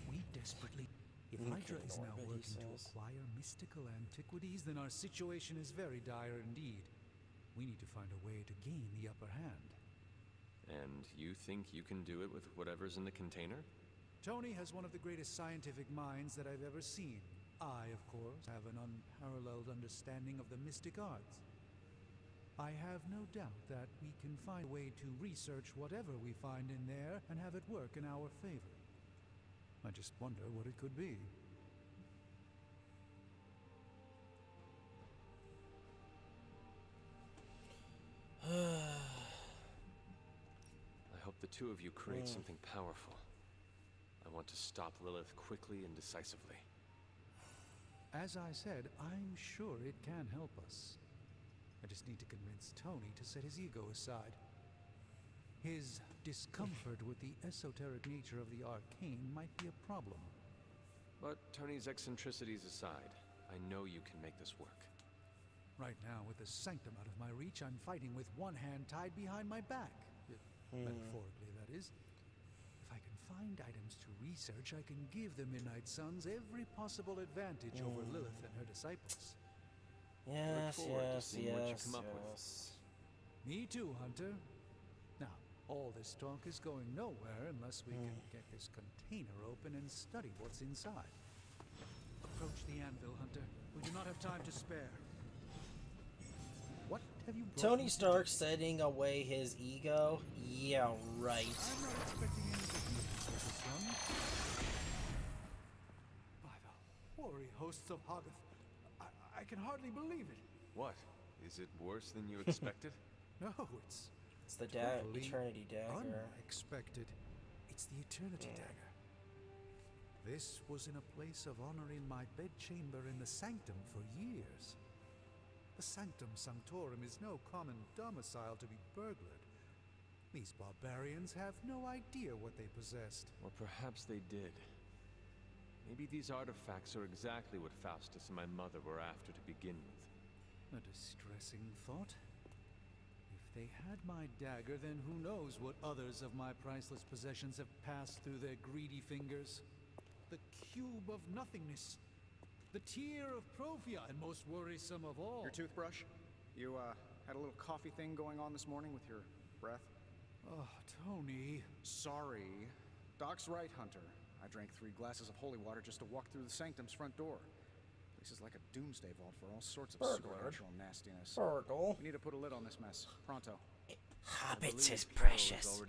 Speaker 14: We desperately... If Hydra is now working to acquire mystical antiquities, then our situation is very dire indeed. We need to find a way to gain the upper hand.
Speaker 9: And you think you can do it with whatever's in the container?
Speaker 14: Tony has one of the greatest scientific minds that I've ever seen. I, of course, have an unparalleled understanding of the mystic arts. I have no doubt that we can find a way to research whatever we find in there and have it work in our favor. I just wonder what it could be.
Speaker 9: I hope the two of you create something powerful. want to stop Lilith quickly and decisively.
Speaker 14: As I said, I'm sure it can help us. I just need to convince Tony to set his ego aside. His discomfort with the esoteric nature of the arcane might be a problem.
Speaker 9: But Tony's eccentricities aside, I know you can make this work.
Speaker 14: Right now, with the sanctum out of my reach, I'm fighting with one hand tied behind my back. Metaphorically, that is. If I can find items to research, I can give the Midnight Suns every possible advantage over Lilith and her disciples.
Speaker 1: Yes, yes, yes,
Speaker 14: yes. Me too, Hunter. Now, all this talk is going nowhere unless we can get this container open and study what's inside. Approach the anvil, Hunter. We do not have time to spare. What have you brought?
Speaker 1: Tony Stark setting away his ego? Yeah, right.
Speaker 14: I'm not expecting anything new, Precious Young. By the hoary hosts of Hoggoth, I can hardly believe it.
Speaker 9: What? Is it worse than you expected?
Speaker 14: No, it's
Speaker 1: the
Speaker 14: totally
Speaker 1: Eternity Dagger.
Speaker 14: Unexpected. It's the Eternity Dagger. This was in a place of honor in my bedchamber in the Sanctum for years. The Sanctum Sanctorum is no common domicile to be burglared. These barbarians have no idea what they possessed.
Speaker 9: Or perhaps they did. Maybe these artifacts are exactly what Faustus and my mother were after to begin with.
Speaker 14: A distressing thought. If they had my dagger, then who knows what others of my priceless possessions have passed through their greedy fingers. The cube of nothingness. The tear of Profia, and most worrisome of all.
Speaker 11: Your toothbrush? You, had a little coffee thing going on this morning with your breath?
Speaker 14: Oh, Tony.
Speaker 11: Sorry. Doc's right, Hunter. I drank 3 glasses of holy water just to walk through the Sanctum's front door. This is like a doomsday vault for all sorts of supernatural nastiness.
Speaker 1: Burgle.
Speaker 11: We need to put a lid on this mess. Pronto.
Speaker 1: Hobbits is precious.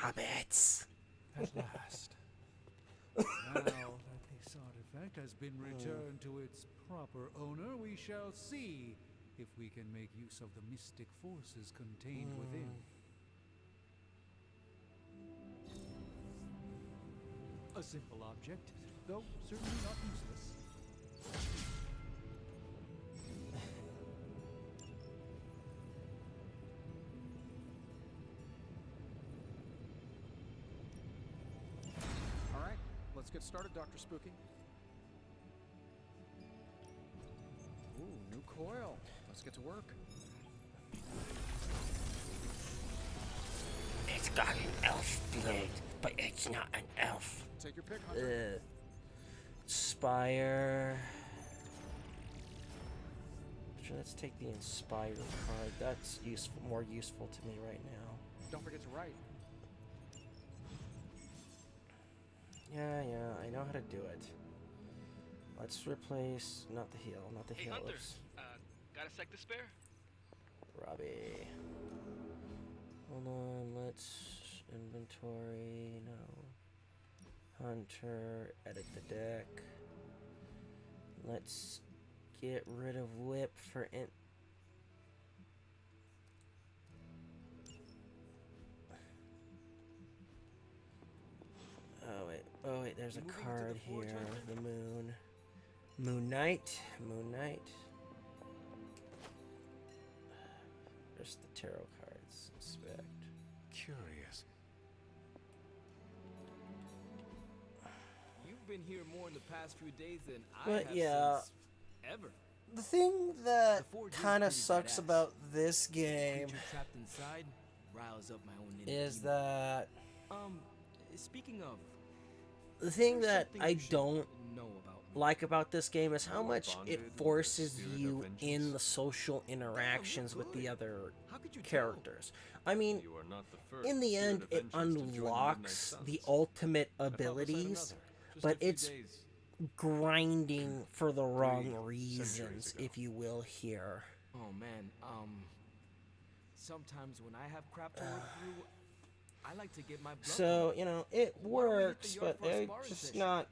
Speaker 1: Hobbits.
Speaker 14: At last. Now that this artifact has been returned to its proper owner, we shall see if we can make use of the mystic forces contained within. A simple object, though certainly not useless.
Speaker 11: All right, let's get started, Dr. Spooky. Ooh, new coil. Let's get to work.
Speaker 1: It's got an elf blade, but it's not an elf.
Speaker 11: Take your pick, Hunter.
Speaker 1: Inspire. Sure, let's take the Inspire card. That's useful, more useful to me right now.
Speaker 11: Don't forget to write.
Speaker 1: Yeah, I know how to do it. Let's replace, not the heal, not the heal.
Speaker 10: Hunter, got a sec to spare?
Speaker 1: Robbie. Hold on, let's inventory, no. Hunter, edit the deck. Let's get rid of whip for Oh wait, there's a card here. The moon. Moon Knight. There's the tarot cards. Inspect.
Speaker 9: Curious.
Speaker 10: You've been here more in the past few days than
Speaker 1: But
Speaker 10: I have since ever.
Speaker 1: The thing that kind of sucks about this game
Speaker 10: Trapped inside riles up my own
Speaker 1: is that
Speaker 10: speaking of,
Speaker 1: the thing that I don't like about this game is how much it forces you in the social interactions with the other characters. I mean, in the end, it unlocks the ultimate abilities, but it's grinding for the wrong reasons, if you will, here.
Speaker 10: Oh man, sometimes when I have crap to work through, I like to get my blood.
Speaker 1: So, you know, it works, but I'm just not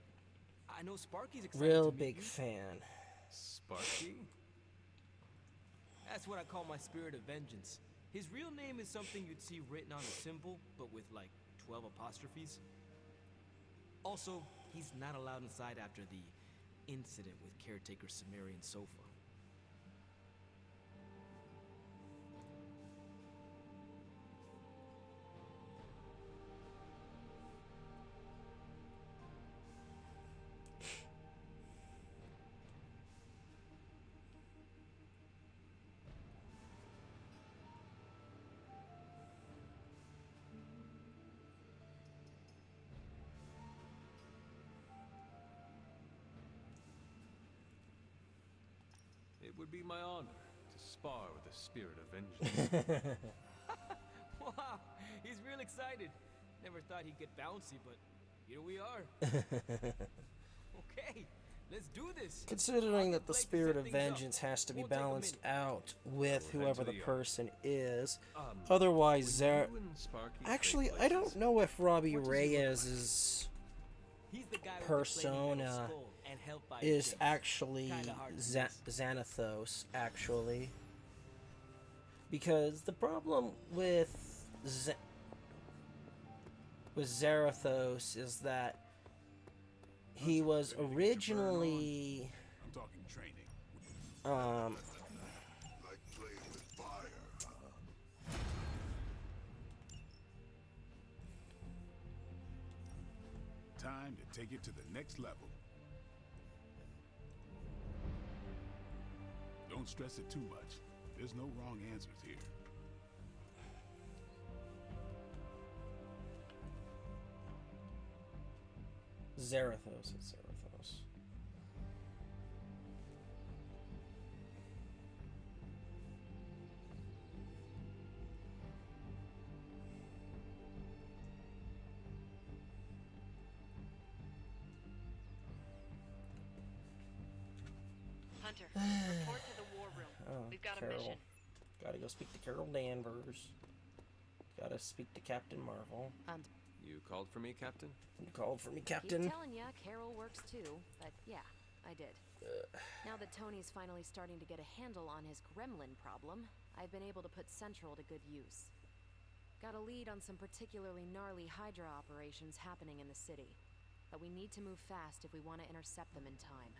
Speaker 10: I know Sparky's excited
Speaker 1: real
Speaker 10: to meet
Speaker 1: big
Speaker 10: you.
Speaker 1: fan.
Speaker 10: Sparky? That's what I call my spirit of vengeance. His real name is something you'd see written on a symbol, but with like 12 apostrophes.
Speaker 6: Also, he's not allowed inside after the incident with caretaker Sumerian Sofa.
Speaker 9: It would be my honor to spar with the spirit of vengeance.
Speaker 6: Wow, he's real excited. Never thought he'd get bouncy, but here we are. Okay, let's do this.
Speaker 1: Considering that the spirit of vengeance has to be balanced out with whoever the person is. Otherwise, actually, I don't know if Robbie Reyes's persona is actually Xanathos, actually. Because the problem with Zarathos is that he was originally
Speaker 2: I'm talking training.
Speaker 15: Like playing with fire.
Speaker 2: Time to take it to the next level. Don't stress it too much. There's no wrong answers here.
Speaker 1: Zarathos is Zarathos.
Speaker 13: Hunter, report to the war room. We've got
Speaker 1: Carol.
Speaker 13: a mission.
Speaker 1: Gotta go speak to Carol Danvers. Gotta speak to Captain Marvel.
Speaker 9: You called for me, Captain?
Speaker 1: You called for me, Captain?
Speaker 17: Keep telling ya, Carol works too. But yeah, I did. Now that Tony's finally starting to get a handle on his gremlin problem, I've been able to put Central to good use. Got a lead on some particularly gnarly Hydra operations happening in the city. But we need to move fast if we want to intercept them in time.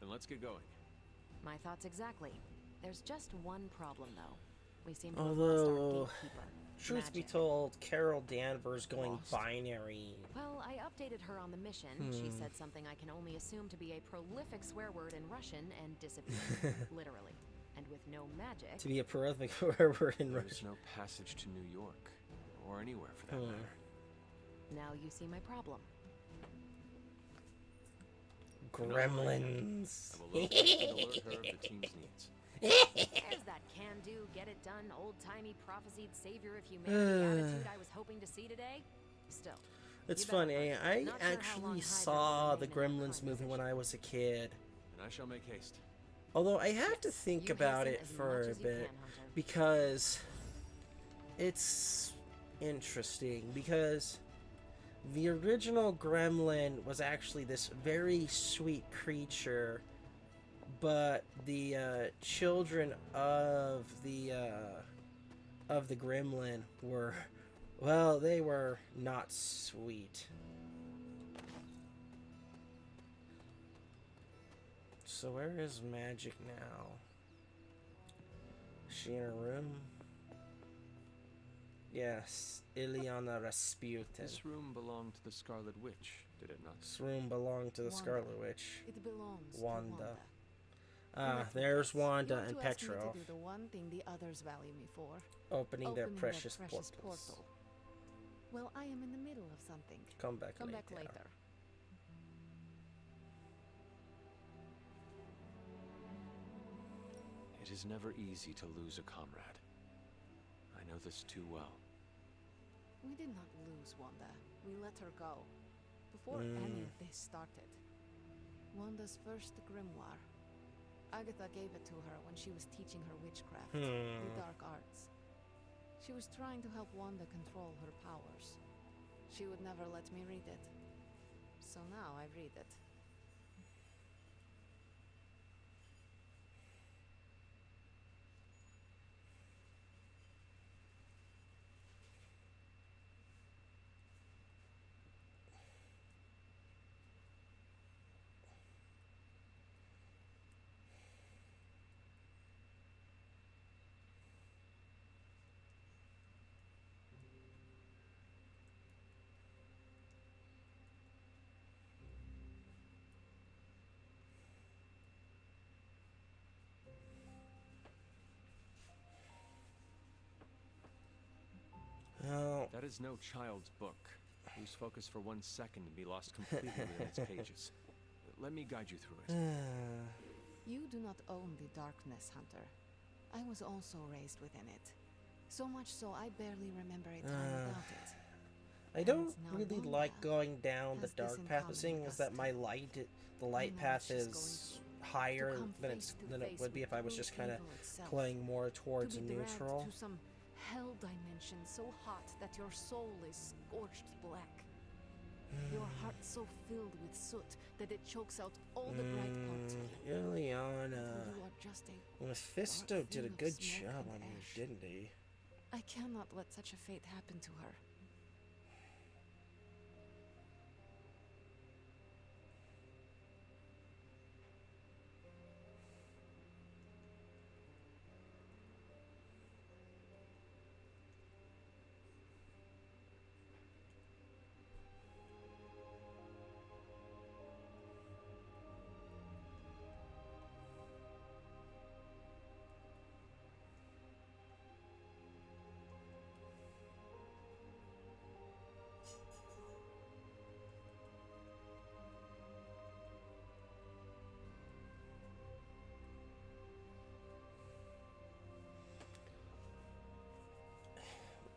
Speaker 9: Then let's get going.
Speaker 17: My thoughts exactly. There's just one problem, though. We seem to have lost our gatekeeper.
Speaker 1: Truth be told, Carol Danvers going binary.
Speaker 17: Well, I updated her on the mission. She said something I can only assume to be a prolific swear word in Russian and disappeared. Literally. And with no magic.
Speaker 1: To be a prolific swear word in Russian.
Speaker 9: There's no passage to New York. Or anywhere for that matter.
Speaker 17: Now you see my problem.
Speaker 1: Gremlins.
Speaker 9: I will locate and alert her of the team's needs.
Speaker 17: There's that can-do, get-it-done, old-timey, prophesied savior of humanity attitude I was hoping to see today. Still.
Speaker 1: It's funny, I actually saw the Gremlins movie when I was a kid.
Speaker 9: And I shall make haste.
Speaker 1: Although I have to think about it for a bit, because it's interesting, because the original Gremlin was actually this very sweet creature, but the children of the Gremlin were, well, they were not sweet. So where is Magic now? Is she in her room? Yes, Ileana Rasputin.
Speaker 9: This room belonged to the Scarlet Witch, did it not?
Speaker 1: This room belonged to the Scarlet Witch.
Speaker 22: It belongs
Speaker 1: Wanda.
Speaker 22: to Wanda.
Speaker 1: There's Wanda
Speaker 22: You
Speaker 1: and
Speaker 22: want to ask me
Speaker 1: Petrov.
Speaker 22: to do the one thing the others value me for.
Speaker 1: Opening their
Speaker 22: Opening
Speaker 1: precious
Speaker 22: their
Speaker 1: portals.
Speaker 22: portal. Well, I am in the middle of something.
Speaker 1: Come back
Speaker 22: Come
Speaker 1: later.
Speaker 22: back later.
Speaker 9: It is never easy to lose a comrade. I know this too well.
Speaker 22: We did not lose Wanda. We let her go. Before any of this started. Wanda's first grimoire. Agatha gave it to her when she was teaching her witchcraft, the dark arts. She was trying to help Wanda control her powers. She would never let me read it. So now I read it.
Speaker 9: is no child's book. Lose focus for 1 second and be lost completely within its pages. Let me guide you through it.
Speaker 22: You do not own the darkness, Hunter. I was also raised within it. So much so I barely remember a time without it.
Speaker 1: I don't really like going down the dark path, but seeing as that the light path is higher than it would be if I was just kind of playing more towards neutral.
Speaker 22: To some hell dimension so hot that your soul is scorched black. Your heart so filled with soot that it chokes out all the bright parts of you.
Speaker 1: Ileana.
Speaker 22: You are just a
Speaker 1: Mephisto did a good
Speaker 22: smoke
Speaker 1: job
Speaker 22: and
Speaker 1: on you,
Speaker 22: ash.
Speaker 1: didn't he?
Speaker 22: I cannot let such a fate happen to her.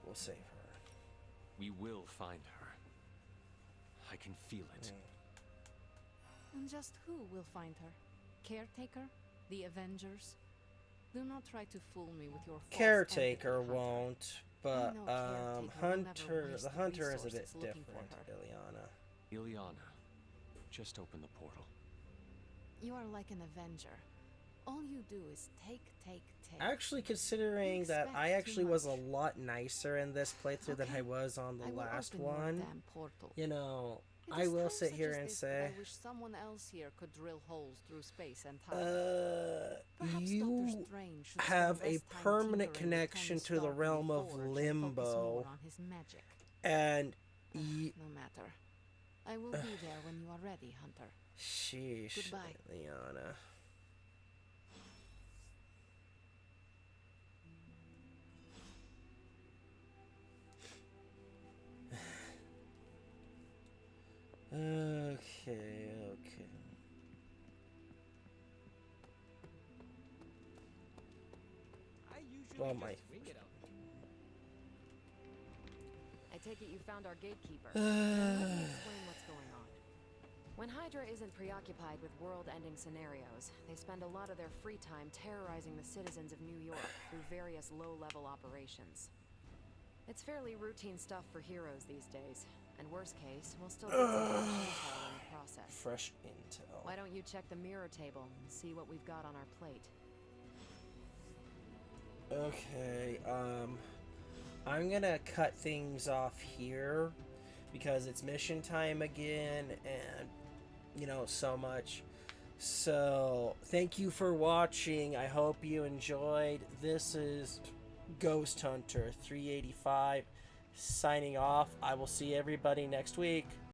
Speaker 1: We'll save her.
Speaker 9: We will find her. I can feel it.
Speaker 22: And just who will find her? Caretaker? The Avengers? Do not try to fool me with your false
Speaker 1: Caretaker
Speaker 22: empathy, Hunter.
Speaker 1: won't, but
Speaker 22: I know Caretaker will
Speaker 1: Hunter,
Speaker 22: never waste
Speaker 1: the
Speaker 22: the
Speaker 1: Hunter is a bit
Speaker 22: resources looking for
Speaker 1: different.
Speaker 22: her.
Speaker 1: Ileana.
Speaker 9: Just open the portal.
Speaker 22: You are like an Avenger. All you do is take.
Speaker 1: Actually, considering that I actually was a lot nicer in this playthrough than I was on the
Speaker 22: I will
Speaker 1: last
Speaker 22: open your
Speaker 1: one,
Speaker 22: damn portal.
Speaker 1: you know,
Speaker 22: It
Speaker 1: I
Speaker 22: is
Speaker 1: will
Speaker 22: times
Speaker 1: sit
Speaker 22: such
Speaker 1: here
Speaker 22: as
Speaker 1: and
Speaker 22: this that
Speaker 1: say,
Speaker 22: I wish someone else here could drill holes through space and time. Perhaps
Speaker 1: you
Speaker 22: Doctor Strange should
Speaker 1: have
Speaker 22: spend
Speaker 1: a
Speaker 22: less time
Speaker 1: permanent
Speaker 22: tinkering with
Speaker 1: connection
Speaker 22: Tony
Speaker 1: to the
Speaker 22: Stark and
Speaker 1: realm of
Speaker 22: Forge and focus
Speaker 1: Limbo,
Speaker 22: more on his magic.
Speaker 1: and
Speaker 22: No matter. I will be there when you are ready, Hunter.
Speaker 1: sheesh,
Speaker 22: Goodbye.
Speaker 1: Ileana. Okay.
Speaker 6: I usually
Speaker 1: Well,
Speaker 6: just
Speaker 1: my
Speaker 6: wing it out.
Speaker 17: I take it you found our gatekeeper. Now, let me explain what's going on. When Hydra isn't preoccupied with world-ending scenarios, they spend a lot of their free time terrorizing the citizens of New York through various low-level operations. It's fairly routine stuff for heroes these days, and worst case, we'll still get some fresh intel in the process.
Speaker 1: Fresh intel.
Speaker 17: Why don't you check the mirror table and see what we've got on our plate?
Speaker 1: Okay, I'm gonna cut things off here because it's mission time again and, you know, so much. So, thank you for watching. I hope you enjoyed. This is Ghost Hunter 385 signing off. I will see everybody next week.